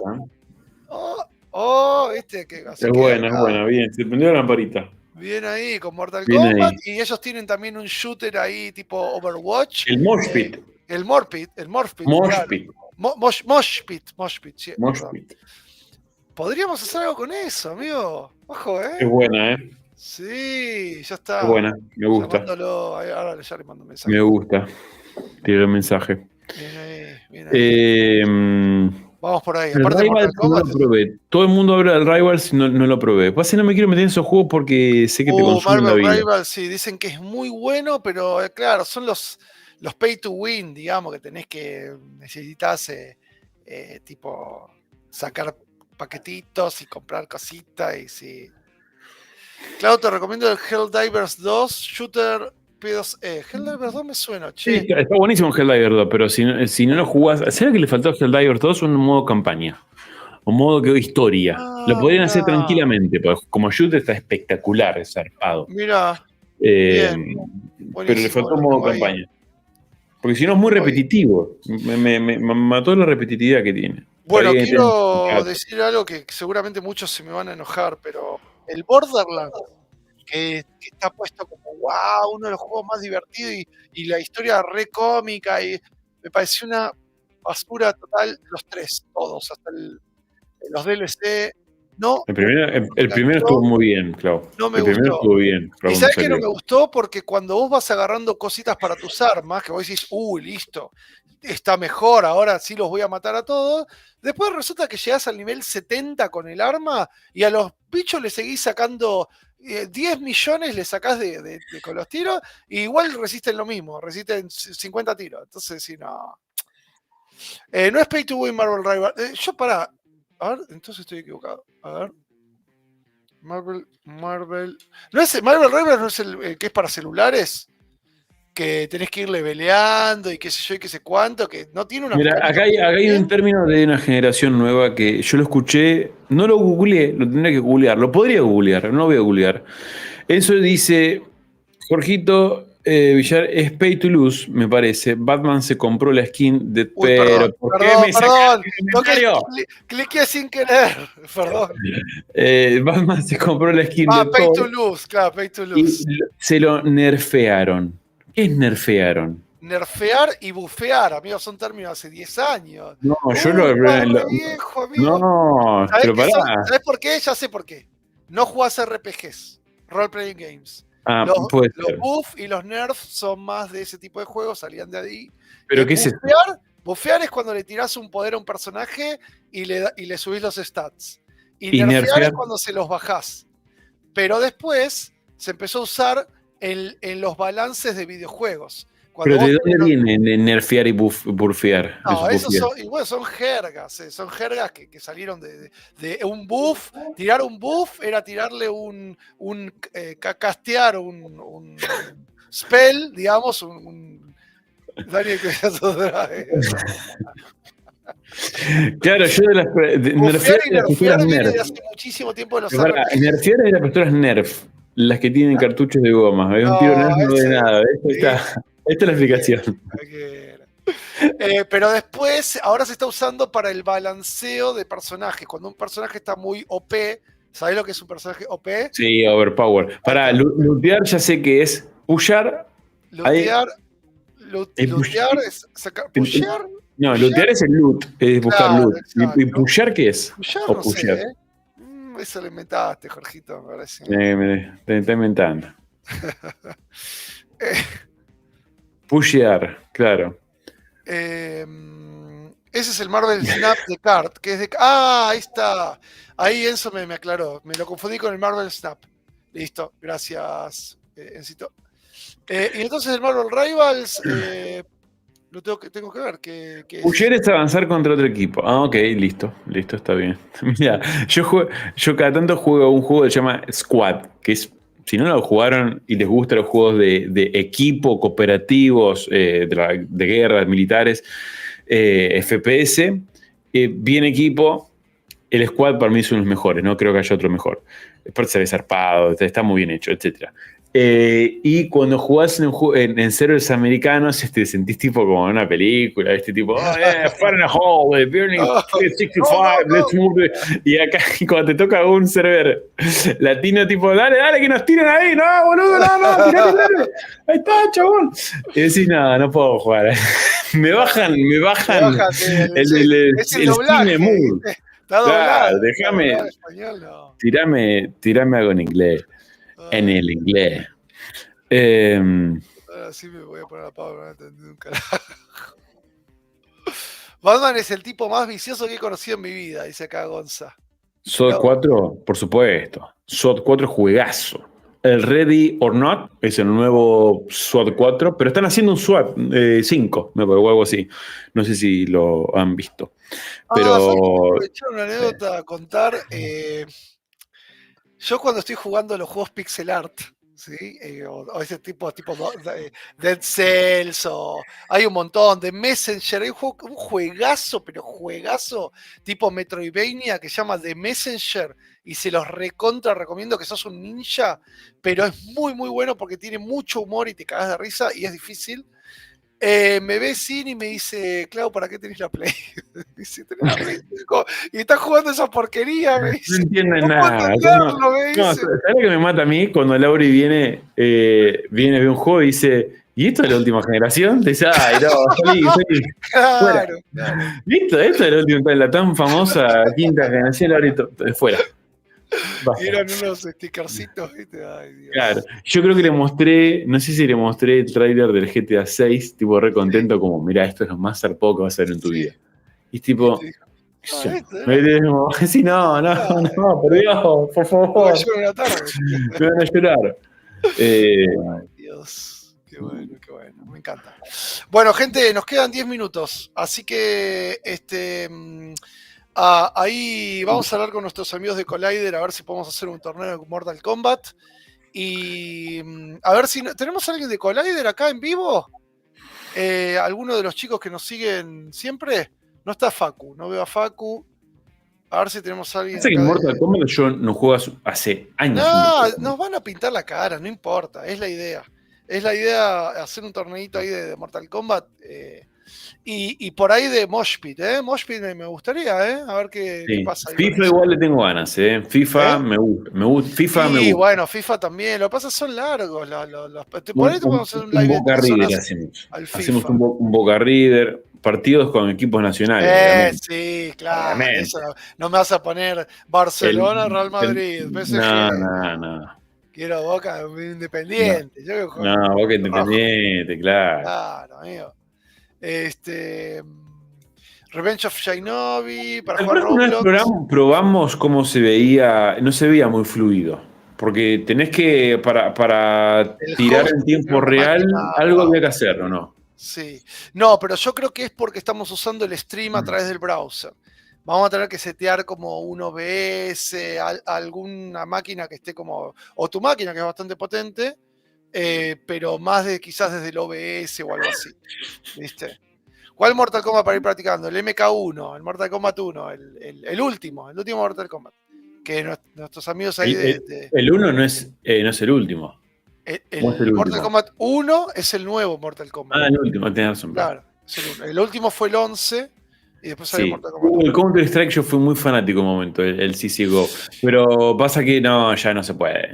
¿Viste? Es buena, bien. Se prendió la lamparita. Bien ahí, con Mortal Kombat. Ahí. Y ellos tienen también un shooter ahí tipo Overwatch. El Moshpit. El Morpit. Moshpit. Moshpit, sí. Moshpit. Podríamos hacer algo con eso, amigo. Ojo, ¿eh? Es buena, Sí, ya está. Es buena, me gusta. Ahora ya le mando un mensaje. Me gusta. Tiene el mensaje. Bien ahí. Vamos por ahí. Aparte el Rivals no lo probé. Todo el mundo habla del Rivals y no lo probé. Pues no me quiero meter en esos juegos porque sé que te consumen la vida. Rivals, sí, dicen que es muy bueno, pero claro, son los pay to win, digamos, que necesitas tipo sacar paquetitos y comprar cositas y sí. Claro, te recomiendo el Helldivers 2 Shooter P2E. Helldivers 2 me suena, che. Sí, está buenísimo Helldivers 2, pero si no lo jugás, ¿sabes lo que le faltó a Helldivers 2? Un modo campaña. Un modo que historia. Lo podrían hacer tranquilamente, porque como shooter está espectacular, es zarpado. Mira. Pero le faltó un modo campaña. Porque si no es muy repetitivo. Me mató la repetitividad que tiene. Bueno, quiero decir algo que seguramente muchos se me van a enojar, pero el Borderlands, que está puesto como wow, uno de los juegos más divertidos y la historia re cómica, y me pareció una basura total, los 3, todos, hasta los DLC. No, El primero estuvo muy bien, Clau. no me El primero gustó. estuvo bien. ¿Y sabes qué no me gustó? Porque cuando vos vas agarrando cositas para tus armas, que vos decís, listo, está mejor, ahora sí los voy a matar a todos, después resulta que llegás al nivel 70 con el arma y a los bichos le seguís sacando 10 millones, le sacás con los tiros, y igual resisten lo mismo, resisten 50 tiros. Entonces, sí, no. No es Pay to Win Marvel Rival. A ver, entonces estoy equivocado. A ver. Marvel. ¿No es Marvel Rivals no es el que es para celulares? Que tenés que ir leveleando y qué sé yo y qué sé cuánto, que no tiene una... Mira, acá hay un término de una generación nueva que yo lo escuché, no lo googleé, lo tendría que googlear, lo podría googlear, no lo voy a googlear. Eso dice, Jorgito Villar, es pay to lose, me parece. Batman se compró la skin de... Pero, ¿por qué me sacaste el comentario? Cliqué sin querer, perdón. Batman se compró la skin de Pay Thor to lose, claro, pay to lose. y se lo nerfearon. ¿Qué es nerfearon? Nerfear y bufear, amigos, son términos hace 10 años. No, yo lo viejo, amigo. No, pero pará. ¿Sabes por qué? Ya sé por qué. No jugás RPGs, Role Playing Games. Puede Los ser. buff y los nerfs son más de ese tipo de juegos, salían de ahí. ¿Pero qué es eso? Bufear es cuando le tirás un poder a un personaje y le subís los stats. Y nerfear es cuando se los bajás. Pero después se empezó a usar en los balances de videojuegos. ¿Pero de dónde viene nerfear y buffear? No, esos son jergas. Son jergas que salieron de un buff. Tirar un buff era tirarle castear un spell, digamos, Daniel, claro, yo de las nerfear y nerfear viene de hace muchísimo tiempo de los nerfear es de las pistolas Nerf, las que tienen cartuchos de goma. Es un tiro Nerf, no de nada. Esta es la explicación. Pero después, ahora se está usando para el balanceo de personajes. Cuando un personaje está muy OP, ¿sabés lo que es un personaje OP? Sí, overpower. Para lootear ya sé que es pushar. Lootear es sacar. ¿Pushear? No, lootear es el loot, es buscar loot. ¿Y pushear qué es? Pushear, no sé, eso lo inventaste, Jorgito, me parece. Te está inventando. Pushear, claro. Ese es el Marvel Snap de Card, que es de... ahí está. Ahí Enzo me aclaró. Me lo confundí con el Marvel Snap. Listo, gracias, Encito. Y entonces el Marvel Rivals... lo tengo que ver. Pushear es avanzar contra otro equipo. Ok, listo, está bien. Mira, yo cada tanto juego un juego que se llama Squad, que es, si no lo jugaron y les gustan los juegos de equipo, cooperativos, de guerras, militares, FPS, bien equipo, el Squad para mí son los mejores, no creo que haya otro mejor. Después se ve zarpado, está muy bien hecho, etc. Y cuando jugás en servers americanos, te sentís tipo como en una película, tipo, fire in a hole, burning 65, let's move. Y acá, cuando te toca un server latino, tipo, dale, que nos tiren ahí, no, boludo, no, tirate. Ahí está, chabón. Y decís, no puedo jugar. Me bajan el cine mood. Claro, déjame, tirame algo en inglés. En el inglés. Ahora sí me voy a poner a Pablo, no entendí un carajo. Batman es el tipo más vicioso que he conocido en mi vida, dice acá Gonza. SWAT 4, por supuesto. SWAT 4 juegazo. El Ready or Not es el nuevo SWAT 4, pero están haciendo un SWAT 5, me parece, o algo así. No sé si lo han visto. Pero... me echaron una anécdota a contar. Yo cuando estoy jugando los juegos pixel art, ¿sí? O ese tipo Dead Cells, o hay un montón de Messenger, hay un juegazo, pero juegazo tipo Metroidvania que se llama The Messenger, y se los recomiendo, que sos un ninja, pero es muy muy bueno porque tiene mucho humor y te cagas de risa y es difícil. Me ve Sin y me dice, Clau, ¿para qué tenés la Play? Dice, tenés la Play y estás jugando esa porquería, me dice. No entienden nada. ¿Sabes lo que me mata a mí? Cuando Lauri viene a ver un juego y dice, ¿Y esto es la última generación? Te dice, ay, no, salí. Claro. Listo, esto es la última, la tan famosa quinta generación, ahorita, fuera. Basta. Y eran unos stickercitos, ¿viste? Ay, Dios. Claro, yo creo que le mostré, no sé si le mostré el tráiler del GTA 6, tipo re contento, como, mirá, esto es lo más zarpado que vas a ver en tu vida. Y tipo, sí, no, por Dios, por favor. Me van a llorar. Ay, Dios, qué bueno, me encanta. Bueno, gente, nos quedan 10 minutos, así que ahí vamos a hablar con nuestros amigos de Collider a ver si podemos hacer un torneo de Mortal Kombat. Y a ver si tenemos a alguien de Collider acá en vivo. ¿Alguno de los chicos que nos siguen siempre? No está Facu, no veo a Facu. A ver si tenemos a alguien. Pasa que en Mortal Kombat yo no juego hace años. No, nos van a pintar la cara, no importa, es la idea. Es la idea hacer un torneito ahí de Mortal Kombat. Y por ahí de Mosh Pit, Mosh Pit me gustaría, a ver qué pasa ahí. FIFA igual le tengo ganas, FIFA me gusta. FIFA me gusta. Bueno, FIFA también. Lo que pasa son largos. Por ahí podemos hacer un live de Boca River hacemos un Boca River, partidos con equipos nacionales. Sí, claro. Eso, no me vas a poner Barcelona, Real Madrid, PSG. No. Quiero Boca Independiente. Boca Independiente, claro. Claro, amigo. Revenge of Shinobi para jugar Roblox. Probamos cómo se veía, no se veía muy fluido, porque tenés que, para tirar en tiempo real, algo había que hacerlo, ¿no? Sí, no, pero yo creo que es porque estamos usando el stream a través del browser. Vamos a tener que setear como un OBS, alguna máquina que esté como, o tu máquina que es bastante potente, pero más quizás desde el OBS o algo así, ¿viste? ¿Cuál Mortal Kombat para ir practicando? El MK1, el Mortal Kombat 1, el último Mortal Kombat. Que nuestros amigos ahí el 1 no es el último. El Mortal Kombat 1 es el nuevo Mortal Kombat. El último, tenés razón. Claro, el último fue el 11 y después salió Mortal Kombat 1. El Counter-Strike yo fui muy fanático un momento, el CSGO. Pero pasa que ya no se puede.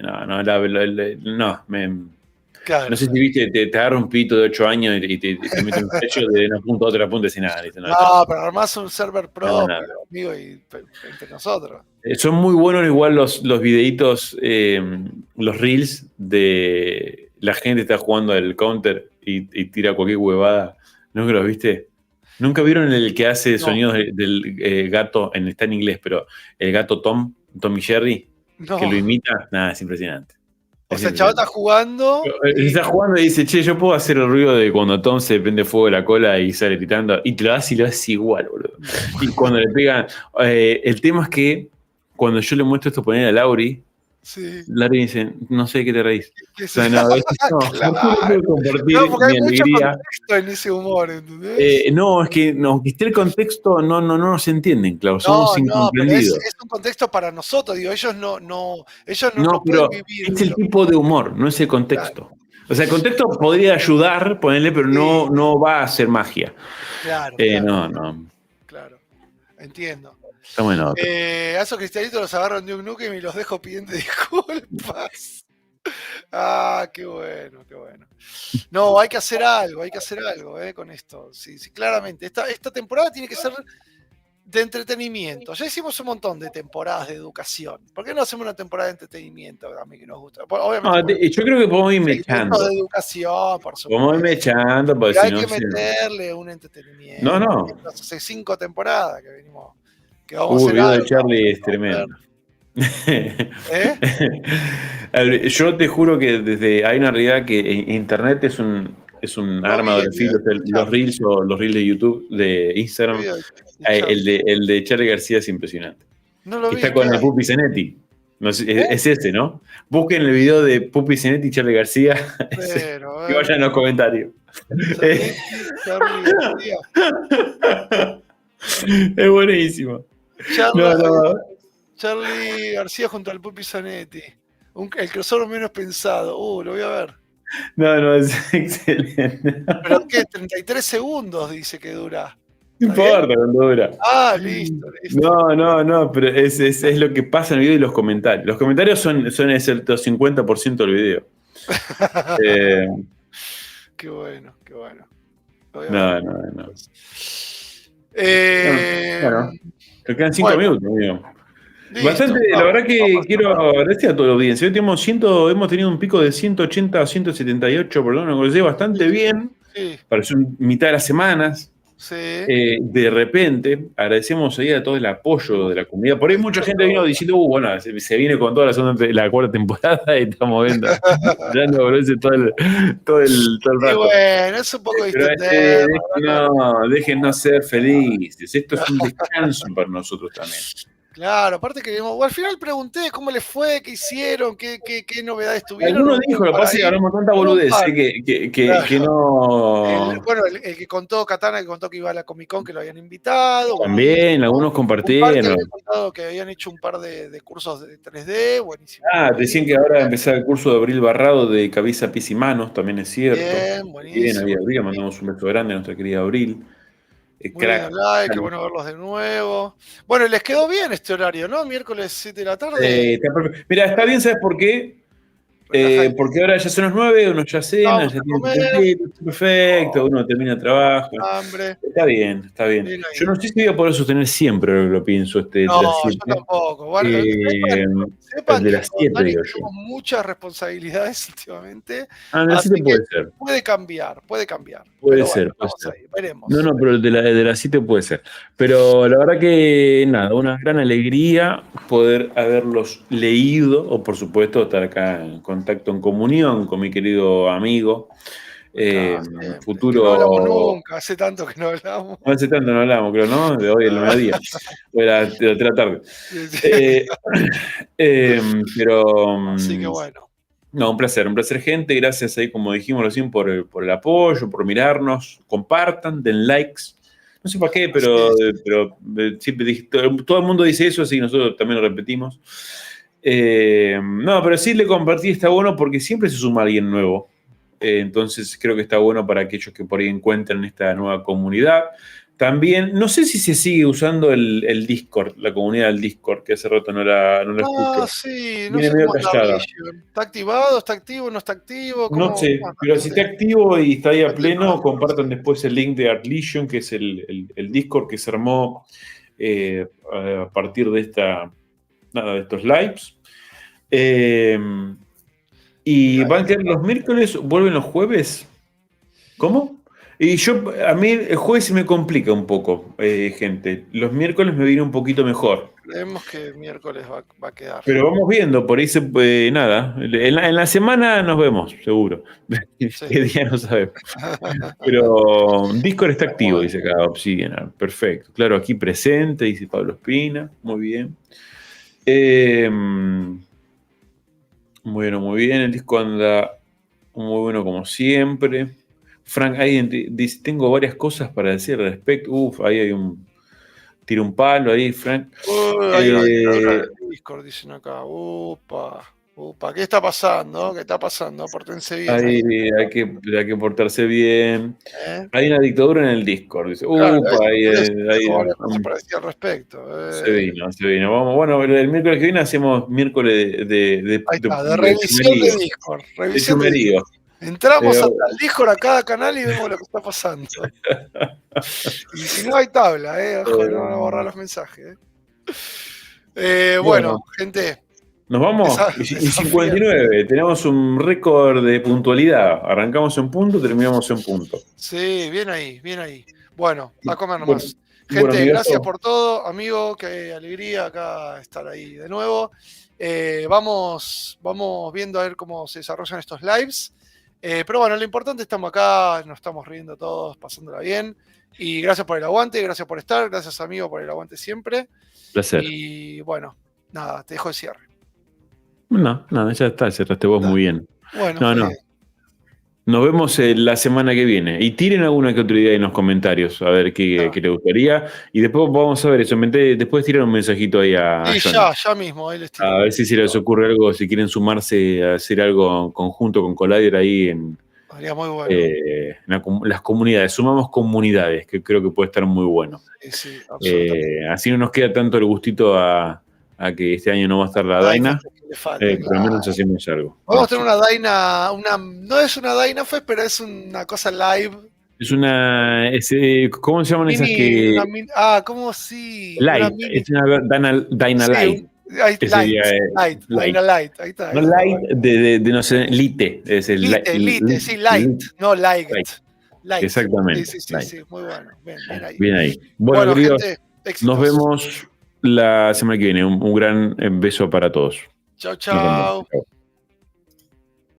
Claro. No sé si viste, te agarra un pito de 8 años y te mete un pecho de una punta a otra punta sin nada. No, pero armás un server propio, amigo, y entre nosotros. Son muy buenos igual los videitos, los reels de la gente está jugando al counter y tira cualquier huevada. ¿Nunca los viste? ¿Nunca vieron el que hace sonidos del gato? Está en inglés, pero el gato Tom y Jerry, que lo imita. Nada, es impresionante. O sea, el chaval está jugando. Está jugando y dice, che, yo puedo hacer el ruido de cuando Tom se prende fuego de la cola y sale gritando. Y te lo hace y lo hace igual, boludo. Y cuando le pegan. El tema es que cuando yo le muestro esto poner a Lauri, Lauri dice, no sé de qué te reís. O sea, no puedo compartir porque hay mucho contexto en ese humor, ¿entendés? Es que aunque esté el contexto, no nos entienden, claro, somos incomprendidos. Es un contexto para nosotros, digo, ellos no pero pueden vivir. Es el tipo de humor, no es el contexto. Claro. O sea, el contexto podría ayudar, ponerle, pero no va a hacer magia. Claro. No. Claro, entiendo. Estamos en otro. A esos cristianitos los agarran de un Nukem y los dejo pidiendo disculpas. Qué bueno. No, hay que hacer algo con esto. Sí, claramente. Esta temporada tiene que ser de entretenimiento. Ya hicimos un montón de temporadas de educación. ¿Por qué no hacemos una temporada de entretenimiento? A mí que nos gusta. Obviamente, yo creo que podemos ir mechando. De educación, por supuesto. Podemos ir mechando. Pero hay que meterle un entretenimiento. No. Hace 5 temporadas que venimos. Que vamos a hacer algo, de Charlie es tremendo. Yo te juro que hay una realidad que Internet es un arma de filo. Los reels de YouTube, de Instagram, el de Charlie García es impresionante. Está con el Pupi Zanetti. No sé, es ese, ¿no? Busquen el video de Pupi Zanetti y Charlie García y vayan en los comentarios. Es buenísimo. Charlie García junto al Pupi Zanetti. El crossover menos pensado. Lo voy a ver. No, es excelente. ¿Pero qué? 33 segundos dice que dura. No importa cuando dura. Listo. No, pero es lo que pasa en el video y los comentarios. Los comentarios son el 50% del video. Qué bueno, qué bueno. No. Bueno, te quedan 5 minutos, amigo. Listo, Bastante, la verdad que quiero agradecer a toda la audiencia. Hoy hemos tenido un pico de 180 a 178, perdón, lo conocé bastante bien. Sí, Para ser mitad de las semanas. sí. De repente, agradecemos ahí a todo el apoyo de la comunidad. Por ahí mucha gente vino diciendo, bueno, se viene con toda la cuarta temporada y estamos viendo, ya no conoce todo el Y rato. bueno, es un poco Pero distante. déjennos ser felices. Esto es un descanso para nosotros también. Claro, aparte que al final pregunté cómo les fue, qué hicieron, qué novedades tuvieron. Algunos dijo, lo que pasa es que hablamos tanta boludez, que no... El que contó Katana, que contó que iba a la Comic Con, que lo habían invitado. También, buenísimo. algunos compartieron. Un par que habían contado que habían hecho un par de cursos de 3D, buenísimo. Decían que ahora empezar el curso de Abril Barrado de cabeza, pies y manos, también es cierto. Bien, buenísimo. Bien, Abril, mandamos un beso grande a nuestra querida Abril. Muy bien, qué bueno verlos de nuevo. Bueno, les quedó bien este horario, ¿no? Miércoles 7 de la tarde. Mira, está bien, ¿sabes por qué? Porque ahora ya son las 9, uno ya cena, ya tiene perfecto, uno termina el trabajo. Hambre. Está bien. Yo no sé si voy a poder sostener siempre, lo pienso, no, yo tampoco. Bueno, sepan de que las 7, digo yo. tenemos muchas responsabilidades últimamente. De las 7 puede ser. Puede cambiar. Puede ser. Ahí, veremos. No, pero de las 7 puede ser. Pero la verdad que nada, una gran alegría poder haberlos leído, o por supuesto estar acá en contacto, en comunión con mi querido amigo. Futuro. No hablamos nunca, hace tanto que no hablamos. Hace tanto no hablamos, creo, ¿no? De hoy, el mediodía. O de la tarde. Pero. Así que bueno. No, un placer, gente. Gracias ahí, como dijimos recién, por el apoyo, por mirarnos. Compartan, den likes. No sé para qué, pero siempre todo el mundo dice eso, así que nosotros también lo repetimos. No, pero sí le compartí, está bueno porque siempre se suma alguien nuevo. Entonces creo que está bueno para aquellos que por ahí encuentran esta nueva comunidad. También, no sé si se sigue usando el Discord, la comunidad del Discord, que hace rato no la escucho. Sí, no Viene sé medio cómo callada. ¿Está activado? ¿Está activo? ¿No está activo? No sé, pero si está activo y está ahí a pleno, compartan después el link de Art Legion, que es el Discord que se armó a partir de de estos lives. Y van a quedar los miércoles, vuelven los jueves. ¿Cómo? Y a mí el jueves se me complica un poco, gente. Los miércoles me viene un poquito mejor. Creemos que el miércoles va a quedar. Pero vamos viendo, por ahí nada. En la semana nos vemos, seguro. Sí. ¿Qué día no sabemos? Pero Discord está activo, dice acá Obsidian. Perfecto. Claro, aquí presente, dice Pablo Espina. Muy bien. Muy bien. El disco anda muy bueno como siempre. Frank ahí dice, tengo varias cosas para decir al respecto. Ahí hay tira un palo ahí, Frank. Discord, dicen acá. ¿Qué está pasando? Pórtense bien. Ahí hay que portarse bien. Hay una dictadura en el Discord. Dice, para decir al respecto. Se vino. Vamos, bueno, el miércoles que viene hacemos miércoles de revisión de Discord. Revisión de Discord. Entramos al Discord a cada canal y vemos lo que está pasando. Y si no hay tabla, ojo, no van a borrar los mensajes. Bueno, gente. Nos vamos. Y 59. Tenemos un récord de puntualidad. Arrancamos en punto, terminamos en punto. Sí, bien ahí. Bueno, a comer nomás. Gente, gracias por todo, amigo. Qué alegría acá estar ahí de nuevo. Vamos viendo a ver cómo se desarrollan estos lives. Pero bueno, lo importante, estamos acá, nos estamos riendo todos, pasándola bien. Y gracias por el aguante, gracias por estar, gracias amigo por el aguante siempre. Placer. Y bueno, nada, te dejo el cierre. No, ya está, cerraste vos muy bien. Bueno, no. Nos vemos la semana que viene. Y tiren alguna que otra idea en los comentarios, a ver qué les gustaría. Y después vamos a ver eso. Después tiran un mensajito ahí a ya mismo. Ahí les tiro. A ver si se les ocurre algo, si quieren sumarse a hacer algo en conjunto con Collider ahí en muy bueno. Las comunidades. Sumamos comunidades, que creo que puede estar muy bueno. Sí, absolutamente. Así no nos queda tanto el gustito a a que este año no va a estar la Ay, Dyna, que le falta, por lo menos hacemos algo. Vamos a tener una Dyna, no es una Dyna Fest, pero es una cosa live. Es una. ¿Cómo se llaman esas que.? ¿Cómo sí? Light. Es una Dyna Sí, Light. Light. Dyna Light, ahí está. No Light de no sé, Lite. Es el Lite, sí, Light, no Light. Light. Exactamente. Sí, muy bueno. Bien ahí. Bien ahí. Bueno, queridos, gente, éxitos. nos vemos la semana que viene. Un gran beso para todos. Chau.